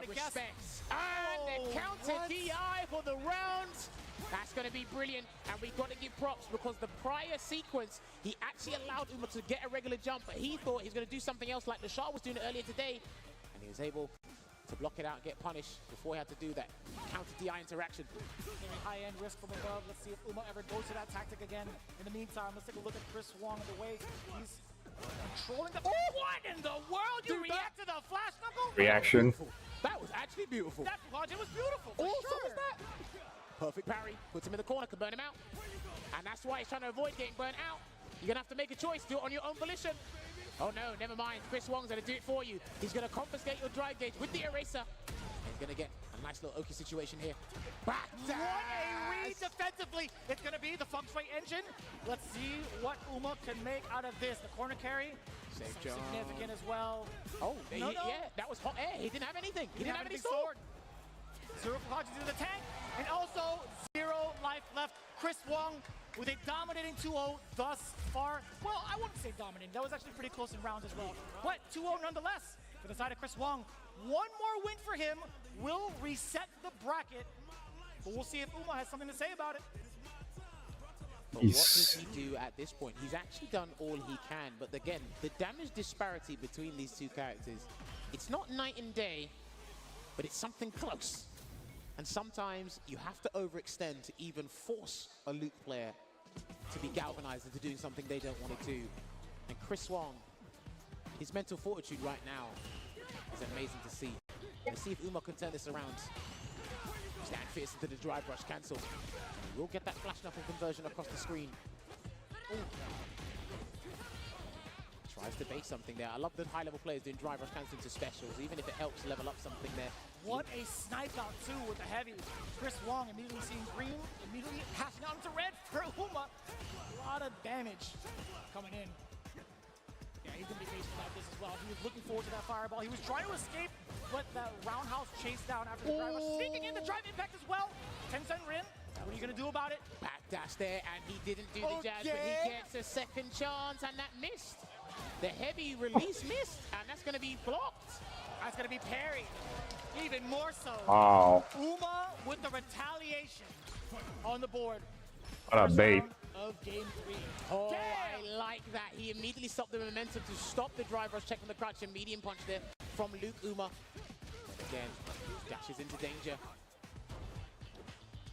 Respects. And the counter DI for the round. That's going to be brilliant, and we've got to give props because the prior sequence, he actually allowed Uma to get a regular jump, but he thought he was going to do something else like the Shah was doing earlier today, and he was able to block it out and get punished before he had to do that counter DI interaction. Very high-end risk from above. Let's see if Uma ever goes to that tactic again. In the meantime, let's take a look at Chris Wong and the way he's controlling the... Oh, what in the world? You react to the flash knuckle? Reaction. That was actually beautiful. That it was beautiful. Oh, sure. so was that. Perfect parry, puts him in the corner, can burn him out. And that's why he's trying to avoid getting burnt out. You're gonna have to make a choice, do it on your own volition. Oh no, never mind, Chris Wong's gonna do it for you. He's gonna confiscate your drive gauge with the eraser. He's gonna get a nice little Oki situation here. Back dash! What a read defensively. It's gonna be the feng shui engine. Let's see what Uma can make out of this. The corner carry, safe so jump. Significant as well. Oh, no. Yeah, that was hot air. He didn't have anything. He didn't have any sword. Zero Fukaji to the tank, and also 0 life left. Chris Wong with a dominating 2-0 thus far. Well, I wouldn't say dominating. That was actually pretty close in rounds as well. But 2-0 nonetheless for the side of Chris Wong. One more win for him will reset the bracket, but we'll see if Uma has something to say about it. But what does he do at this point? He's actually done all he can, but again, the damage disparity between these two characters, it's not night and day, but it's something close. And sometimes you have to overextend to even force a Luke player to be galvanized into doing something they don't want to do. And Chris Wong, his mental fortitude right now is amazing to see. Let's see if Uma can turn this around. Stand fierce into the drive rush cancel. We'll get that flash knuckle conversion across the screen. Ooh. Tries to base something there. I love the high-level players doing drive rush cancel into specials, even if it helps level up something there. What a snipe out too with the heavy. Chris Wong immediately seeing green, immediately passing out into red for Uma. A lot of damage coming in. Yeah, he's gonna be facing like this as well. He was looking forward to that fireball. He was trying to escape, but that roundhouse chase down after the drive rush. Sneaking in the drive impact as well. Tencent Rin, what are you gonna do about it? Backdash there, and he didn't do the jazz, but he gets a second chance, and that missed. The heavy release missed, and that's gonna be blocked. That's gonna be parried. Even more so. Wow. Uma with the retaliation on the board. What a bait. Of game 3. Oh, damn. I like that. He immediately stopped the momentum to stop the drive rush, checking the crouch and medium punch there from Luke Uma. Again, dashes into danger.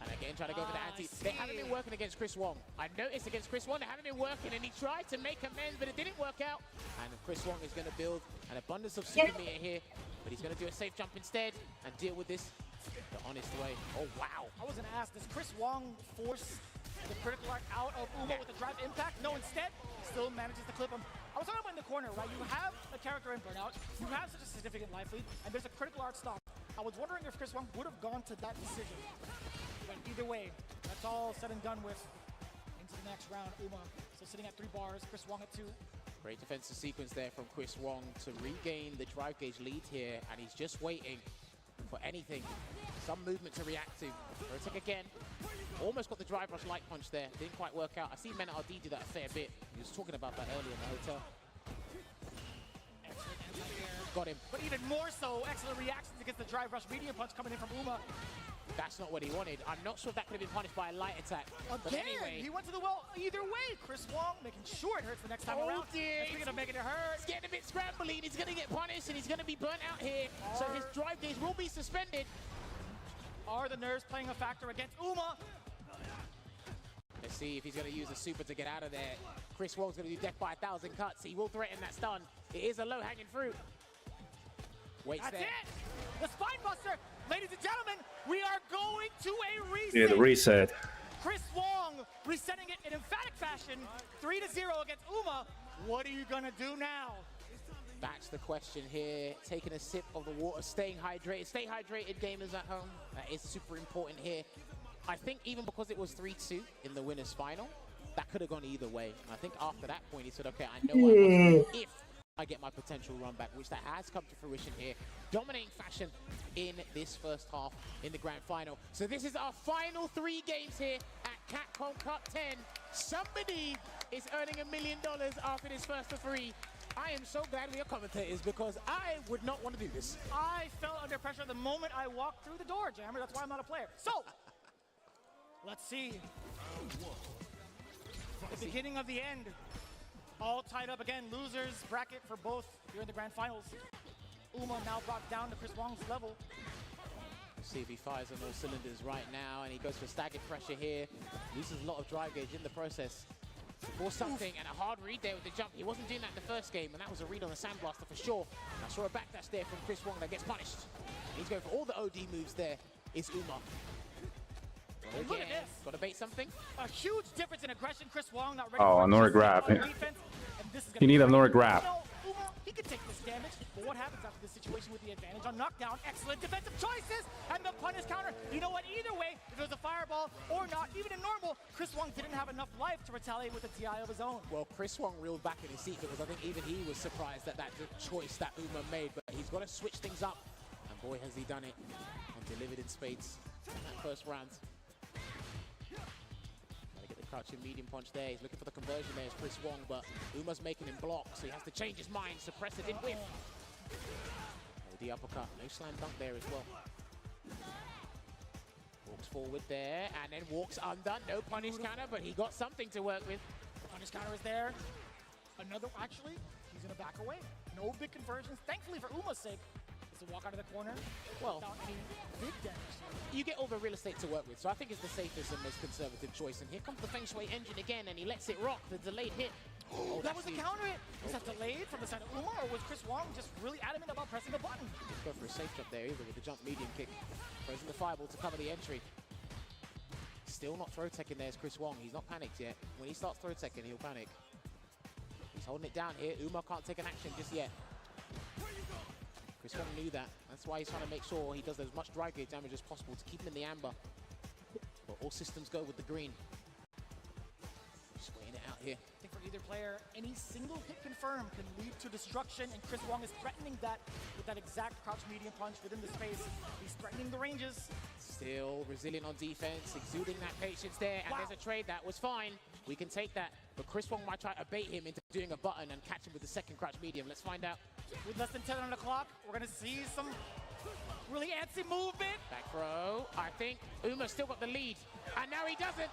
And again, trying to go for the anti. They haven't been working against Chris Wong. I noticed against Chris Wong, they haven't been working, and he tried to make amends, but it didn't work out. And Chris Wong is going to build an abundance of super meter here, but he's going to do a safe jump instead and deal with this the honest way. Oh, wow. I was going to ask, does Chris Wong force the critical arc out of Uma with the drive impact. No, instead, still manages to clip him. I was talking about in the corner, right? You have a character in burnout, you have such a significant life lead, and there's a critical arc stop. I was wondering if Chris Wong would have gone to that decision. But either way, that's all said and done with. Into the next round, Uma still sitting at 3 bars, Chris Wong at 2. Great defensive sequence there from Chris Wong to regain the drive gauge lead here, and he's just waiting for anything. Some movement to react to. Rotek again. Almost got the drive rush light punch there. Didn't quite work out. I see Men RD do that a fair bit. He was talking about that earlier in the hotel. Excellent anti-air. Got him. But even more so, excellent reactions against the drive rush medium punch coming in from Uma. That's not what he wanted. I'm not sure if that could have been punished by a light attack. But Again, anyway, he went to the well either way. Chris Wong making sure it hurts the next time Oh, around. dear. And speaking of making it hurt, it's getting a bit scrambly. He's going to get punished and he's going to be burnt out here. So his drive gauge will be suspended. are the nerves playing a factor against Uma? Let's see if he's going to use a super to get out of there. Chris Wong's going to do death by 1,000 cuts. He will threaten that stun. It is a low-hanging fruit. Waits That's there. it! The spine buster! Ladies and gentlemen, we are going to a reset! Yeah, the reset. Chris Wong resetting it in emphatic fashion, 3-0 against Uma. What are you gonna do now? That's the question here. Taking a sip of the water, staying hydrated. Stay hydrated, gamers at home. That is super important here. I think even because it was 3-2 in the winners final, that could have gone either way. I think after that point, he said, okay, I know what I want if I get my potential run back, which that has come to fruition here. Dominating fashion in this first half in the grand final. So this is our final 3 games here at Capcom Cup 10. Somebody is earning $1 million after this first of 3. I am so glad we are commentators because I would not want to do this. I felt under pressure the moment I walked through the door, Jammer. That's why I'm not a player. So, let's see. The beginning of the end. All tied up again. Losers bracket for both here in the grand finals. Uma now brought down to Chris Wong's level. Let's see if he fires on all cylinders right now, and he goes for staggered pressure here. Loses a lot of drive gauge in the process. Or something, and a hard read there with the jump. He wasn't doing that in the first game, and that was a read on the Sandblaster for sure. And I saw a backdash there from Chris Wong that gets punished. He's going for all the OD moves there. It's Uma. Look at this. Got to bait something. A huge difference in aggression. Chris Wong not ready Oh, for another grab. defense. And this is You need another grab. You know, Uma, he could take this damage, but what happens after this situation with the advantage on knockdown? Excellent defensive choices and the punish counter. You know what? Either way, if it was a fireball or not, even in normal, Chris Wong didn't have enough life to retaliate with a DI of his own. Well, Chris Wong reeled back in his seat because I think even he was surprised at that choice that Uma made, but he's got to switch things up. And boy, has he done it and delivered in spades in that first round. Crouching medium punch there. He's looking for the conversion there. It's Chris Wong, but Uma's making him block, so he has to change his mind. Suppress it, didn't whiff. Oh, the uppercut. No slam dunk there as well. Walks forward there, and then walks undone. No punish counter, but he got something to work with. Punish counter is there. Another, actually, he's gonna back away. No big conversions. Thankfully for Uma's sake, it's a walk out of the corner. Well, without any big damage. You get all the real estate to work with, so I think it's the safest and most conservative choice. And here comes the Feng Shui engine again, and he lets it rock. The delayed hit. Oh, that was the counter hit. Was that delayed from the side of Uma, or was Chris Wong just really adamant about pressing the button? Go for a safe jump there, either with the jump medium kick. Throws in the fireball to cover the entry. Still not throw teching there, is Chris Wong. He's not panicked yet. When he starts throw teching, he'll panic. He's holding it down here. Uma can't take an action just yet. Chris Wong knew that. That's why he's trying to make sure he does as much drive gauge damage as possible to keep him in the amber. But all systems go with the green. Just weighing it out here. I think for either player, any single hit confirm can lead to destruction, and Chris Wong is threatening that with that exact crouch medium punch within the space. He's threatening the ranges. Still Resilient on defense, exuding that patience there, and there's a trade that was fine. We can take that, but Chris Wong might try to bait him into doing a button and catch him with the second crouch medium. Let's find out. With less than 10 on the clock, we're gonna see some really antsy movement. Back throw. I think Uma's still got the lead, and now he doesn't.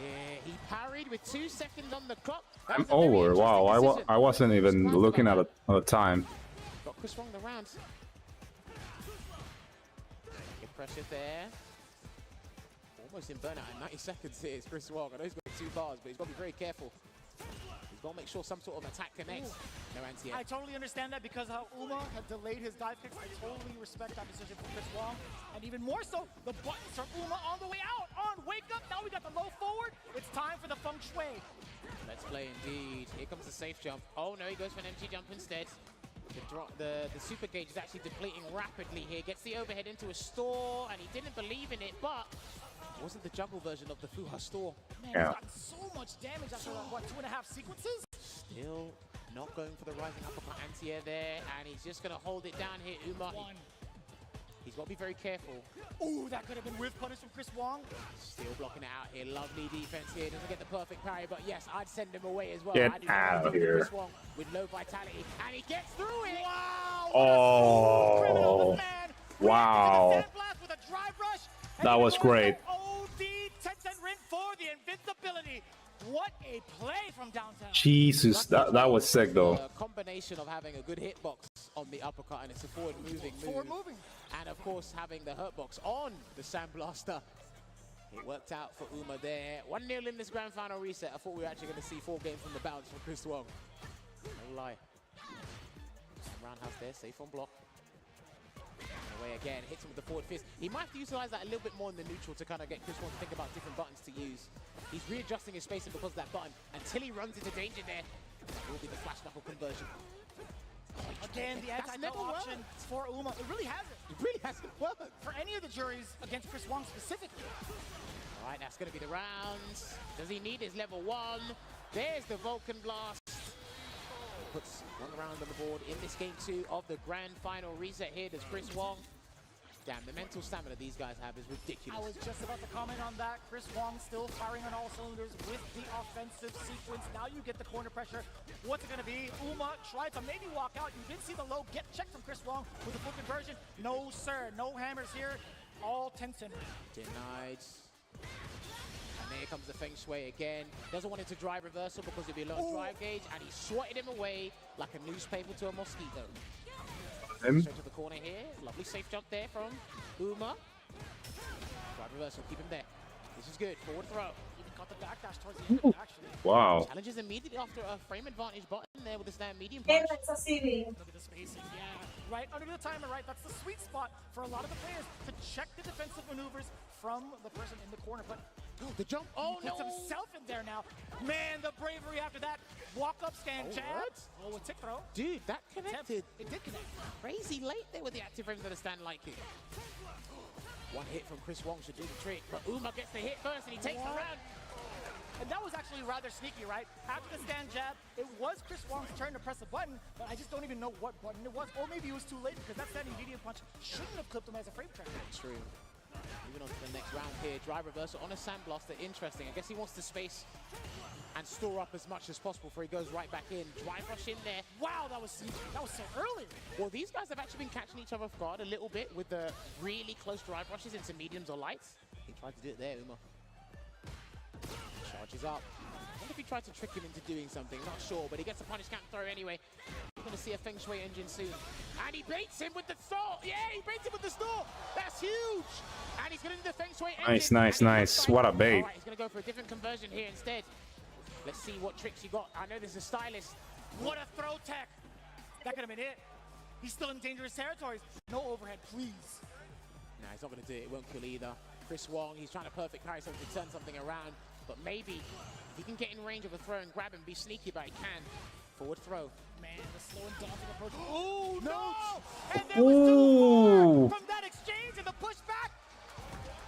Yeah, he parried with 2 seconds on the clock. I'm over. Wow, I wasn't even looking at the time. Got Chris Wong the round. Good pressure there. Almost in burnout in 90 seconds here is Chris Wong. I know he's got 2 bars, but he's got to be very careful. He's Got to make sure some sort of attack connects. No anti-air. I totally understand that because how Uma had delayed his dive kicks. I totally respect that decision from Chris Wong. And even more so, the buttons from Uma on the way out. On wake up, now we got the low forward. It's time for the feng shui. Let's play indeed. Here comes the safe jump. Oh no, he goes for an empty jump instead. The super gauge is actually depleting rapidly here. Gets the overhead into a store, and he didn't believe in it, but it wasn't the juggle version of the Fuha store. Man, he's gotten so much damage after, what, 2.5 sequences? Still not going for the rising uppercut anti-air there, and he's just going to hold it down here, Uma. He's got to be very careful. Ooh, that could have been whiff punish from Chris Wong. Still blocking it out here. Lovely defense here. Doesn't get the perfect parry, but yes, I'd send him away as well. Get out of here. Chris Wong with low vitality, and he gets through it. Wow! Oh, wow. With a dry brush, That was great. OD Tencent Rin for the invincibility. What a play from downtown. Jesus, that was sick though. A combination of having a good hitbox on the uppercut, and it's a forward-moving move. And of course, having the hurtbox on the Sandblaster. It worked out for Uma there. 1-0 in this grand final reset. I thought we were actually going to see 4 games from the bounce from Chris Wong. No lie. Roundhouse there, safe on block. Away again, hits him with the forward fist. He might have to utilize that a little bit more in the neutral to kind of get Chris Wong to think about different buttons to use. He's readjusting his spacing because of that button. Until he runs into danger there, that will be the flash knuckle conversion. Again, the anti-metal option for Uma. It really hasn't. It really hasn't worked. For any of the juries against Chris Wong specifically. All right, that's going to be the rounds. Does he need his level 1? There's the Vulcan Blast. Puts 1 round on the board in this game 2 of the grand final reset here. Does Chris Wong. Damn, the mental stamina these guys have is ridiculous. I was just about to comment on that. Chris Wong still firing on all cylinders with the offensive sequence. Now you get the corner pressure. What's it going to be? Uma tried to maybe walk out. You did see the low get checked from Chris Wong with the full conversion. No, sir. No hammers here. All Tencent. Denied. And there comes the Feng Shui again. Doesn't want it to drive reversal because it'd be a low drive gauge, and he swatted him away like a newspaper to a mosquito. Straight to the corner here. Lovely safe jump there from Uma. Drive reversal, keep him there. This is good. Forward throw. Even caught the backdash towards the end, actually. Wow. Challenges immediately after a frame advantage button there with the stand medium punch. Look at the spacing, yeah. Right under the timer, right? That's the sweet spot for a lot of the players to check the defensive maneuvers from the person in the corner. But the jump, oh he puts himself in there now. Man, the bravery after that. Walk up scan, jab. Oh, a tick throw. Dude, that connected. It did connect. Crazy late there with the active frames of the stand like it. 1 hit from Chris Wong should do the trick, but Uma gets the hit first and he takes the round. And that was actually rather sneaky, right? After the stand jab, it was Chris Wong's turn to press a button, but I just don't even know what button it was. Or maybe it was too late because that standing medium punch shouldn't have clipped him as a frame trap. True. Moving on to the next round here. Drive reversal on a Sandblaster. Interesting. I guess he wants to space and store up as much as possible before he goes right back in. Drive rush in there. Wow, that was so early. Well, these guys have actually been catching each other off guard a little bit with the really close drive rushes into mediums or lights. He tried to do it there, Uma. Charges up. I wonder if he tried to trick him into doing something. Not sure, but he gets a punish count throw anyway. We're going to see a Feng Shui engine soon. And he baits him with the store. Yeah, he baits him with the store. That's huge. And he's going to do the Feng Shui engine. Nice. What a bait. All right, he's going to go for a different conversion here instead. Let's see what tricks you got. I know there's a stylist. What a throw tech. That could have been it. He's still in dangerous territories. No overhead, please. Nah, he's not going to do it. It won't kill either. Chris Wong, he's trying to perfect carry something to turn something around. But maybe if he can get in range of a throw and grab him, be sneaky, but he can. Forward throw. Man, the slow and daunting approach. Oh, no! And there was too far from that exchange and the pushback.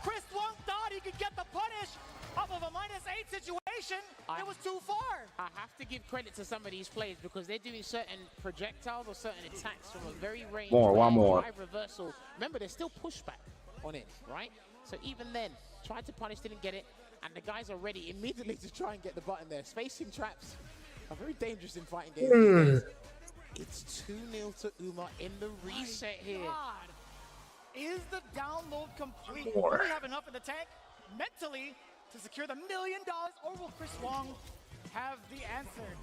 Chris Wong thought he could get the punish off of a -8 situation. It was too far. I have to give credit to some of these players because they're doing certain projectiles or certain attacks from a very range. One more. Drive reversal. Remember, there's still pushback on it, right? So even then, tried to punish, didn't get it. And the guys are ready immediately to try and get the button there. Spacing traps are very dangerous in fighting games. It's 2-0 to Uma in the reset here. God. Is the download complete? More. Do we have enough in the tank mentally to secure the $1 million, or will Chris Wong have the answer?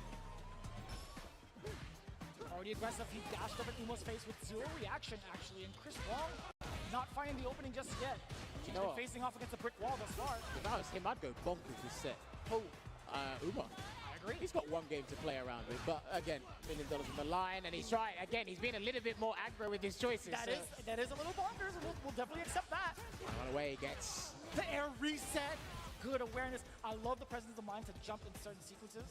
Already aggressive, he dashed up at Uma's face with 0 reaction, actually, and Chris Wong not finding the opening just yet. He's been facing off against a brick wall thus far. If I was him, I'd go bonkers this set. Oh, Uma. I agree. He's got one game to play around with, but again, $1 million on the line, and he's trying, again, he's being a little bit more aggro with his choices. That is a little bonkers, and we'll definitely accept that. Run away, gets... The air reset, good awareness. I love the presence of mind to jump in certain sequences.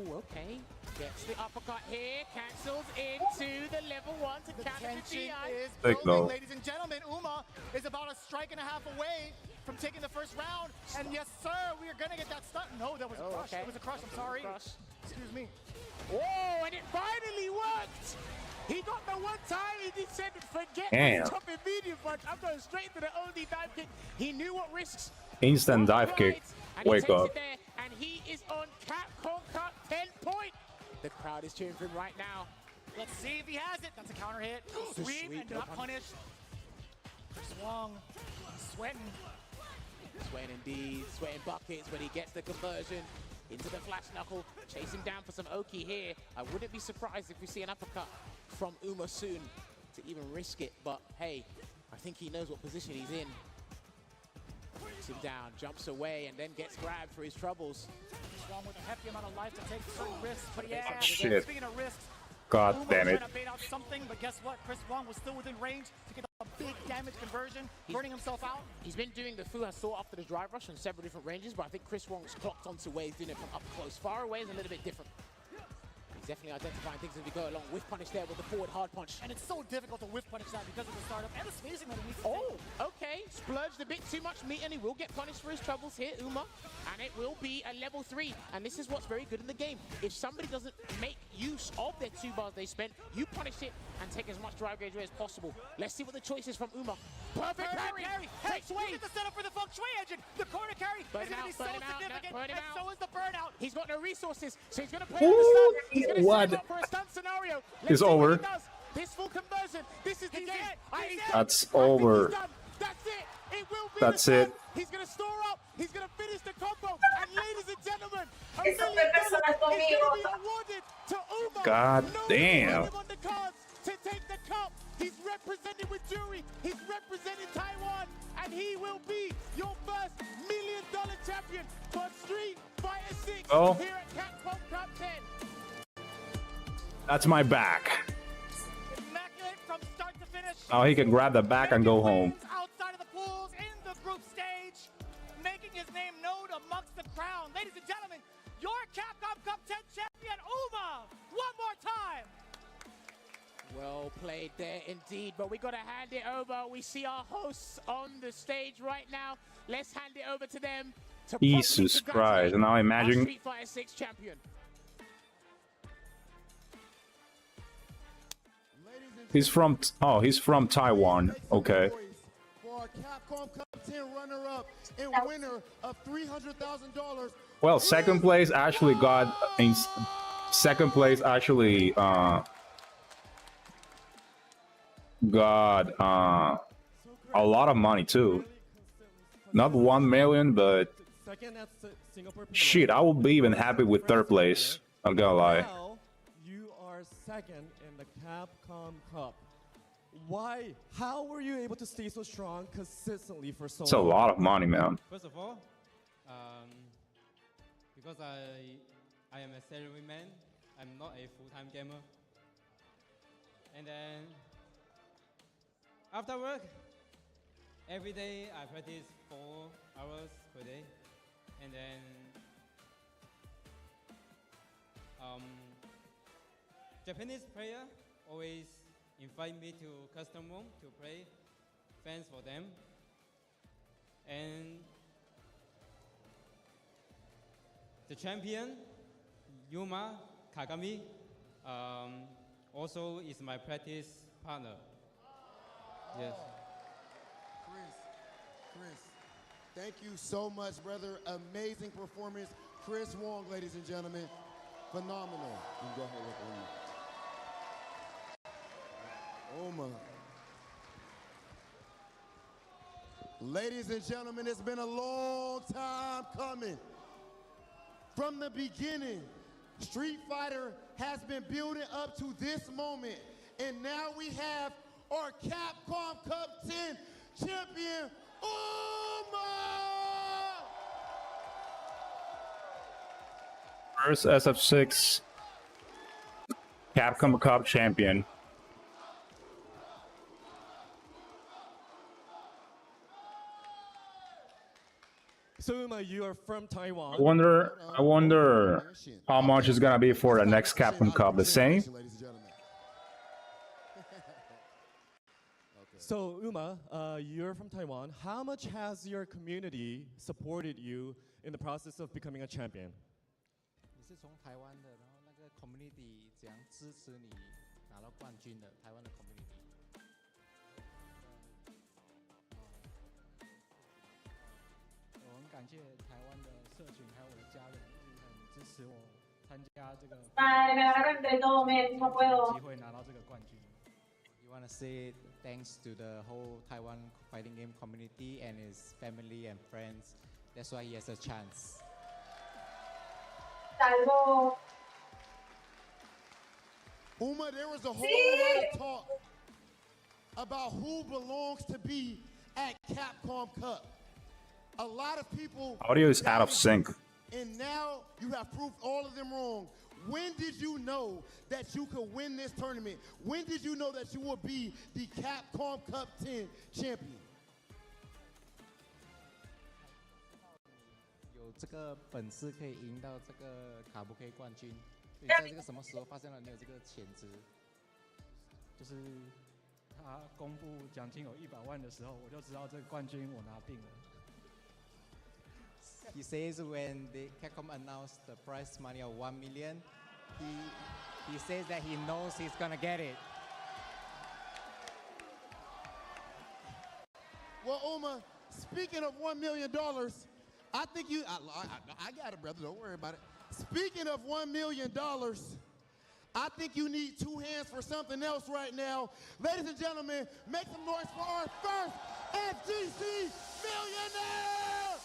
Oh, okay. Gets the uppercut here, cancels into the level 1 to counter the Tension DI. is Big building, no. ladies and gentlemen. Uma is about a strike and a half away from taking the first round. And yes, sir, we are going to get that stunt. No, that was a crush. Okay. It was a crush, I'm sorry. Crush. Excuse me. Oh, and it finally worked! He got the one time he did said, forget Damn. the top and medium punch. I'm going straight to the OD dive kick. He knew what risks. Instant dive Right, kick. and he Wake takes up. it there, and he is on Capcom Cup 10 point. The crowd is cheering for him right now. Let's see if he has it. That's a counter hit. The Sweep sweep, and no not punish. punished. Swung. Sweating. Sweating indeed, sweating buckets when he gets the conversion into the flash knuckle. Chasing down for some Oki here. I wouldn't be surprised if we see an uppercut from Uma soon to even risk it, but hey, I think he knows what position he's in. Takes him down, jumps away, and then gets grabbed for his troubles. Swung with a hefty amount of life to take certain risks, but yeah. Oh, shit. Speaking of risks, God Uma damn was it. trying to bait out something, but guess what? Chris Wong was still within range to get a big damage conversion, burning himself out. He's been doing the Fu Hasor after the drive rush on several different ranges, but I think Chris Wong's clocked onto where he's doing it from up close. Far away is a little bit different. He's definitely identifying things as we go along. Whiff punish there with the forward hard punch. And it's so difficult to whiff punish that because of the startup and the spacing that he needs to Oh, okay. Splurged a bit too much meat, and he will get punished for his troubles here, Uma. And it will be a level 3. And this is what's very good in the game. If somebody doesn't make use of their 2 bars they spent, you punish it and take as much drive gauge away as possible. Let's see what the choice is from Uma. Perfect carry. Hey, Takes away. look at the setup for the feng shui engine. The corner carry Burn is him going to be out, so burn him out, no, significant, burn him and out. so is the burnout. He's got no resources, so he's going to play on the stun. He's going to What? set him up for a stun scenario. Let's It's see what over. he does. This full conversion. This is the He's game. it. He's it. That's I think he's over. done. That's it. It will be That's the it. stun. He's going to store up. He's going to finish the combo. And ladies and gentlemen, $1 Eso million fue is personal going to be conmigo. awarded to Uma. God No damn. one on the cards to take the cup. He's represented with jury. He's represented Taiwan. And he will be your first $1 million champion for Street Fighter 6 Oh. here at Capcom Cup 10. That's my back. Immaculate from start to finish. Now he can grab the back and go home. Outside of the pools, in the group stage, making his name known amongst the crowd. Ladies and gentlemen, your Capcom Cup 10 champion, Uma. One more time. Well played there indeed, but we got to hand it over. We see our hosts on the stage right now. Let's hand it over to them. To Jesus Christ, and now our imagine Street Fighter 6 champion. he's from Taiwan. Okay. For our Capcom Cup 10 runner-up and winner of $300,000. Well, second place actually got in second place actually got a lot of money too. Not 1 million, but Second at Singapore. shit, I would be even happy with third place. I'm gonna lie. Now you are second in the Capcom Cup. Why? How were you able to stay so strong consistently for so It's a long? lot of money, man. First of all, because I am a salaryman, I'm not a full-time gamer. And then after work, every day I practice 4 hours per day. And then Japanese player always invite me to custom room to play fans for them. And the champion, Yuma Kagami, also is my practice partner. Yes. Chris, thank you so much, brother. Amazing performance. Chris Wong, ladies and gentlemen. Phenomenal. You can go ahead with Uma. Ladies and gentlemen, it's been a long time coming. From the beginning, Street Fighter has been building up to this moment. And now we have our Capcom Cup 10 champion, Uma! First SF6 Capcom Cup champion. So Uma, you are from Taiwan. I wonder how much it's gonna be for the next Capcom Cup. The same? So Uma, you're from Taiwan. How much has your community supported you in the process of becoming a champion? 你是从台湾的，然后那个 community 怎样支持你拿到冠军的？台湾的 community。我很感谢台湾的社群还有我的家人，就是很支持我参加这个，机会拿到这个冠军。You wanna say thanks to the whole Taiwan fighting game community and his family and friends. That's why he has a chance. Uma, there was a whole lot of talk about who belongs to be at Capcom Cup. A lot of people. Audio is out of sync. And now you have proved all of them wrong. When did you know that you could win this tournament? When did you know that you would be the Capcom Cup 10 champion? 有这个本事可以赢到这个卡布 K 冠军，你在这个什么时候发现了你有这个潜质？就是他公布奖金有100万的时候，我就知道这个冠军我拿定了。He says when the Capcom announced the prize money of 1 million, he says that he knows he's gonna get it. Well, Uma, speaking of $1 million, I think you, I got it, brother, don't worry about it. Speaking of $1 million, I think you need two hands for something else right now. Ladies and gentlemen, make some noise for our first FGC millionaire!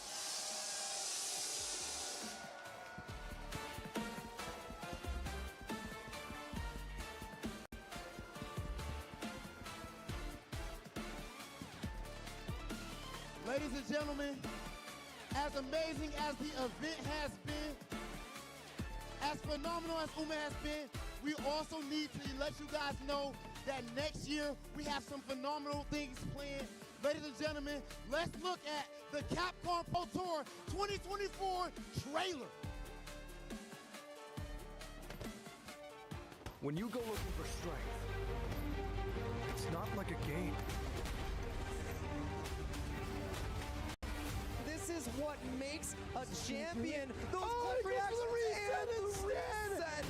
Ladies and gentlemen, as amazing as the event has been, as phenomenal as Uma has been, we also need to let you guys know that next year we have some phenomenal things planned. Ladies and gentlemen, let's look at the Capcom Pro Tour 2024 trailer. When you go looking for strength, it's not like a game. This is what makes a champion. Those quick reactions and the reset.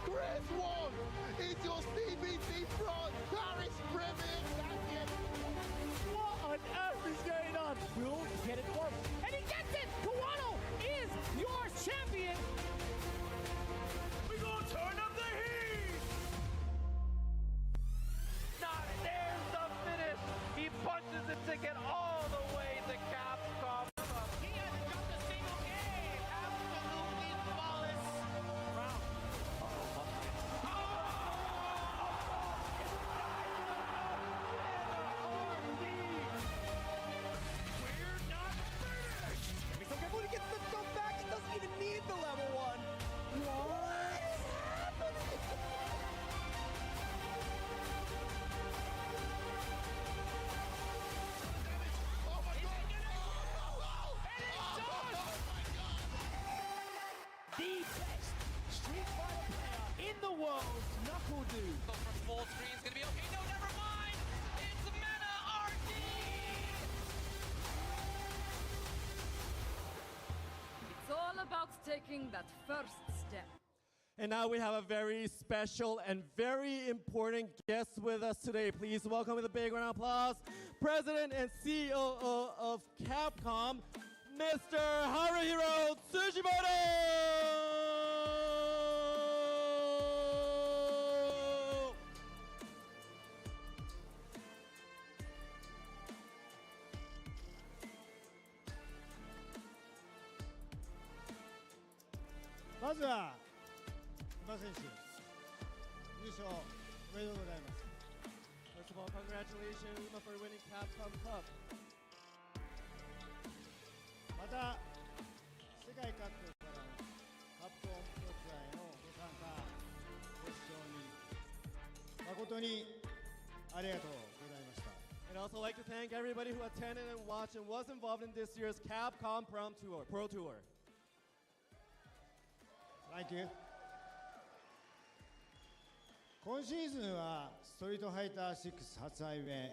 Chris Wong is your CBT front. Paris Premier champion. What on earth is going on? Will get it for him. And he gets it! Kanano is your champion! We gonna turn up the heat! Not there's the finish! He punches the ticket all the way to Capcom. He hasn't dropped a single game! Absolutely flawless! Round. We're not finished! He's so careful to get the thumb back. He doesn't even need the level 1. What is happening? The best Street Fighter player in the world, Knuckle Dude. From full screen's gonna be okay. No, never mind! It's Meta RD! It's all about taking that first step. And now we have a very special and very important guest with us today. Please welcome with a big round of applause, President and COO of Capcom, Mr. Haruhiro Tsushimoto! First of all, congratulations Uma for winning Capcom Cup. また世界各国からのカプコンプロツアーへのご参加、ご視聴に誠にありがとうございました。 And also like to thank everybody who attended and watched and was involved in this year's Capcom Pro Tour. Thank you. 今シーズンはストリートファイター6発売目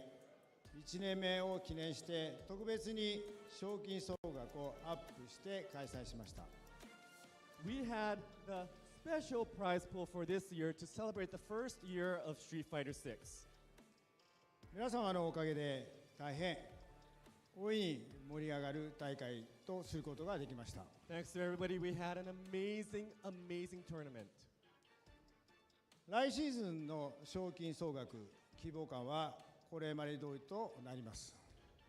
1年目を記念して特別に賞金総額をアップして開催しました。 We had the special prize pool for this year to celebrate the first year of Street Fighter 6. 皆様のおかげで大変大いに盛り上がる大会とすることができました。 Thanks to everybody, we had an amazing tournament. 来シーズンの賞金総額規模感はこれまで通りとなります。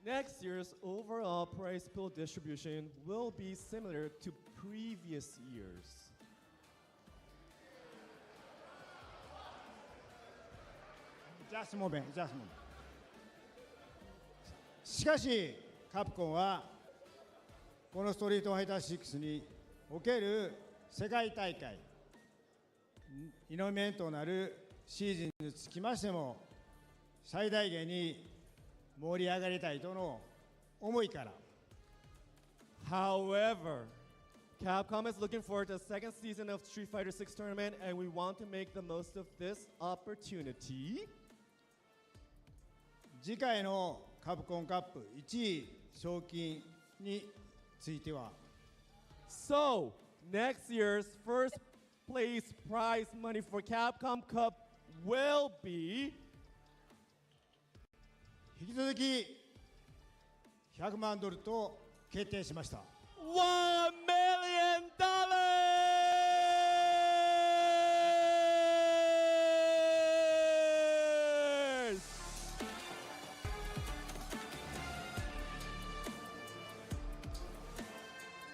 Next year's overall prize pool distribution will be similar to previous years. しかし、カプコンはこのストリートファイター6における世界大会、イノメントなるシーズンにつきましても、最大限に盛り上がりたいとの思いから。However, Capcom is looking forward to the second season of Street Fighter 6 tournament, and we want to make the most of this opportunity. 次回のカプコンカップ1位賞金については、 So, next year's first place prize money for Capcom Cup will be 引き続き100万ドルと決定しました。 $1 million!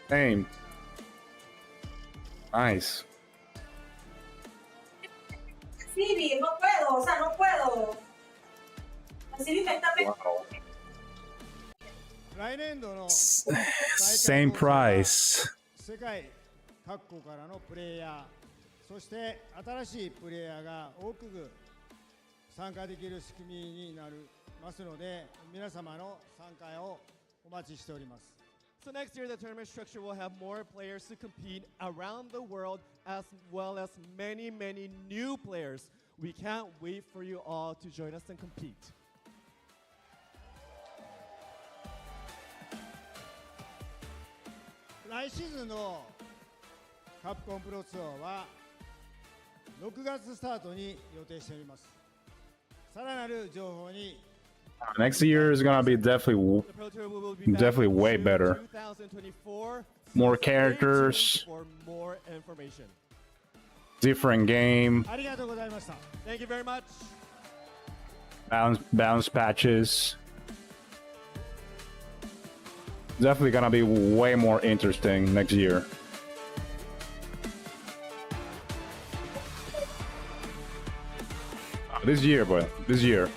Same. Nice. Phoebe, no puedo, o sea, no puedo. Phoebe me está Wow. 来年度の Same price. 世界各国からのプレイヤー、そして新しいプレイヤーが多く参加できる仕組みになりますので、皆様の参加をお待ちしております。 So next year, the tournament structure will have more players to compete around the world, as well as many new players. We can't wait for you all to join us and compete. 来シーズンのカプコンプロツアーは6月スタートに予定しております。さらなる情報に Next year is gonna be definitely way better. More characters, different game, ありがとうございました。 Thank you very much. balance patches. Definitely gonna be way more interesting next year. This year, boy. This year.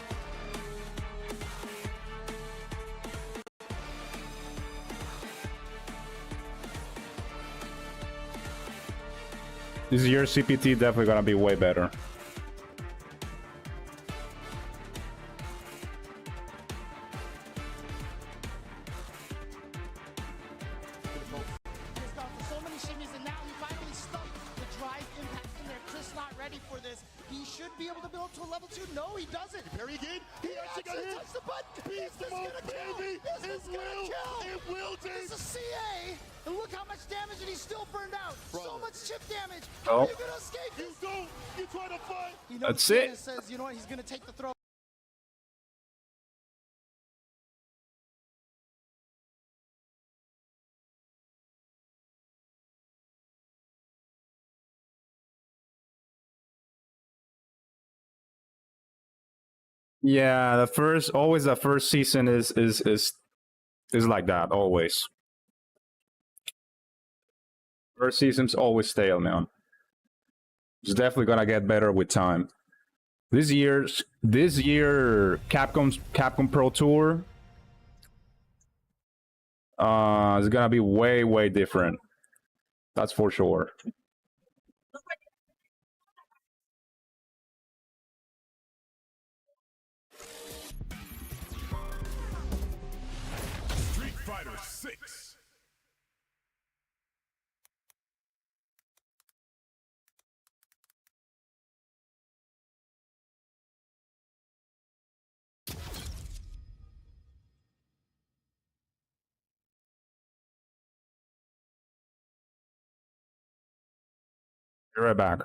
This year's CPT definitely gonna be way better. So many shimmies, and now he finally stuck the drive impact in there. Chris not ready for this. He should be able to build to a level 2. No, he doesn't. Very good. He actually touched the button. Beast This is mode, gonna kill. baby. This is gonna kill. It will, This is CA. And look how much damage, and he's still burned out. So much chip damage. Oh. How are you gonna escape this? You don't. You try to fight. He knows That's it. Says, you know what? He's gonna take the throw. Yeah, always the first season is like that, always. First season's always stale, man. It's definitely gonna get better with time. This year Capcom Pro Tour is gonna be way different. That's for sure. Street Fighter 6. Be right back.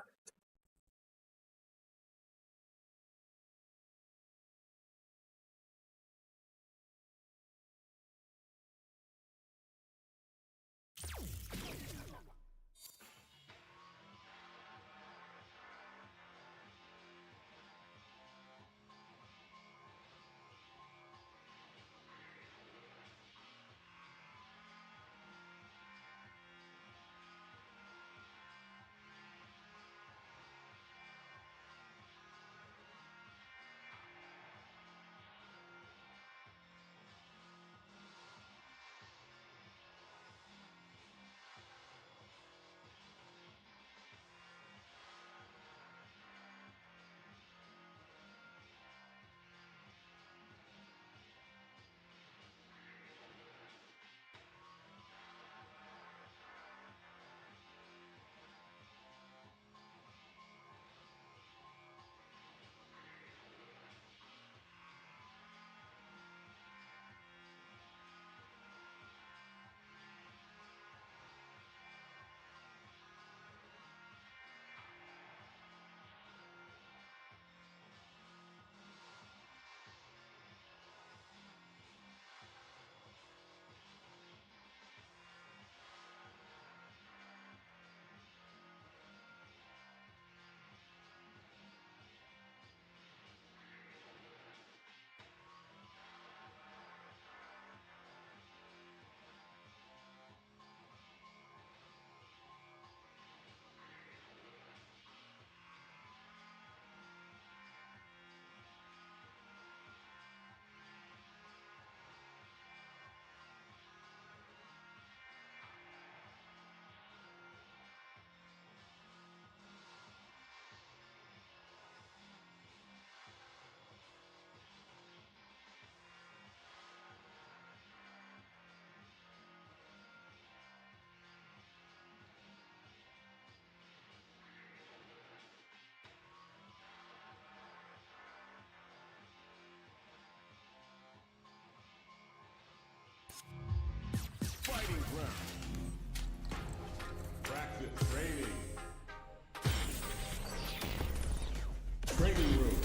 Fighting ground. Practice training. Training room.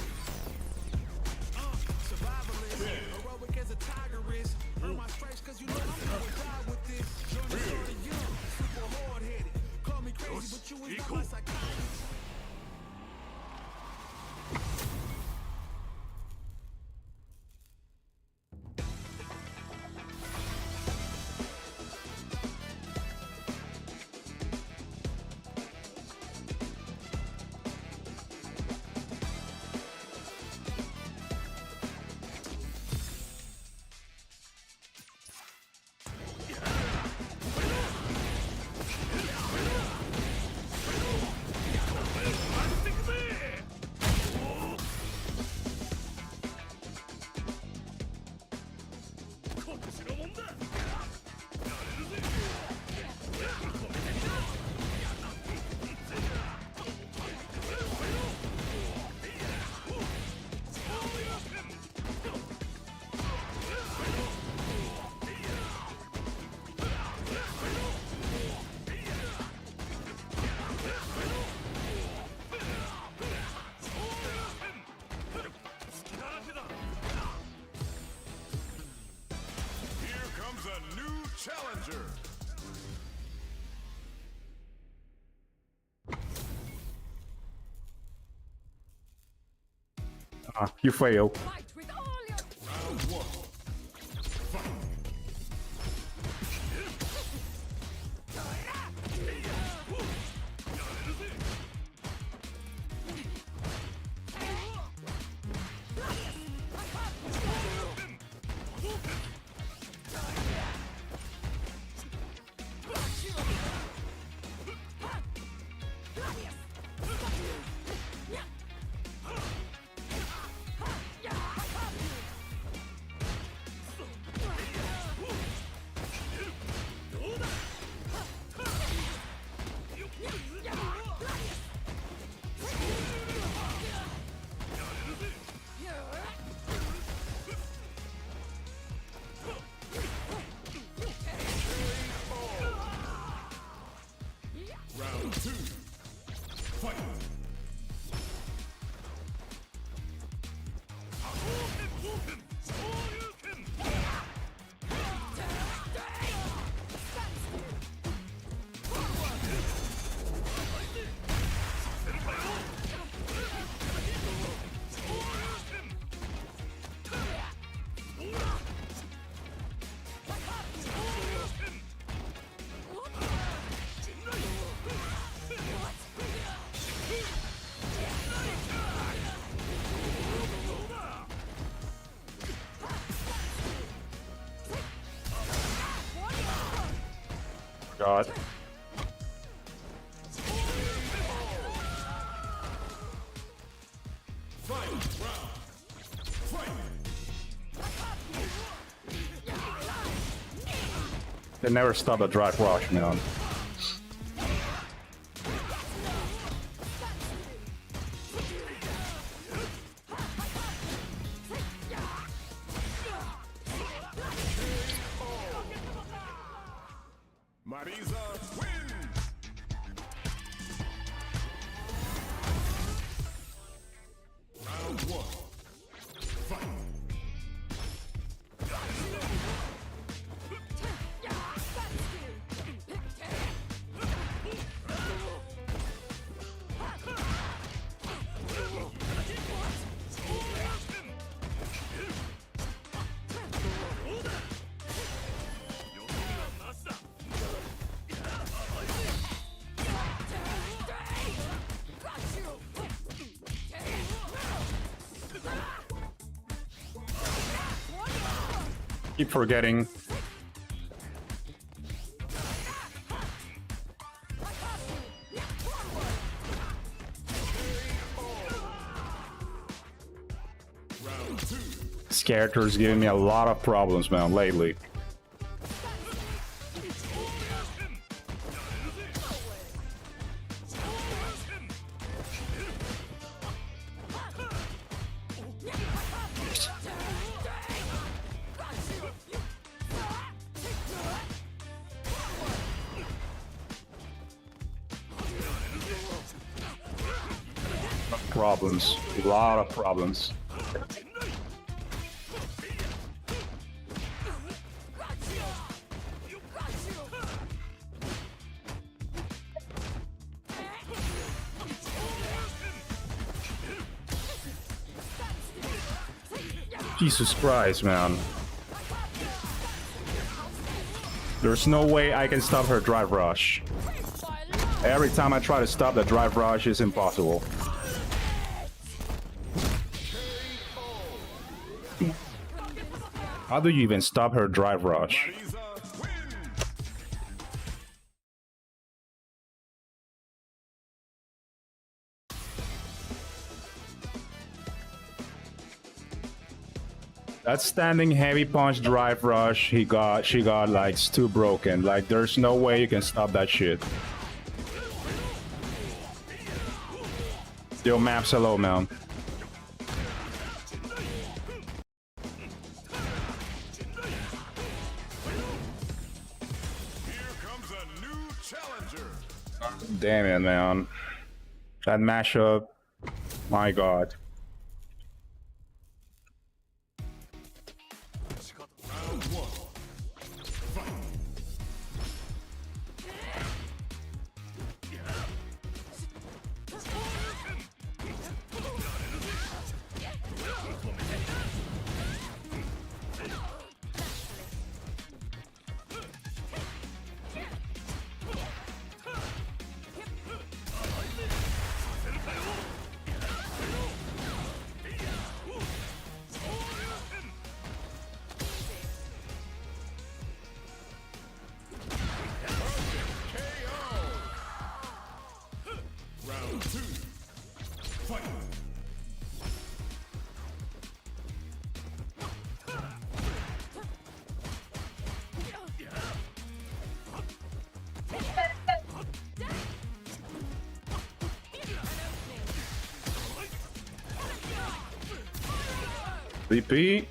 Survivalist, heroic as a tiger is. Earn my stripes cause you know I'm gonna die with this. Journey started young, super hard-headed. Call me crazy, but you ain't got my psychiatrist. Challenger. You fail. Round one. Fight. God. They never stop a drive rush, man. Keep forgetting. This character is giving me a lot of problems, man, lately. Problems, a lot of problems. Jesus Christ, man. There's no way I can stop her drive rush. Every time I try to stop the drive rush, it's impossible. How do you even stop her drive rush? That standing heavy punch drive rush she got like too broken. Like there's no way you can stop that shit. Yo, Maps, hello, man. Damn it, man. That mashup, my god. VP.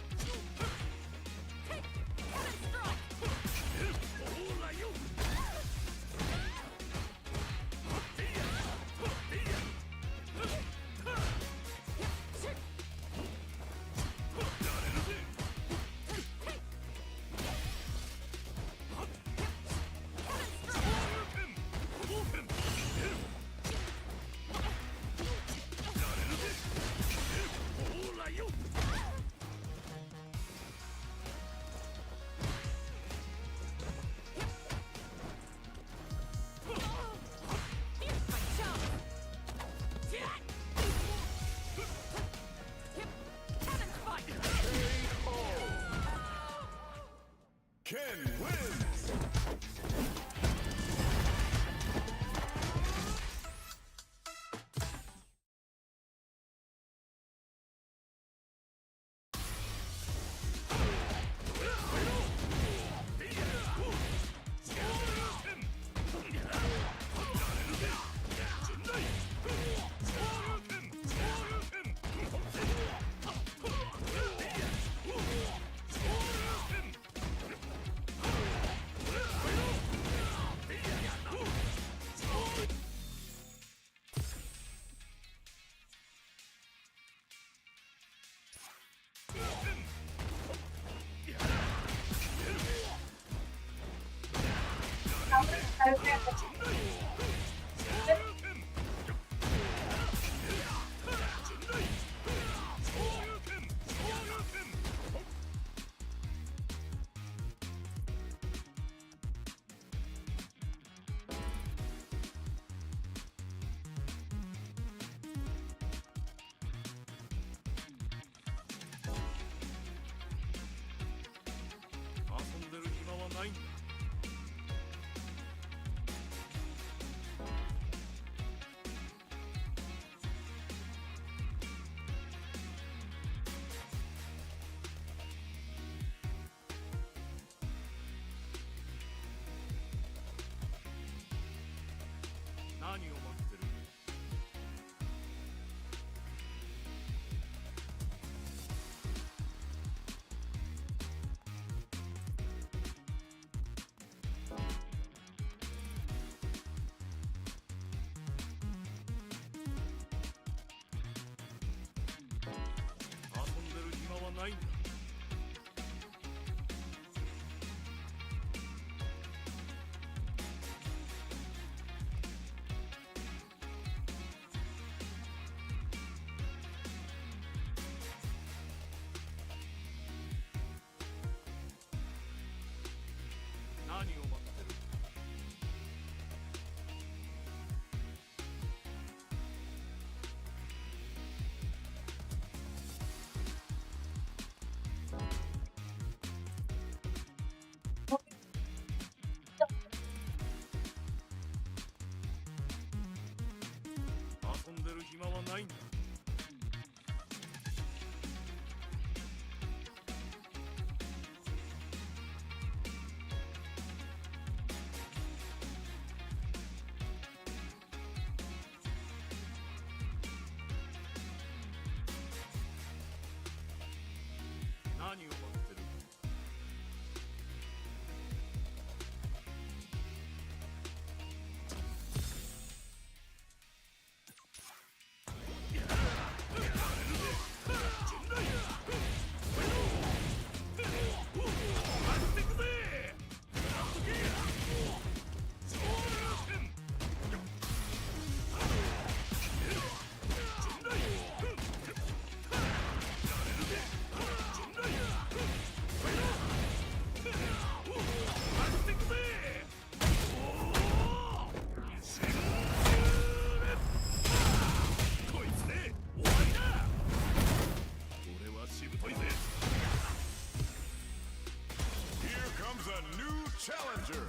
Challenger.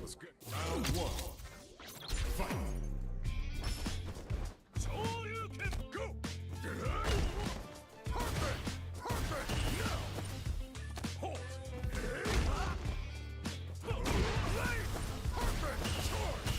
Let's get round one. Fight. So you can go. Perfect. Perfect. Now. Hold. Perfect. Charge.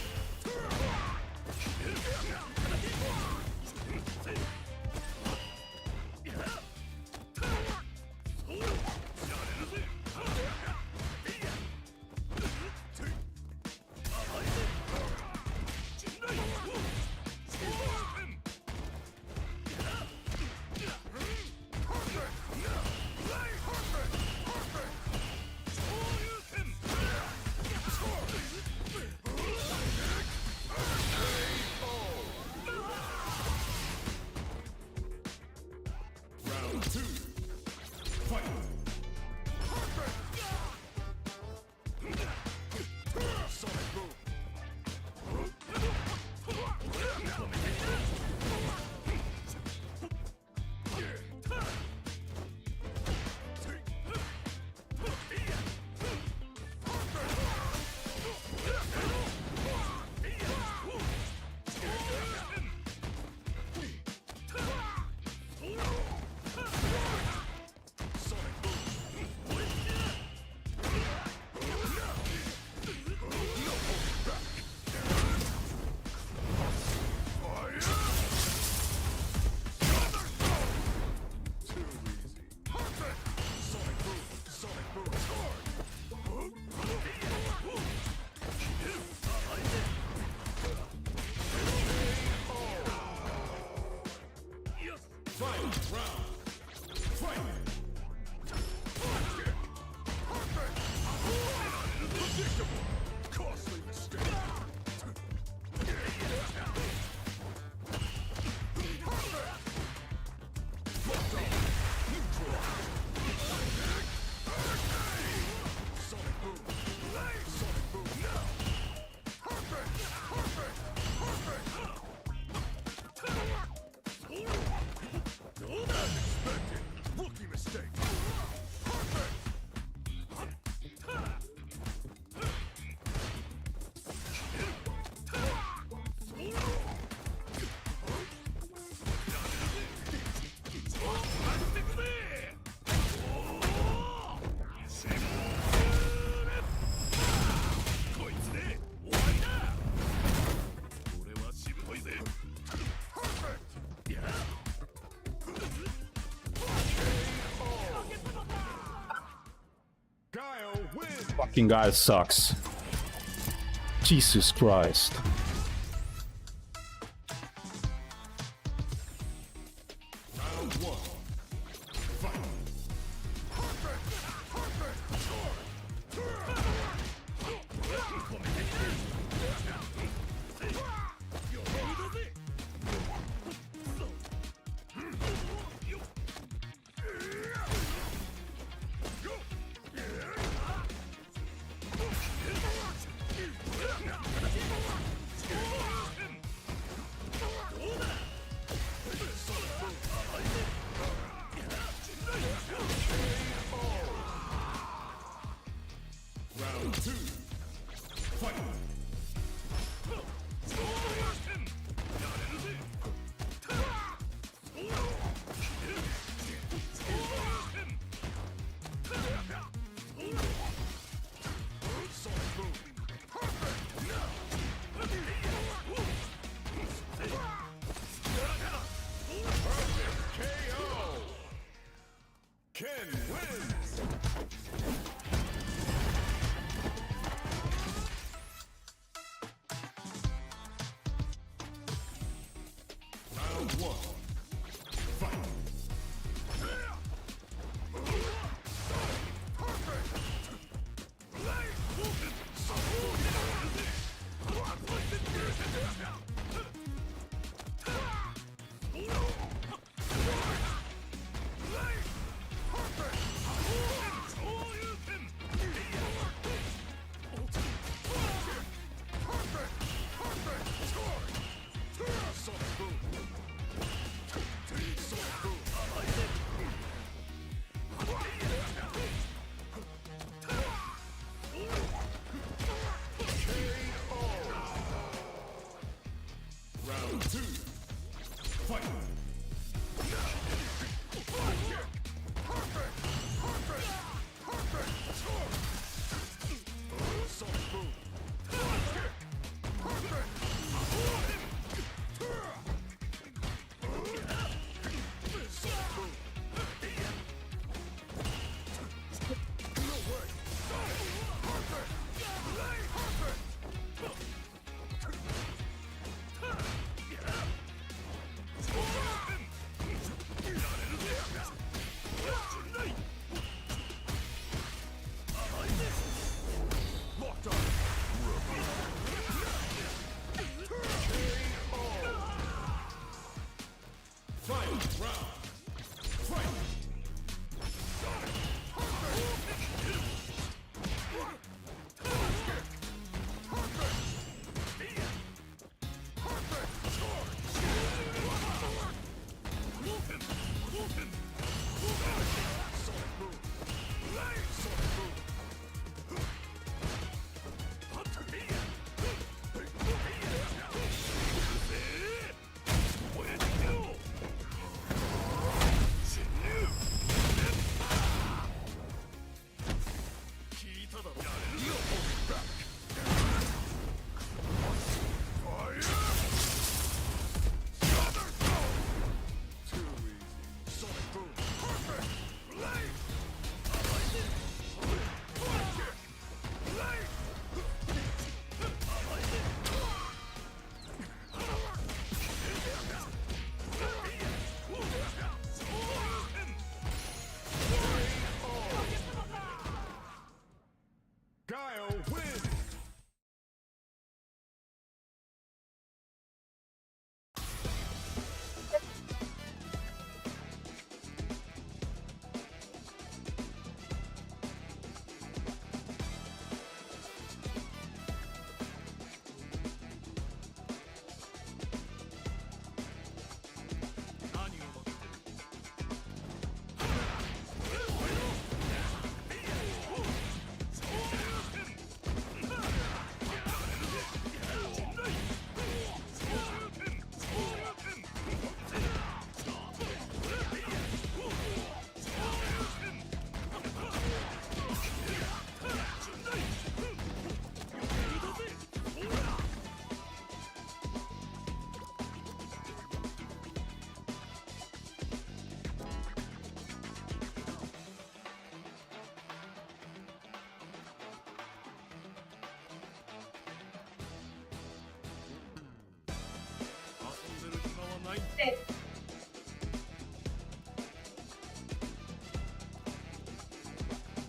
Fucking guy sucks. Jesus Christ. Round 1. Fight. Round 2. Fight. Ken wins.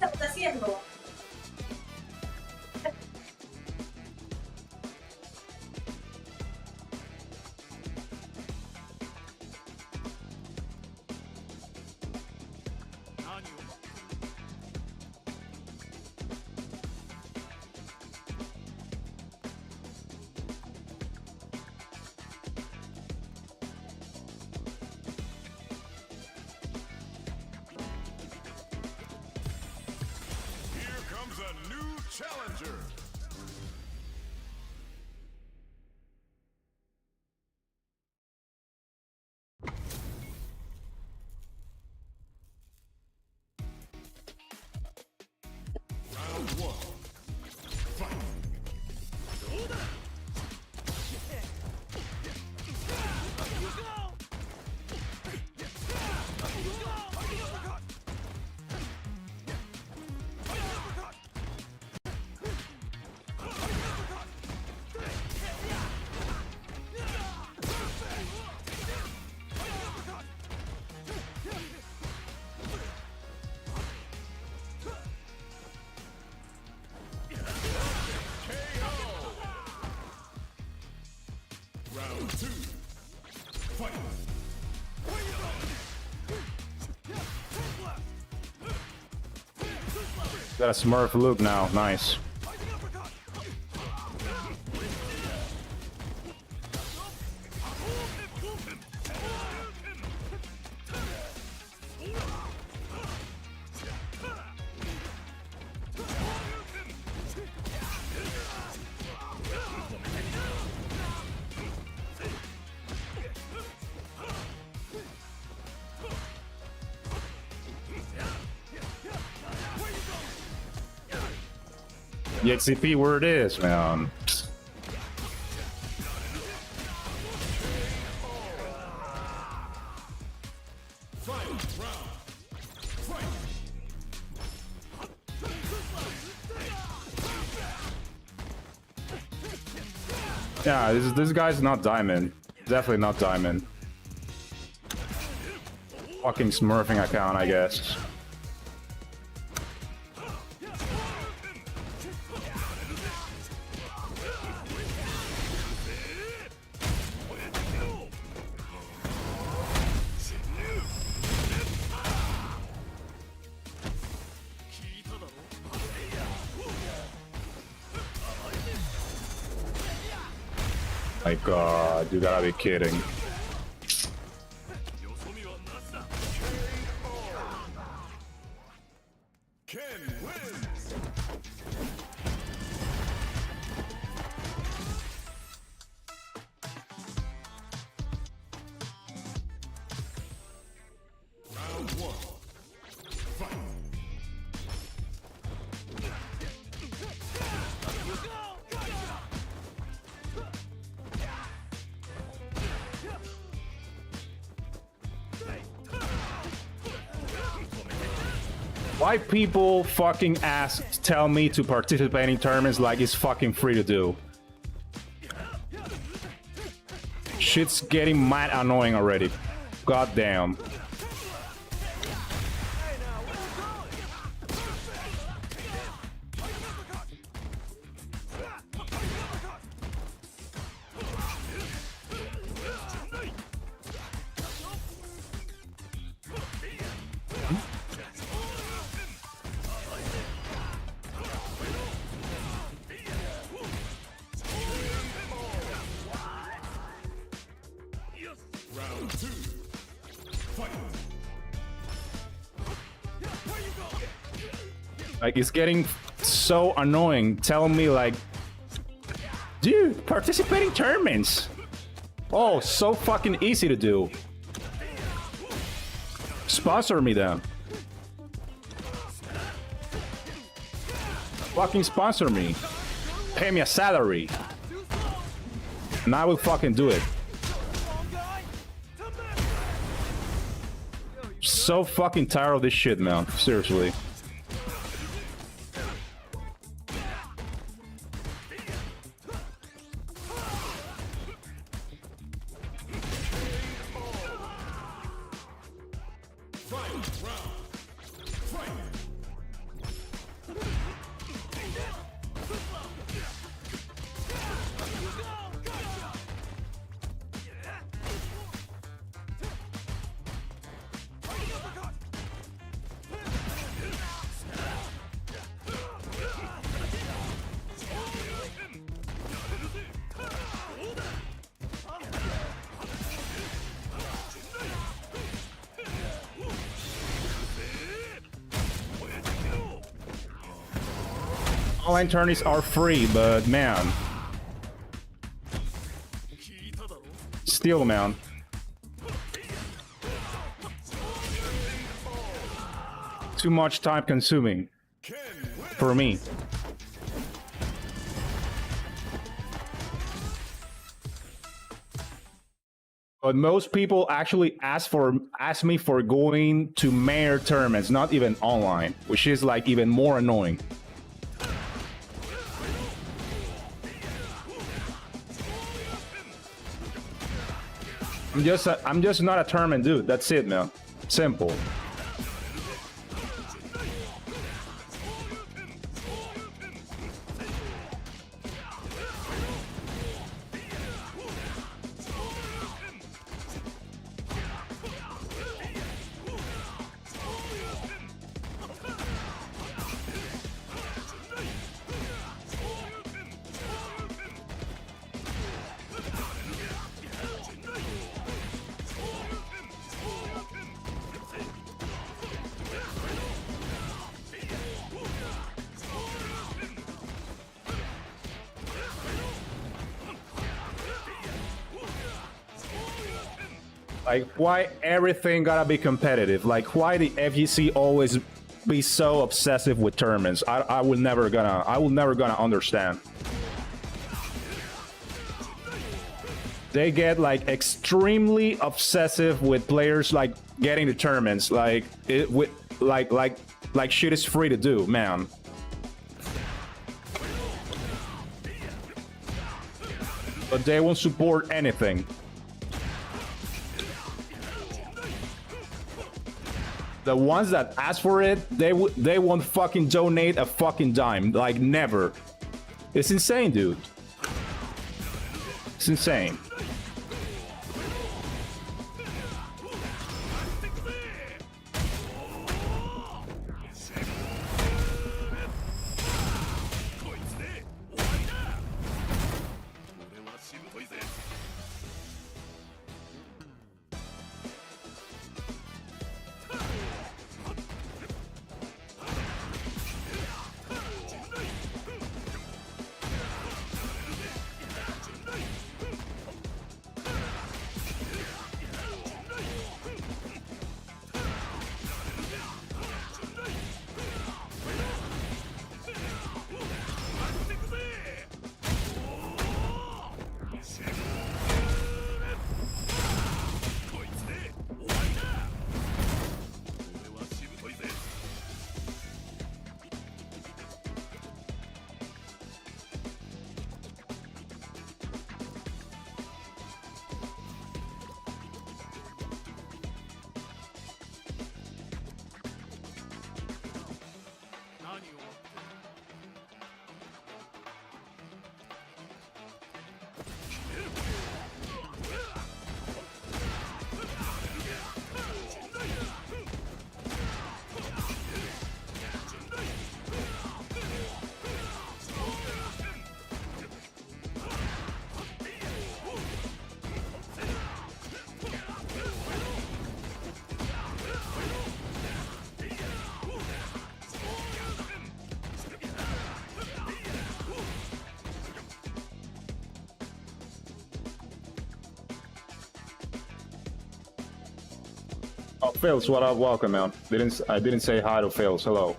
está haciendo? Challenger. Round one. Fight. Round two. Fight. Got a Smurf loop now. Nice. The XCP where it is, man. Yeah, this guy's not diamond. Definitely not diamond. Fucking smurfing account, I guess. My god, you gotta be kidding. Why people fucking tell me to participate in tournaments like it's fucking free to do? Shit's getting mad annoying already. God damn. Like, it's getting so annoying telling me like, dude, participating tournaments. Oh, so fucking easy to do. Sponsor me then. Fucking sponsor me. Pay me a salary. And I will fucking do it. So fucking tired of this shit, man. Seriously. Online tourneys are free, but man, still, man. Too much time consuming for me. But most people actually ask me for going to mayor tournaments, not even online, which is like even more annoying. I'm just not a tournament dude. That's it, man. Simple. Like, why everything gotta be competitive? Like, why the FGC always be so obsessive with tournaments? I will never gonna understand. They get like extremely obsessive with players like getting the tournaments. Like it with like shit is free to do, man. But they won't support anything. The ones that ask for it, they won't fucking donate a fucking dime. Like, never. It's insane, dude. It's insane. Oh, Phils, what up? Welcome, man. I didn't say hi to Phils. Hello.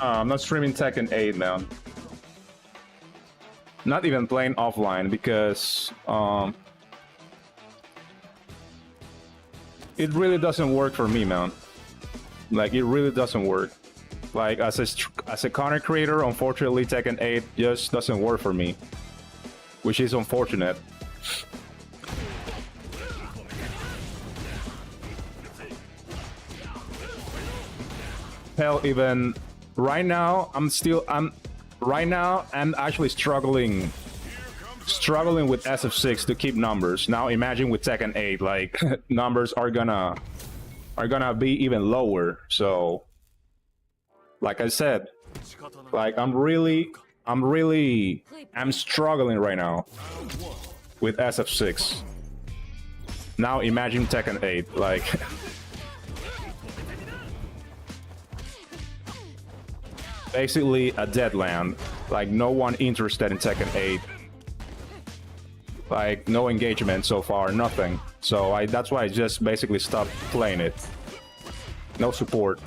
I'm not streaming Tekken 8, man. Not even playing offline because it really doesn't work for me, man. Like, it really doesn't work. Like, as a content creator, unfortunately, Tekken 8 just doesn't work for me, which is unfortunate. Hell, even right now, I'm actually struggling with SF6 to keep numbers. Now imagine with Tekken 8, like numbers are gonna be even lower. So, like I said, like I'm struggling right now with SF6. Now imagine Tekken 8, like. Basically a dead land, like no one interested in Tekken 8. Like no engagement so far, nothing. So that's why I just basically stopped playing it. No support.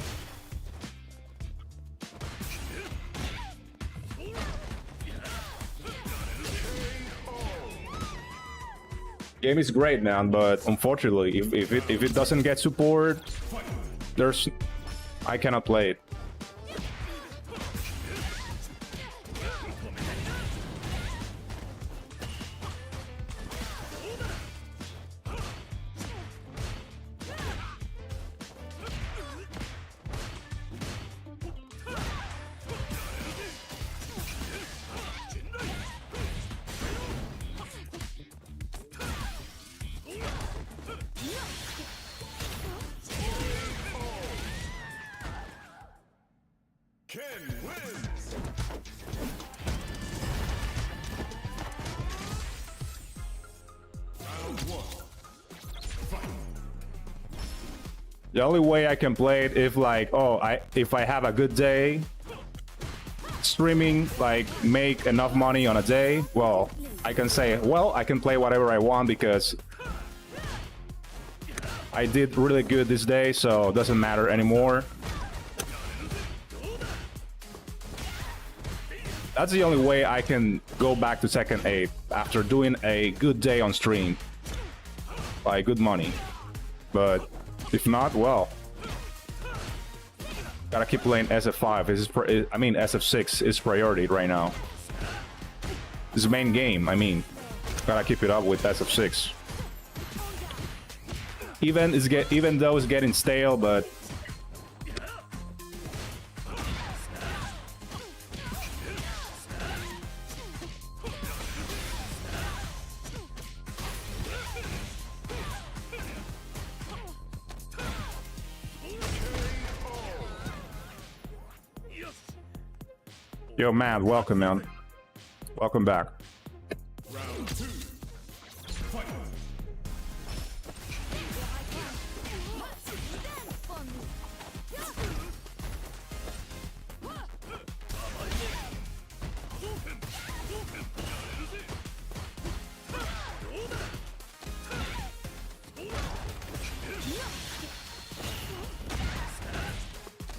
Game is great, man, but unfortunately, if it doesn't get support, I cannot play it. The only way I can play it if if I have a good day streaming, like make enough money on a day, well, I can say, well, I can play whatever I want because I did really good this day, so it doesn't matter anymore. That's the only way I can go back to Tekken 8 after doing a good day on stream. Like good money. But if not, well, gotta keep playing SF5. SF6 is priority right now. This is main game, gotta keep it up with SF6. Even though it's getting stale, but yo, man, welcome, man. Welcome back. Round 2. Fight.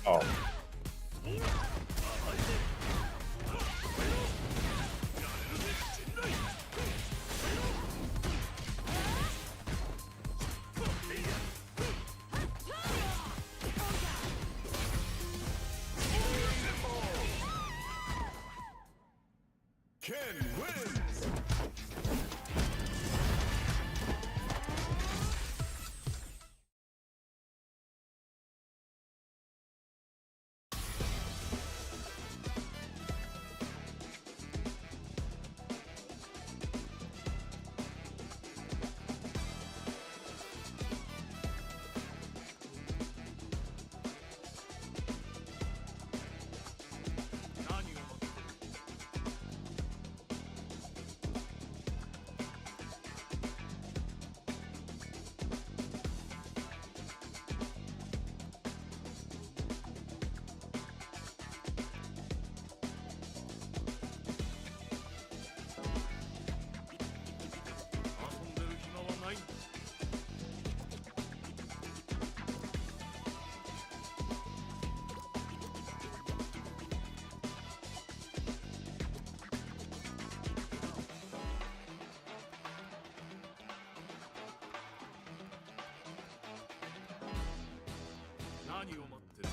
Oh. Ken wins. 何を待ってる。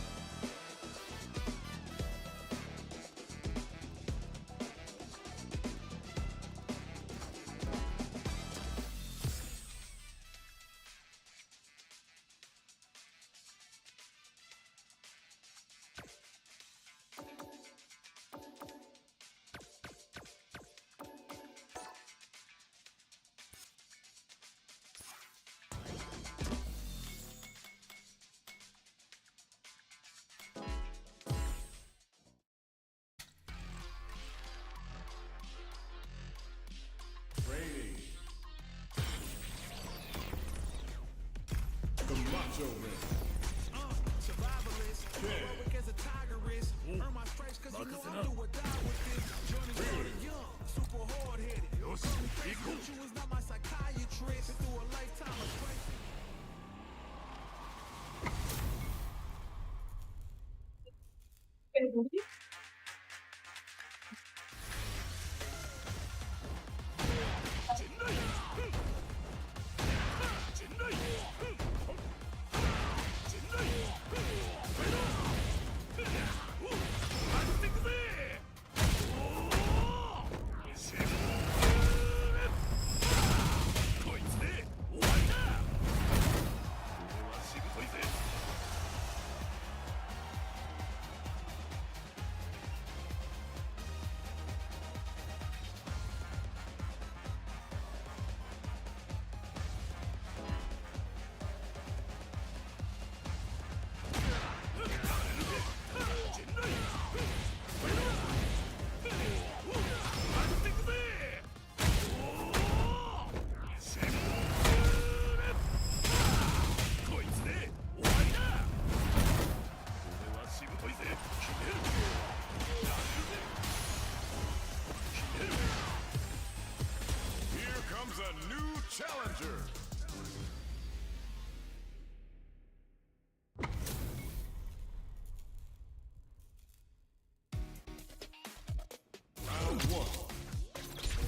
The macho ring. Survivalist, heroic as a tiger is. Earn my stripes cause you know I do or die with this. Journey started young, super hard headed. You is not my psychiatrist. Through a lifetime of strife. Here comes a new challenger. Round one.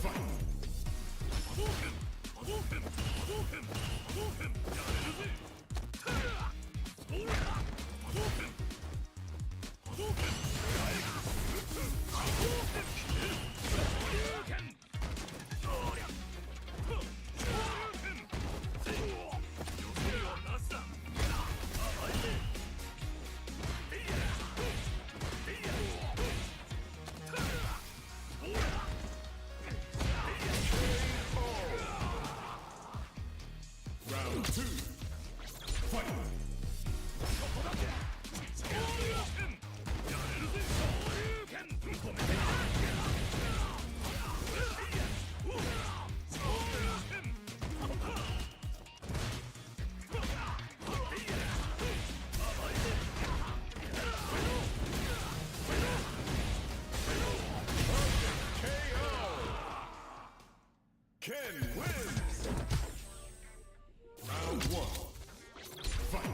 Fight. Round two. Fight. Ken wins! Round one. Fight!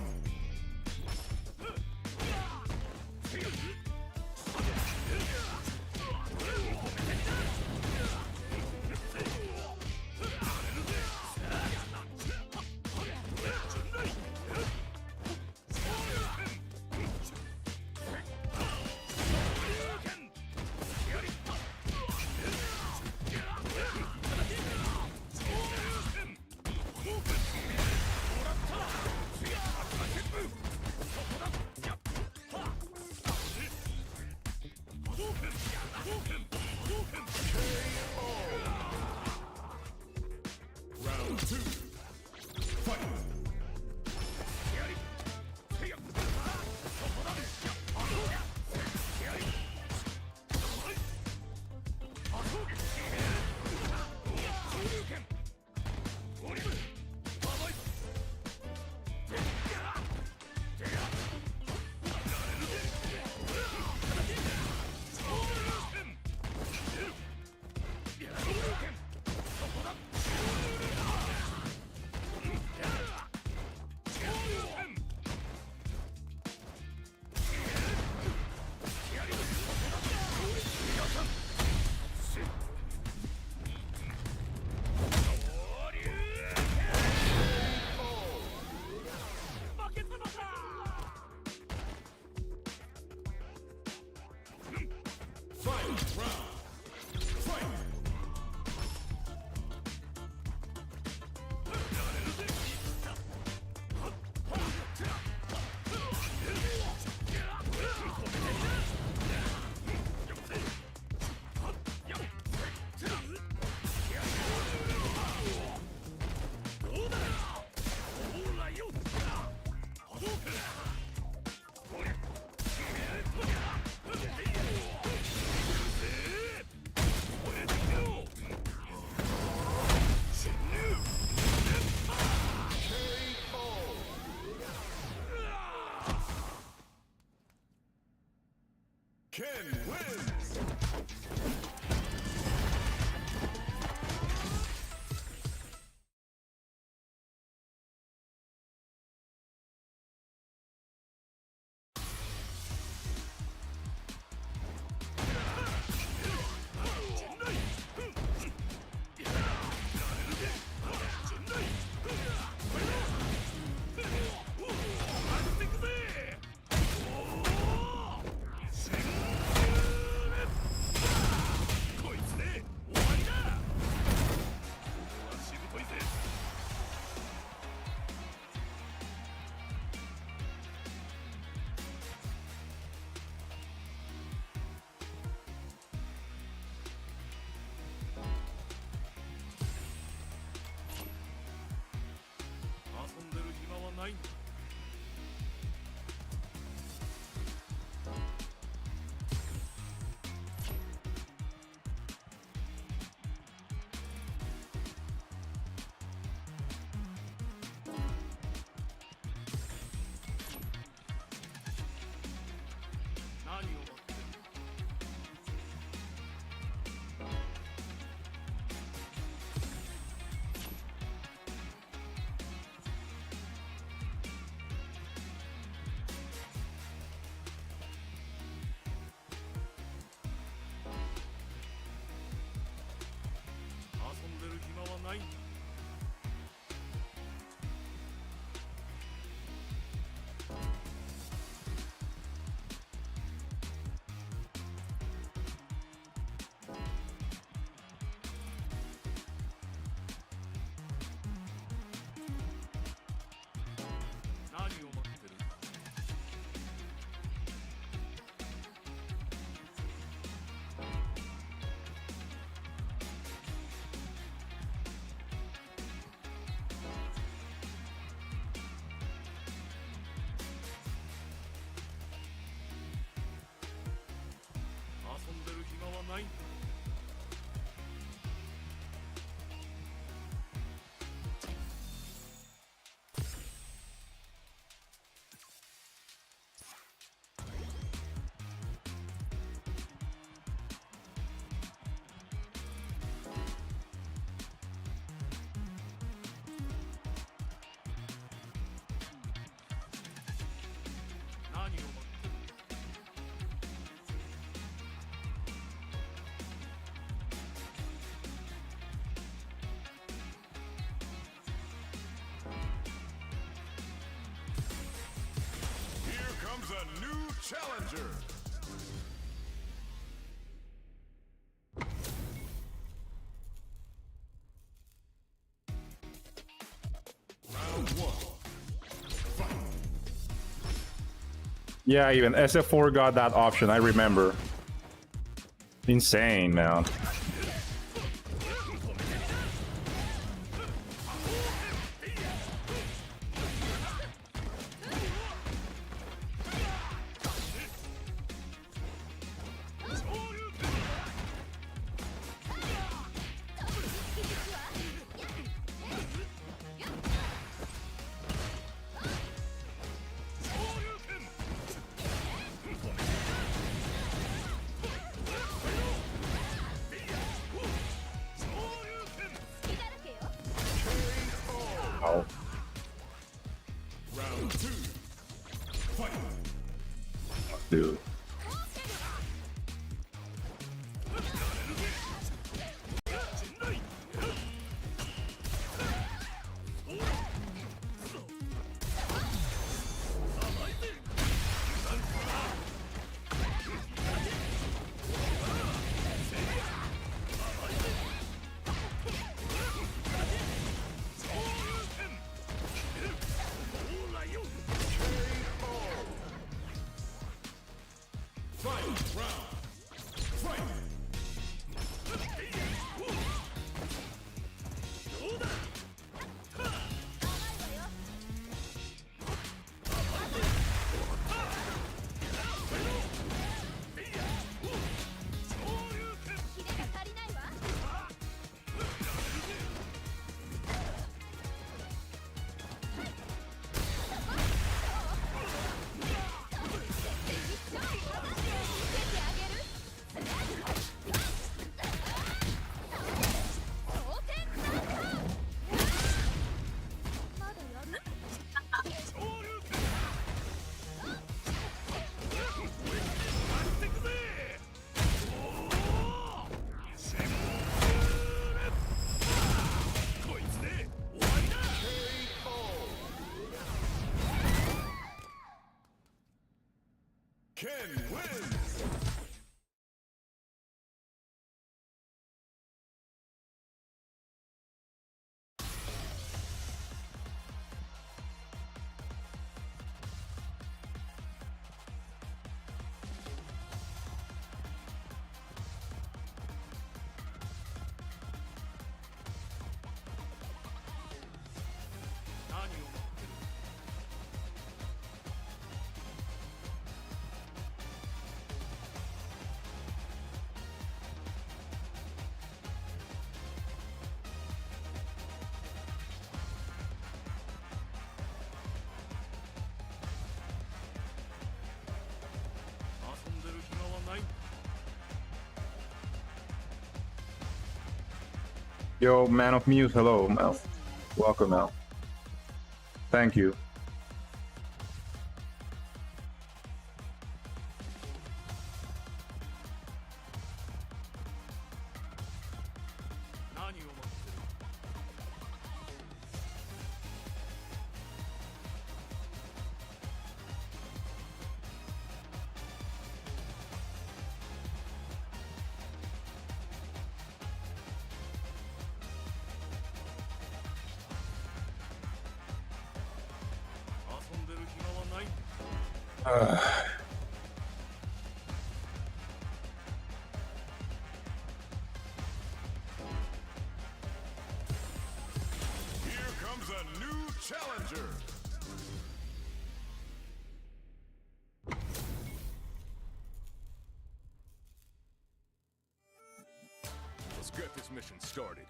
Ken wins! A new challenger. Round 1. Fight. Yeah, even SF4 got that option, I remember. Insane, man. Round 2. Fight. Dude. Ken wins! Yo, Man of Muse, hello, Mel. Welcome, Mel. Thank you. Here comes a new challenger. Let's get this mission started.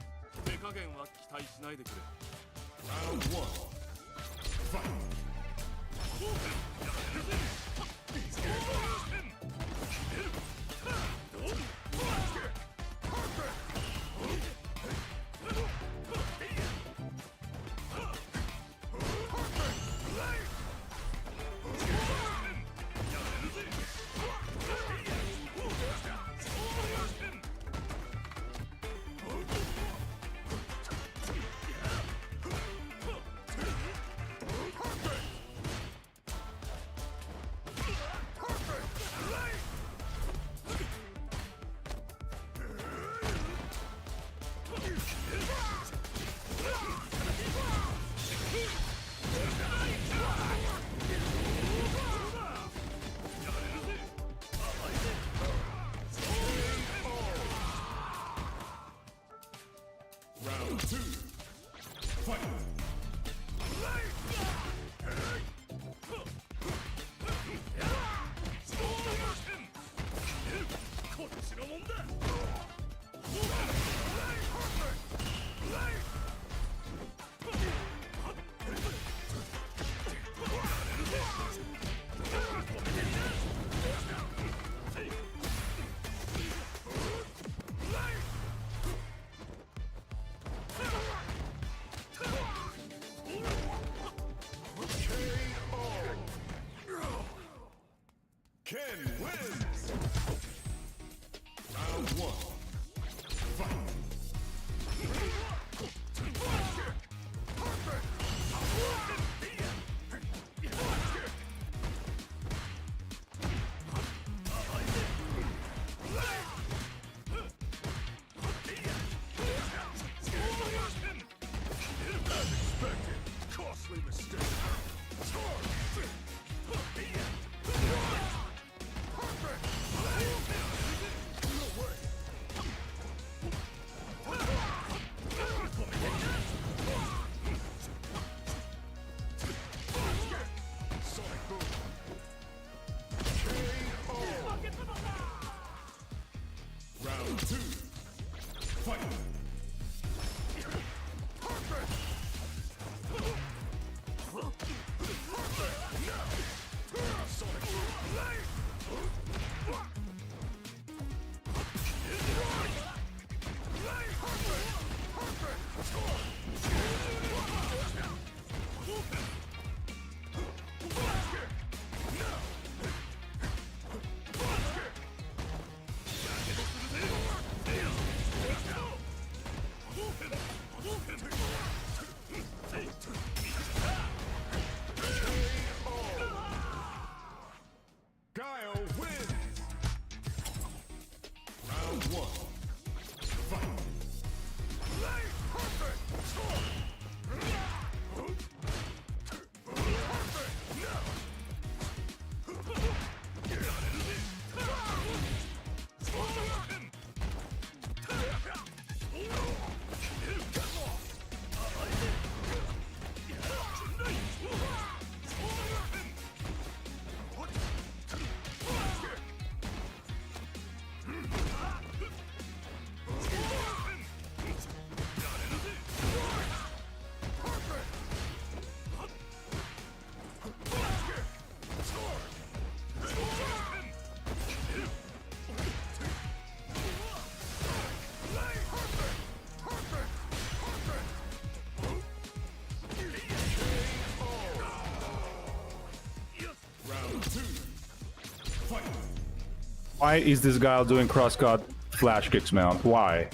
Round one. Fight. Round two. Fight. Ken wins! Round one. Fight! As expected, costly mistake. Round two. Fight! Why is this guy doing cross-cut flash kicks, man? Why?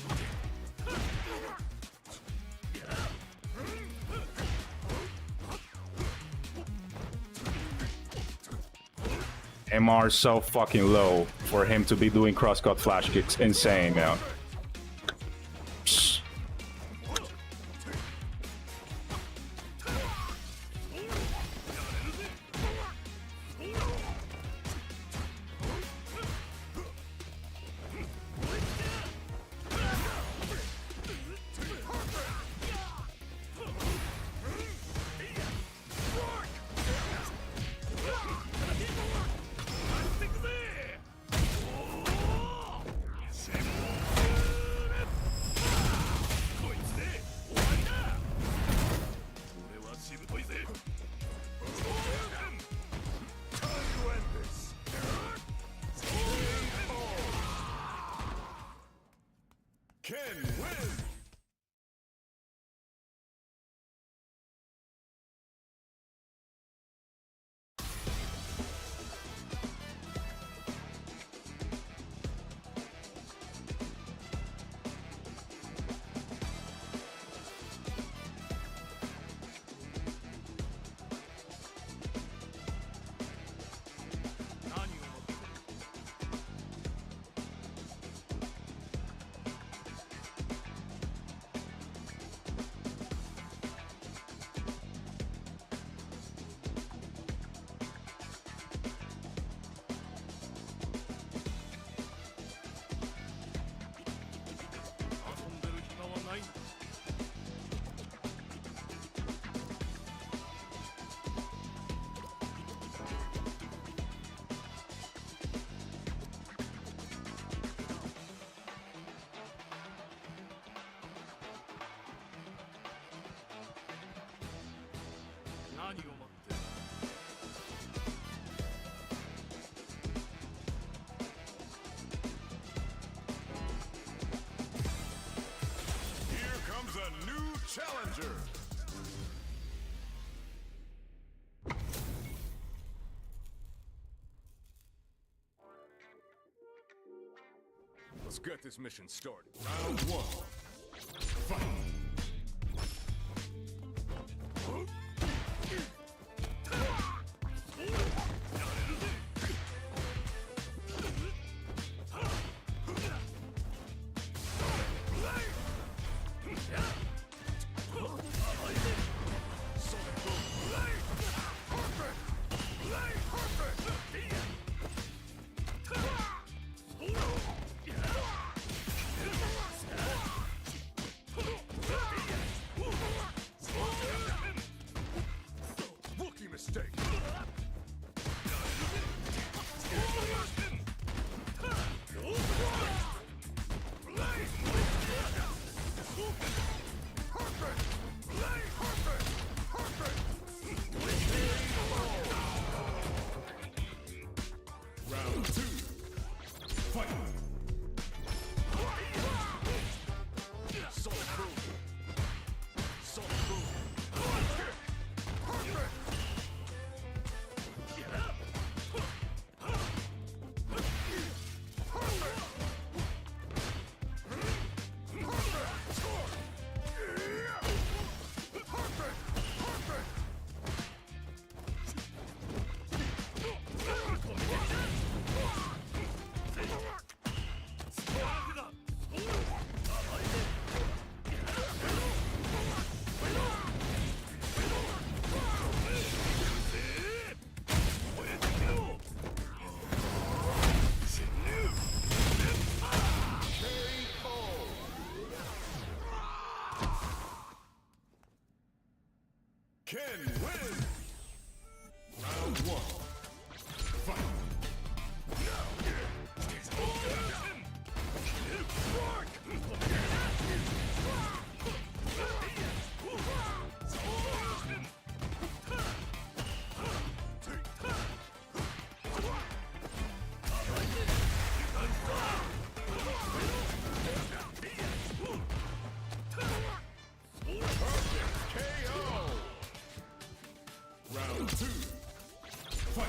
MR is so fucking low for him to be doing cross-cut flash kicks. Insane, man. Psst. Ken wins! Here comes a new challenger. Let's get this mission started. Round one. Fight. Rookie mistake. Round two. Fight. Salt boom. Salt boom. Ken wins! Round one. Fight! Round two. Fight!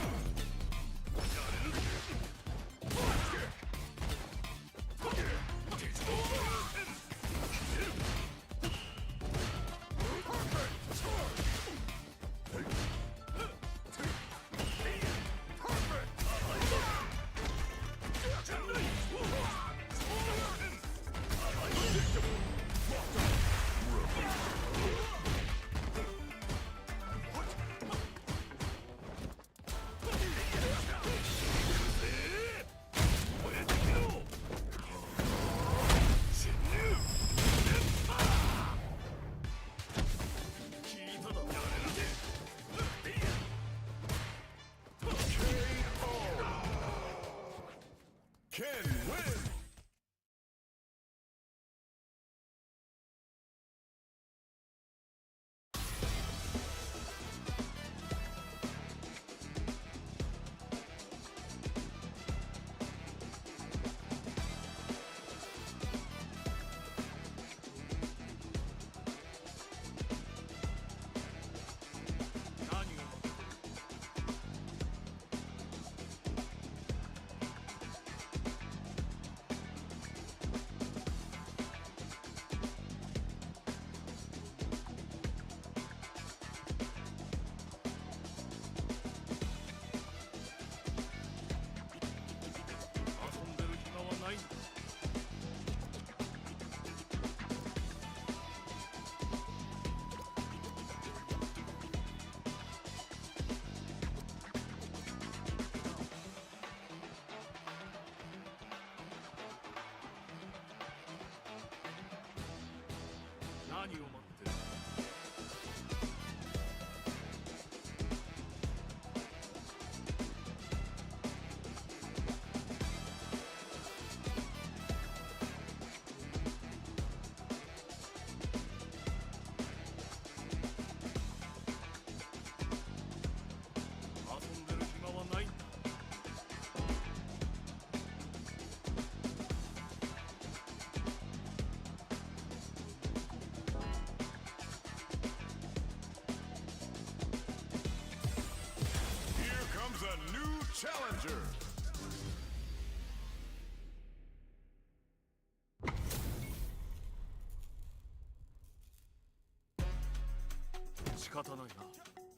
Challenger.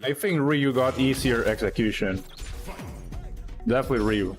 I think Ryu got easier execution. Definitely Ryu.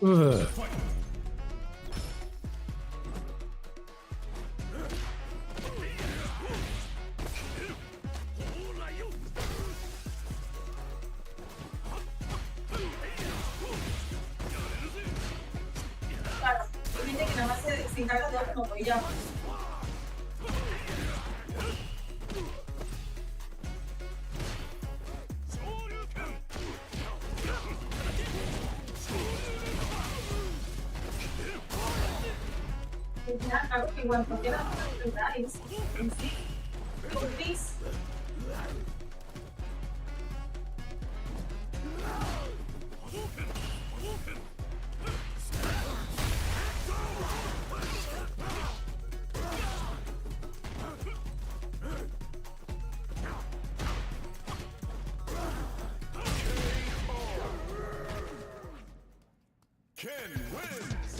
Ugh. Claro, dice que nada más se encarga de uno y ya. Algo que igual porque las prioridades en sí, please. Ken wins.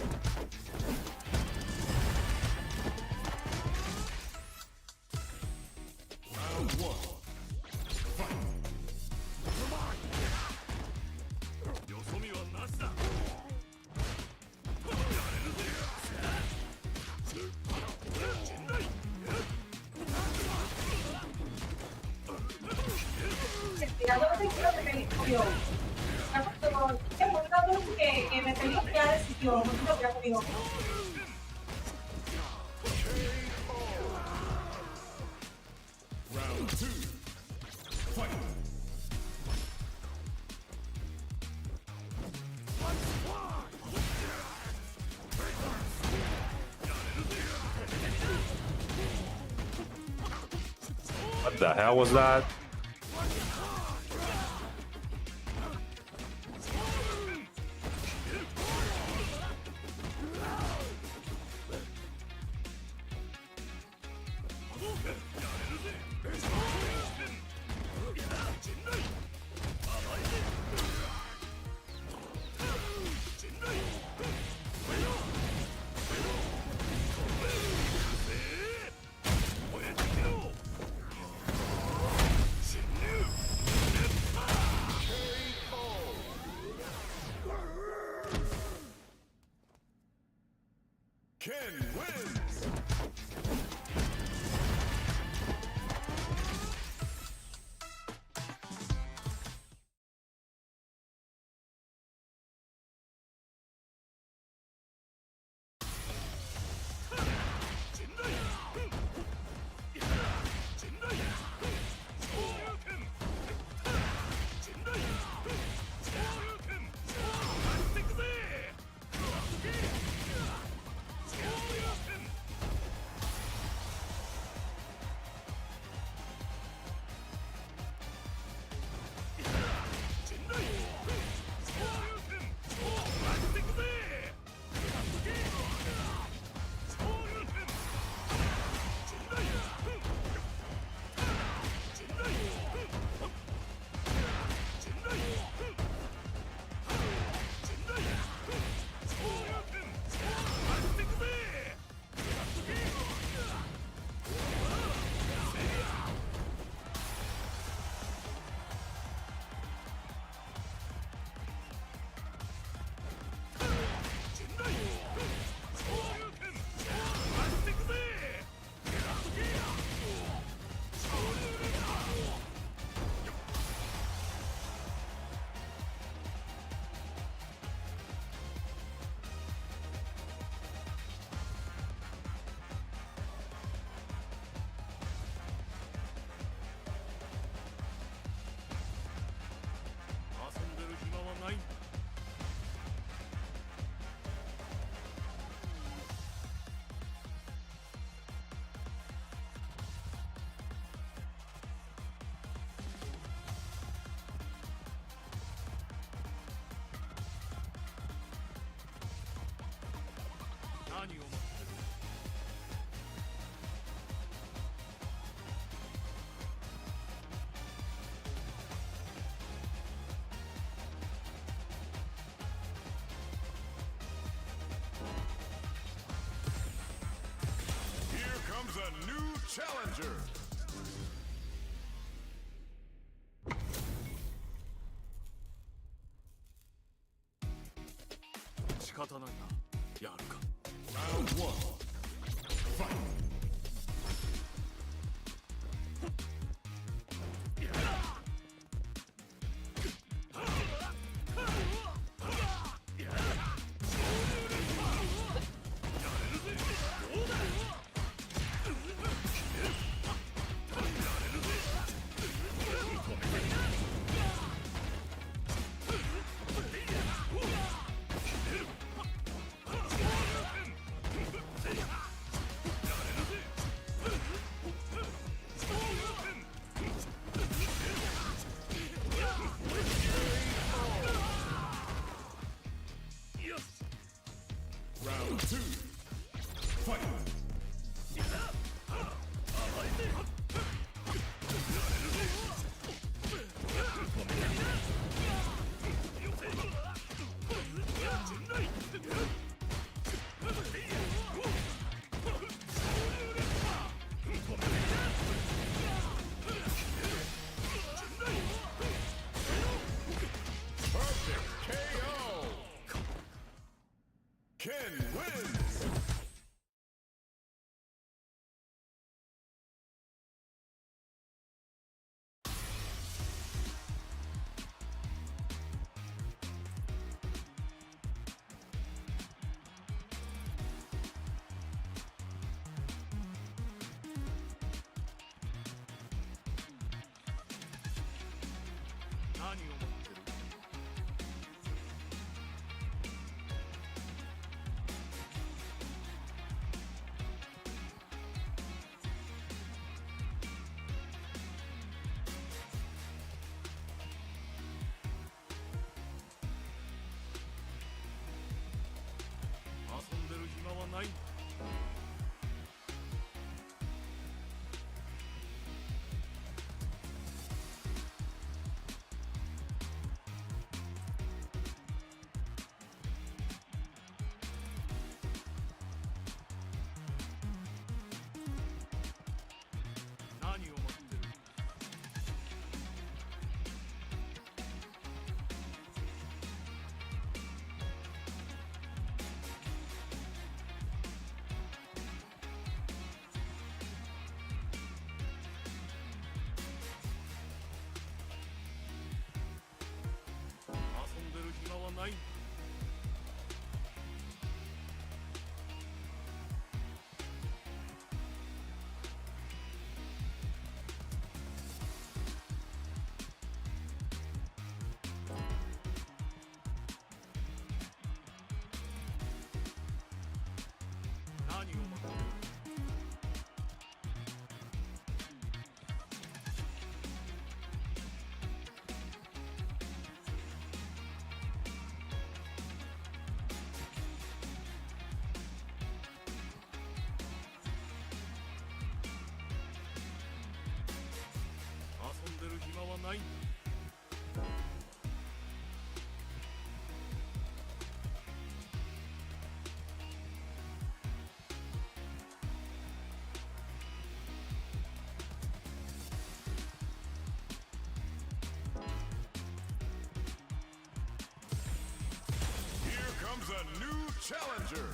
Round one. Fight. Yosomi wa nashi da. Que me peleó, ya decidió, no quiero pelear conmigo. Round two. Fight. What the hell was that? Ken wins. Here comes a new challenger. 仕方ないな。やるか。Round 1. Fight. Round 2. Fight. Perfect KO. Ken wins. Here comes a new challenger.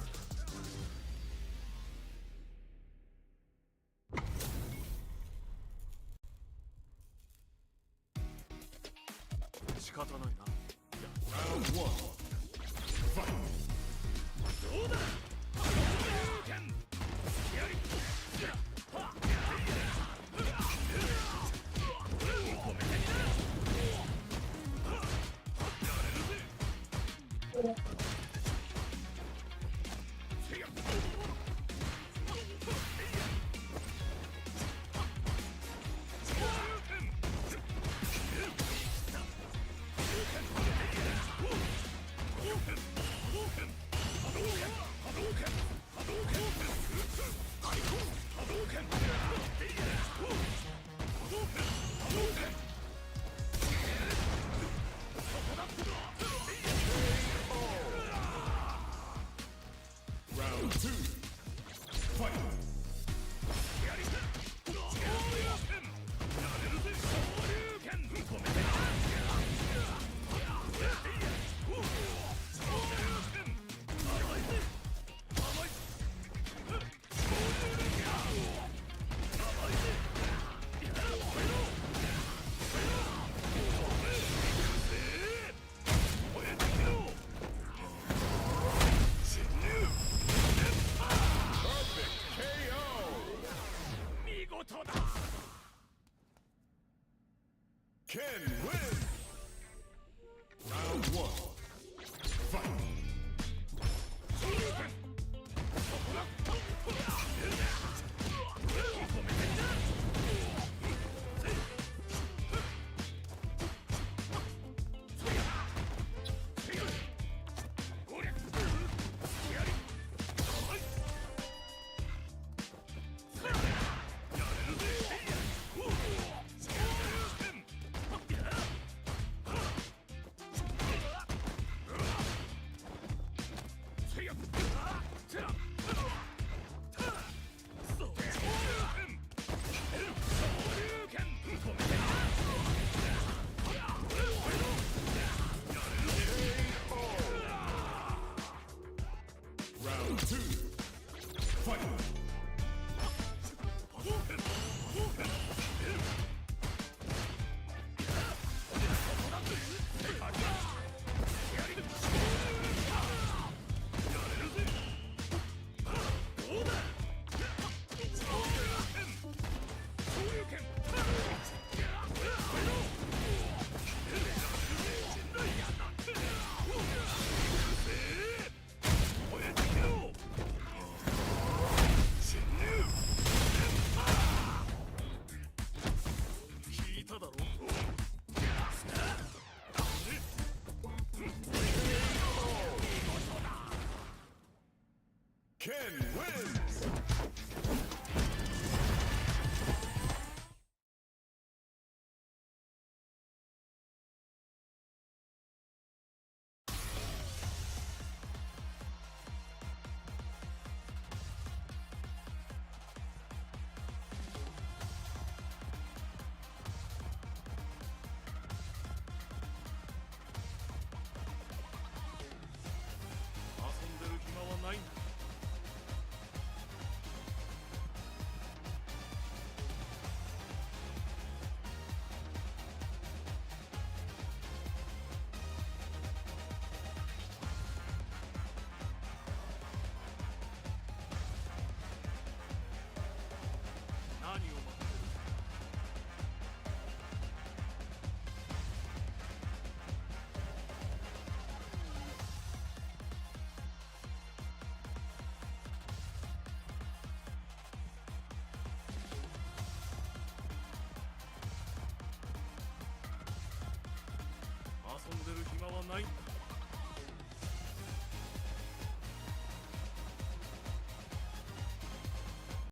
Round 1. Fight. Round 2. Fight. Ken wins! Round 1. Fight! Round 2. Fight! Ken wins!遊んでる暇はない。